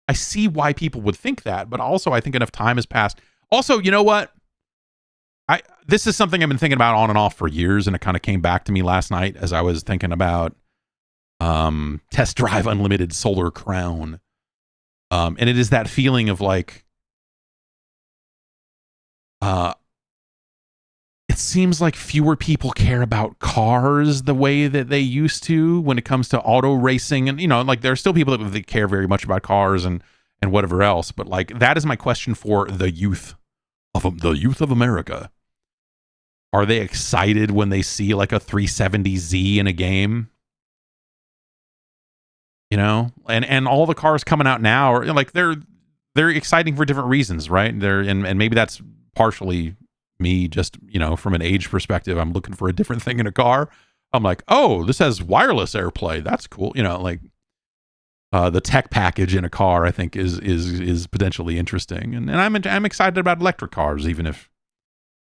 I see why people would think that, but also I think enough time has passed. Also, you know what? This is something I've been thinking about on and off for years, and it kind of came back to me last night as I was thinking about Test Drive Unlimited Solar Crown. And it is that feeling of, like, it seems like fewer people care about cars the way that they used to when it comes to auto racing. And, like, there are still people that care very much about cars and whatever else. But, like, that is my question for the youth of America. Are they excited when they see, like, a 370Z in a game? And all the cars coming out now are, like, they're exciting for different reasons, right? And maybe that's partially me, just, from an age perspective. I'm looking for a different thing in a car. I'm like, oh, this has wireless AirPlay. That's cool. Like, the tech package in a car, I think, is potentially interesting. And I'm excited about electric cars, even if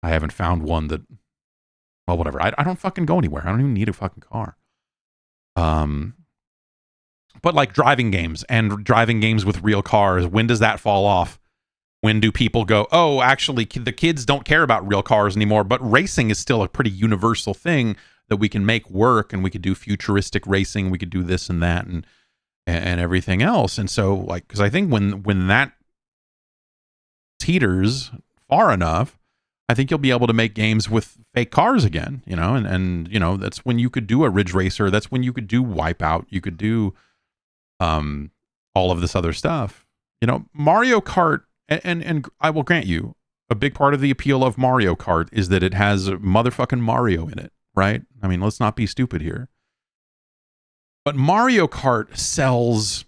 I haven't found one that, well, whatever. I don't fucking go anywhere. I don't even need a fucking car. But, like, driving games with real cars, when does that fall off? When do people go, oh, actually, the kids don't care about real cars anymore, but racing is still a pretty universal thing that we can make work, and we could do futuristic racing, we could do this and that and everything else. And so, like, because I think when that teeters far enough, I think you'll be able to make games with fake cars again, and that's when you could do a Ridge Racer. That's when you could do Wipeout. You could do all of this other stuff. Mario Kart, and I will grant you, a big part of the appeal of Mario Kart is that it has motherfucking Mario in it, right? I mean, let's not be stupid here. But Mario Kart sells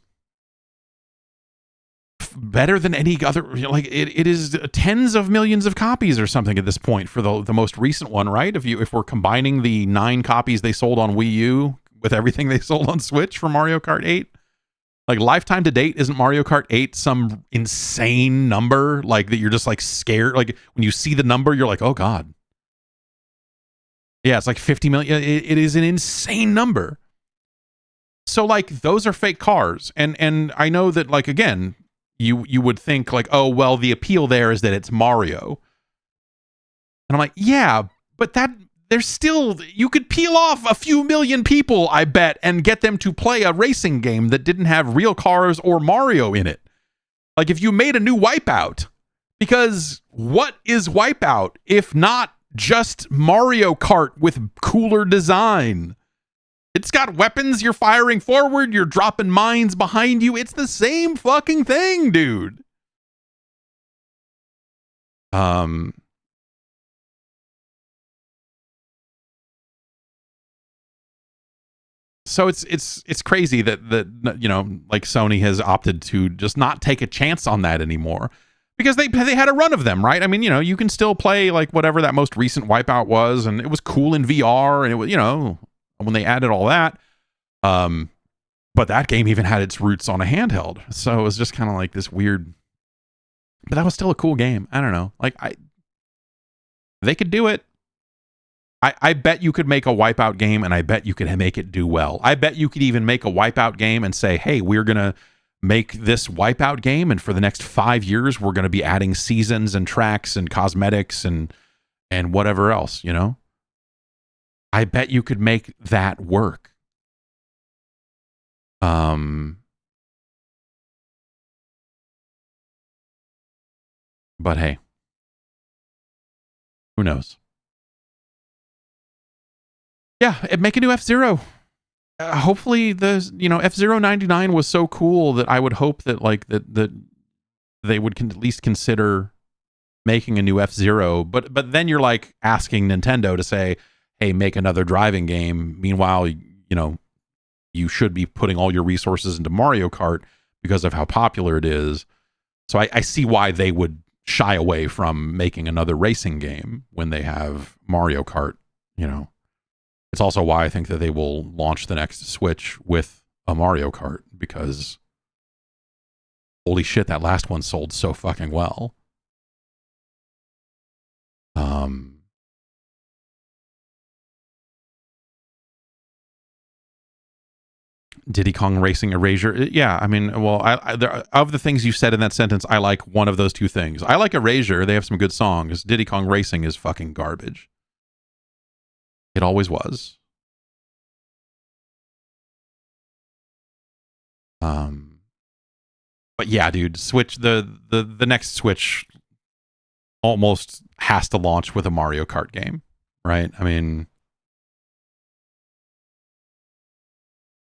better than any other. Like, it is tens of millions of copies or something at this point for the most recent one, right? If we're combining the 9 copies they sold on Wii U with everything they sold on Switch for Mario Kart 8. Like, lifetime to date, isn't Mario Kart 8 some insane number? Like, that you're just, like, scared. Like, when you see the number, you're like, oh, God. Yeah, it's like 50 million. It is an insane number. So, like, those are fake cars. And I know that, like, again, you would think, like, oh, well, the appeal there is that it's Mario. And I'm like, yeah, but there's still, you could peel off a few million people, I bet, and get them to play a racing game that didn't have real cars or Mario in it. Like, if you made a new Wipeout, because what is Wipeout if not just Mario Kart with cooler design? It's got weapons, you're firing forward, you're dropping mines behind you. It's the same fucking thing, dude. So it's crazy that like, Sony has opted to just not take a chance on that anymore, because they had a run of them, right? I mean, you can still play, like, whatever that most recent Wipeout was, and it was cool in VR, and it was, when they added all that. But that game even had its roots on a handheld, so it was just kind of like this weird. But that was still a cool game. I don't know. Like, they could do it. I bet you could make a Wipeout game, and I bet you could make it do well. I bet you could even make a Wipeout game and say, hey, we're going to make this Wipeout game, and for the next 5 years, we're going to be adding seasons and tracks and cosmetics and whatever else, you know? I bet you could make that work. But hey, who knows? Yeah, make a new F-Zero. Hopefully F-Zero 99 was so cool that I would hope that that they would at least consider making a new F-Zero. But then you're like asking Nintendo to say, hey, make another driving game. Meanwhile, you should be putting all your resources into Mario Kart because of how popular it is. So I see why they would shy away from making another racing game when they have Mario Kart, It's also why I think that they will launch the next Switch with a Mario Kart, because holy shit, that last one sold so fucking well. Diddy Kong Racing Erasure. Yeah, I mean, well, of the things you said in that sentence, I like one of those two things. I like Erasure. They have some good songs. Diddy Kong Racing is fucking garbage. It always was. But yeah, dude, Switch, the next Switch almost has to launch with a Mario Kart game, right? I mean,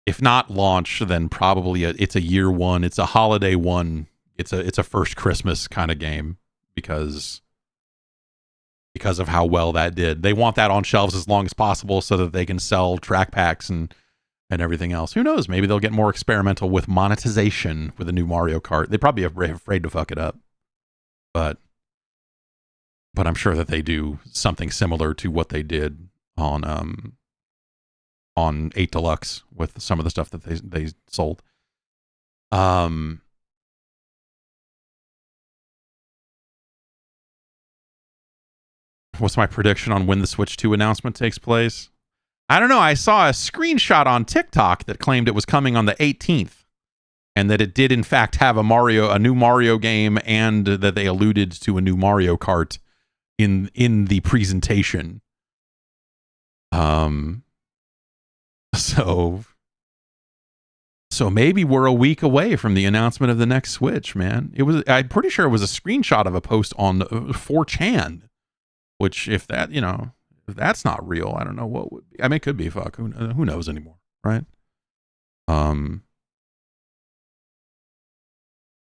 if not launch, then probably it's a year one, it's a holiday one, it's a first Christmas kind of game because of how well that did. They want that on shelves as long as possible so that they can sell track packs and everything else. Who knows? Maybe they'll get more experimental with monetization with a new Mario Kart. They probably are afraid to fuck it up, but I'm sure that they do something similar to what they did on 8 Deluxe with some of the stuff that they sold. What's my prediction on when the Switch 2 announcement takes place? I don't know. I saw a screenshot on TikTok that claimed it was coming on the 18th, and that it did in fact have a new Mario game, and that they alluded to a new Mario Kart in the presentation. So maybe we're a week away from the announcement of the next Switch, man. I'm pretty sure it was a screenshot of a post on 4chan, which if that's not real, I don't know what would be. I mean, it could be. Fuck, who knows anymore, right?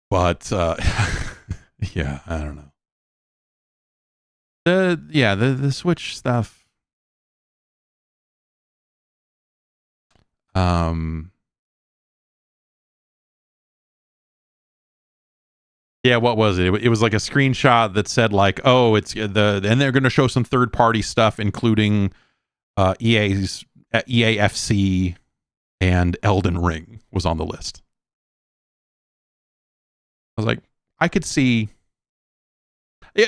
But yeah, I don't know. The Switch stuff. Yeah, what was it? It was like a screenshot that said like, oh, and they're going to show some third-party stuff, including EAFC and Elden Ring was on the list. I was like, I could see.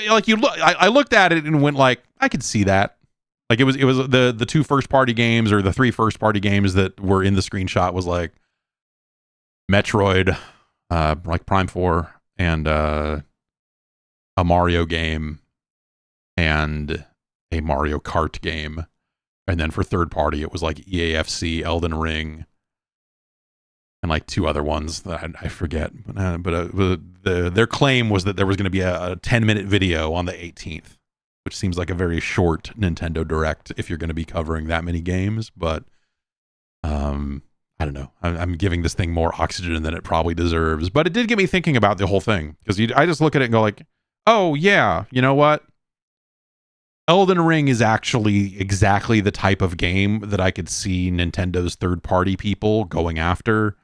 Like I looked at it and went like, I could see that. Like it was the 2 first-party games, or the 3 first-party games that were in the screenshot was like Metroid, like Prime 4. And a Mario game and a Mario Kart game. And then for third party, it was like EAFC, Elden Ring, and like 2 other ones that I forget. But their claim was that there was going to be a 10-minute video on the 18th, which seems like a very short Nintendo Direct if you're going to be covering that many games. But I don't know. I'm giving this thing more oxygen than it probably deserves. But it did get me thinking about the whole thing. Because I just look at it and go like, oh, yeah, you know what? Elden Ring is actually exactly the type of game that I could see Nintendo's third-party people going after.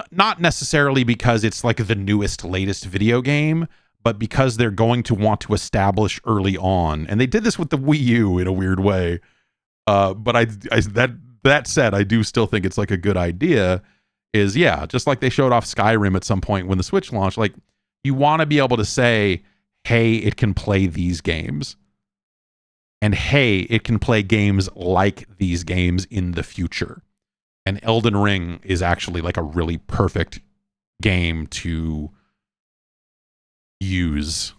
Not necessarily because it's like the newest, latest video game, but because they're going to want to establish early on. And they did this with the Wii U in a weird way. But that said, I do still think it's like a good idea. Is just like they showed off Skyrim at some point when the Switch launched. Like, you want to be able to say, hey, it can play these games. And hey, it can play games like these games in the future. And Elden Ring is actually like a really perfect game to use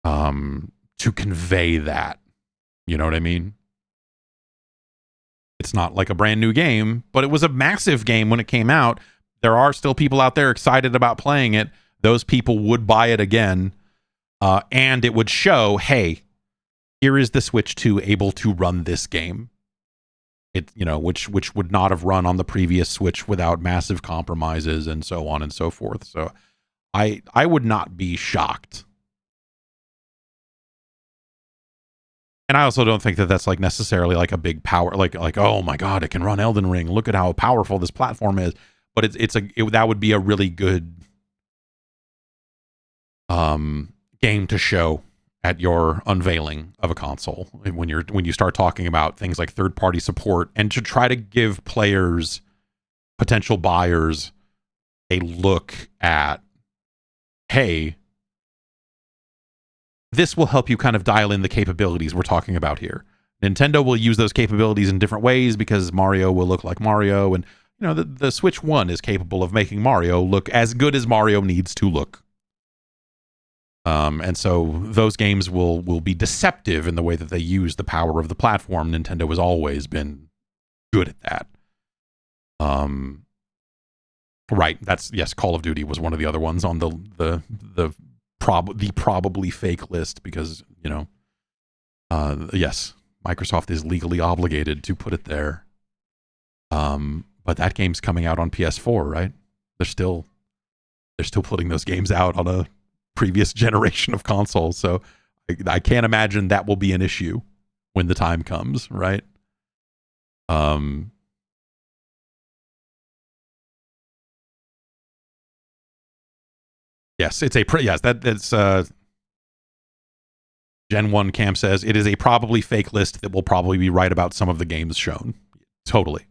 to convey that. You know what I mean? It's not like a brand new game, but it was a massive game when it came out. There are still people out there excited about playing it. Those people would buy it again. And it would show, hey, here is the Switch 2 able to run this game. It, you know, which would not have run on the previous Switch without massive compromises and so on and so forth. So I would not be shocked. And I also don't think that that's like necessarily like a big power, like oh my god, it can run Elden Ring. Look at how powerful this platform is. But that would be a really good game to show at your unveiling of a console when you start talking about things like third-party support, and to try to give players, potential buyers, a look at, hey, this will help you kind of dial in the capabilities we're talking about here. Nintendo will use those capabilities in different ways because Mario will look like Mario, and you know the Switch 1 is capable of making Mario look as good as Mario needs to look. And so those games will be deceptive in the way that they use the power of the platform. Nintendo has always been good at that. Right. Yes. Call of Duty was one of the other ones on the probably fake list because, you know, yes, Microsoft is legally obligated to put it there. But that game's coming out on PS4, right? They're still putting those games out on a previous generation of consoles, so I can't imagine that will be an issue when the time comes, right? Yes, that's Gen 1 Cam says it is a probably fake list that will probably be right about some of the games shown. Totally.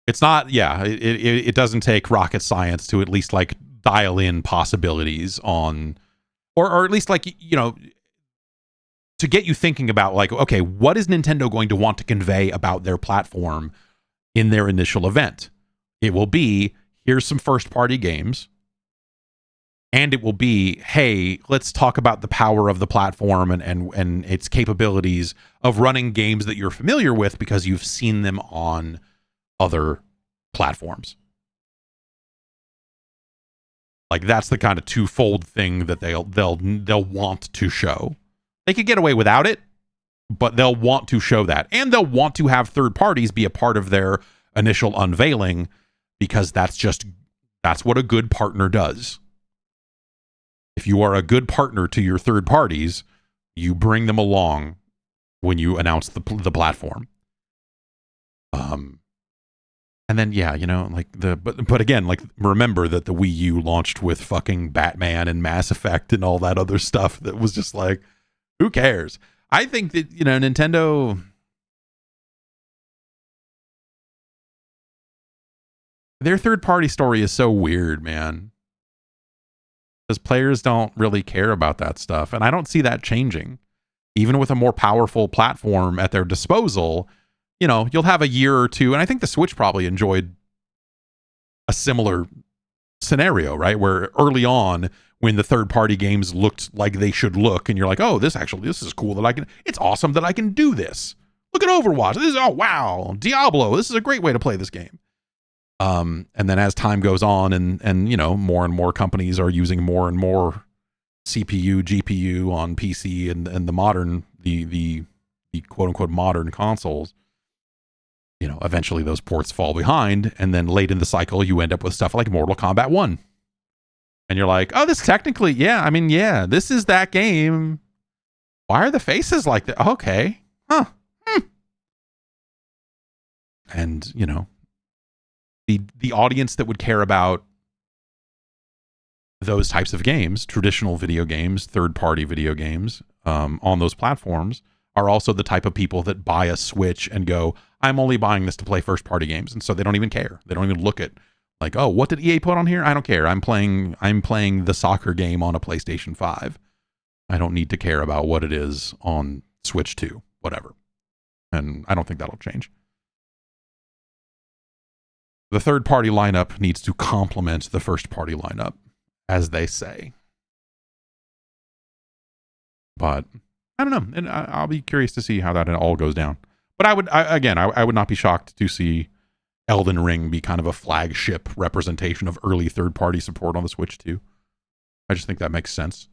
It's not, yeah, it doesn't take rocket science to at least like dial in possibilities on, or at least like, you know, to get you thinking about like, okay, what is Nintendo going to want to convey about their platform in their initial event? It will be, here's some first party games. And it will be, hey, let's talk about the power of the platform and its capabilities of running games that you're familiar with because you've seen them on other platforms. Like that's the kind of twofold thing that they'll want to show. They could get away without it, but they'll want to show that, and they'll want to have third parties be a part of their initial unveiling because that's what a good partner does. If you are a good partner to your third parties, you bring them along when you announce the platform. And then, yeah, you know, like but again, like remember that the Wii U launched with fucking Batman and Mass Effect and all that other stuff that was just like, who cares? I think that, you know, Nintendo, their third party story is so weird, man. Because players don't really care about that stuff. And I don't see that changing. Even with a more powerful platform at their disposal, you know, you'll have a year or two, and I think the Switch probably enjoyed a similar scenario, right? Where early on, when the third-party games looked like they should look, and you're like, oh, this is cool that it's awesome that I can do this. Look at Overwatch. Oh, wow. Diablo. This is a great way to play this game. And then as time goes on and you know, more and more companies are using more and more CPU, GPU on PC and the modern, the quote unquote modern consoles, you know, eventually those ports fall behind, and then late in the cycle, you end up with stuff like Mortal Kombat 1. And you're like, oh, this technically, yeah, I mean, yeah, this is that game. Why are the faces like that? Okay. Huh. And, you know, the audience that would care about those types of games, traditional video games, third-party video games, on those platforms, are also the type of people that buy a Switch and go, I'm only buying this to play first-party games. And so they don't even care. They don't even look at, like, oh, what did EA put on here? I don't care. I'm playing the soccer game on a PlayStation 5. I don't need to care about what it is on Switch 2, whatever. And I don't think that'll change. The third-party lineup needs to complement the first-party lineup, as they say. But I don't know, and I'll be curious to see how that all goes down. But I would not be shocked to see Elden Ring be kind of a flagship representation of early third-party support on the Switch 2. I just think that makes sense.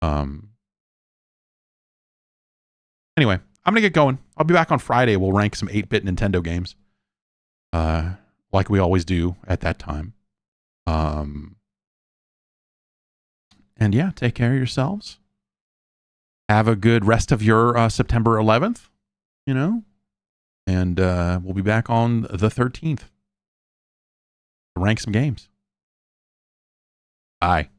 Anyway, I'm gonna get going. I'll be back on Friday. We'll rank some 8-bit Nintendo games, like we always do at that time. And yeah, take care of yourselves. Have a good rest of your September 11th, and we'll be back on the 13th to rank some games. Bye.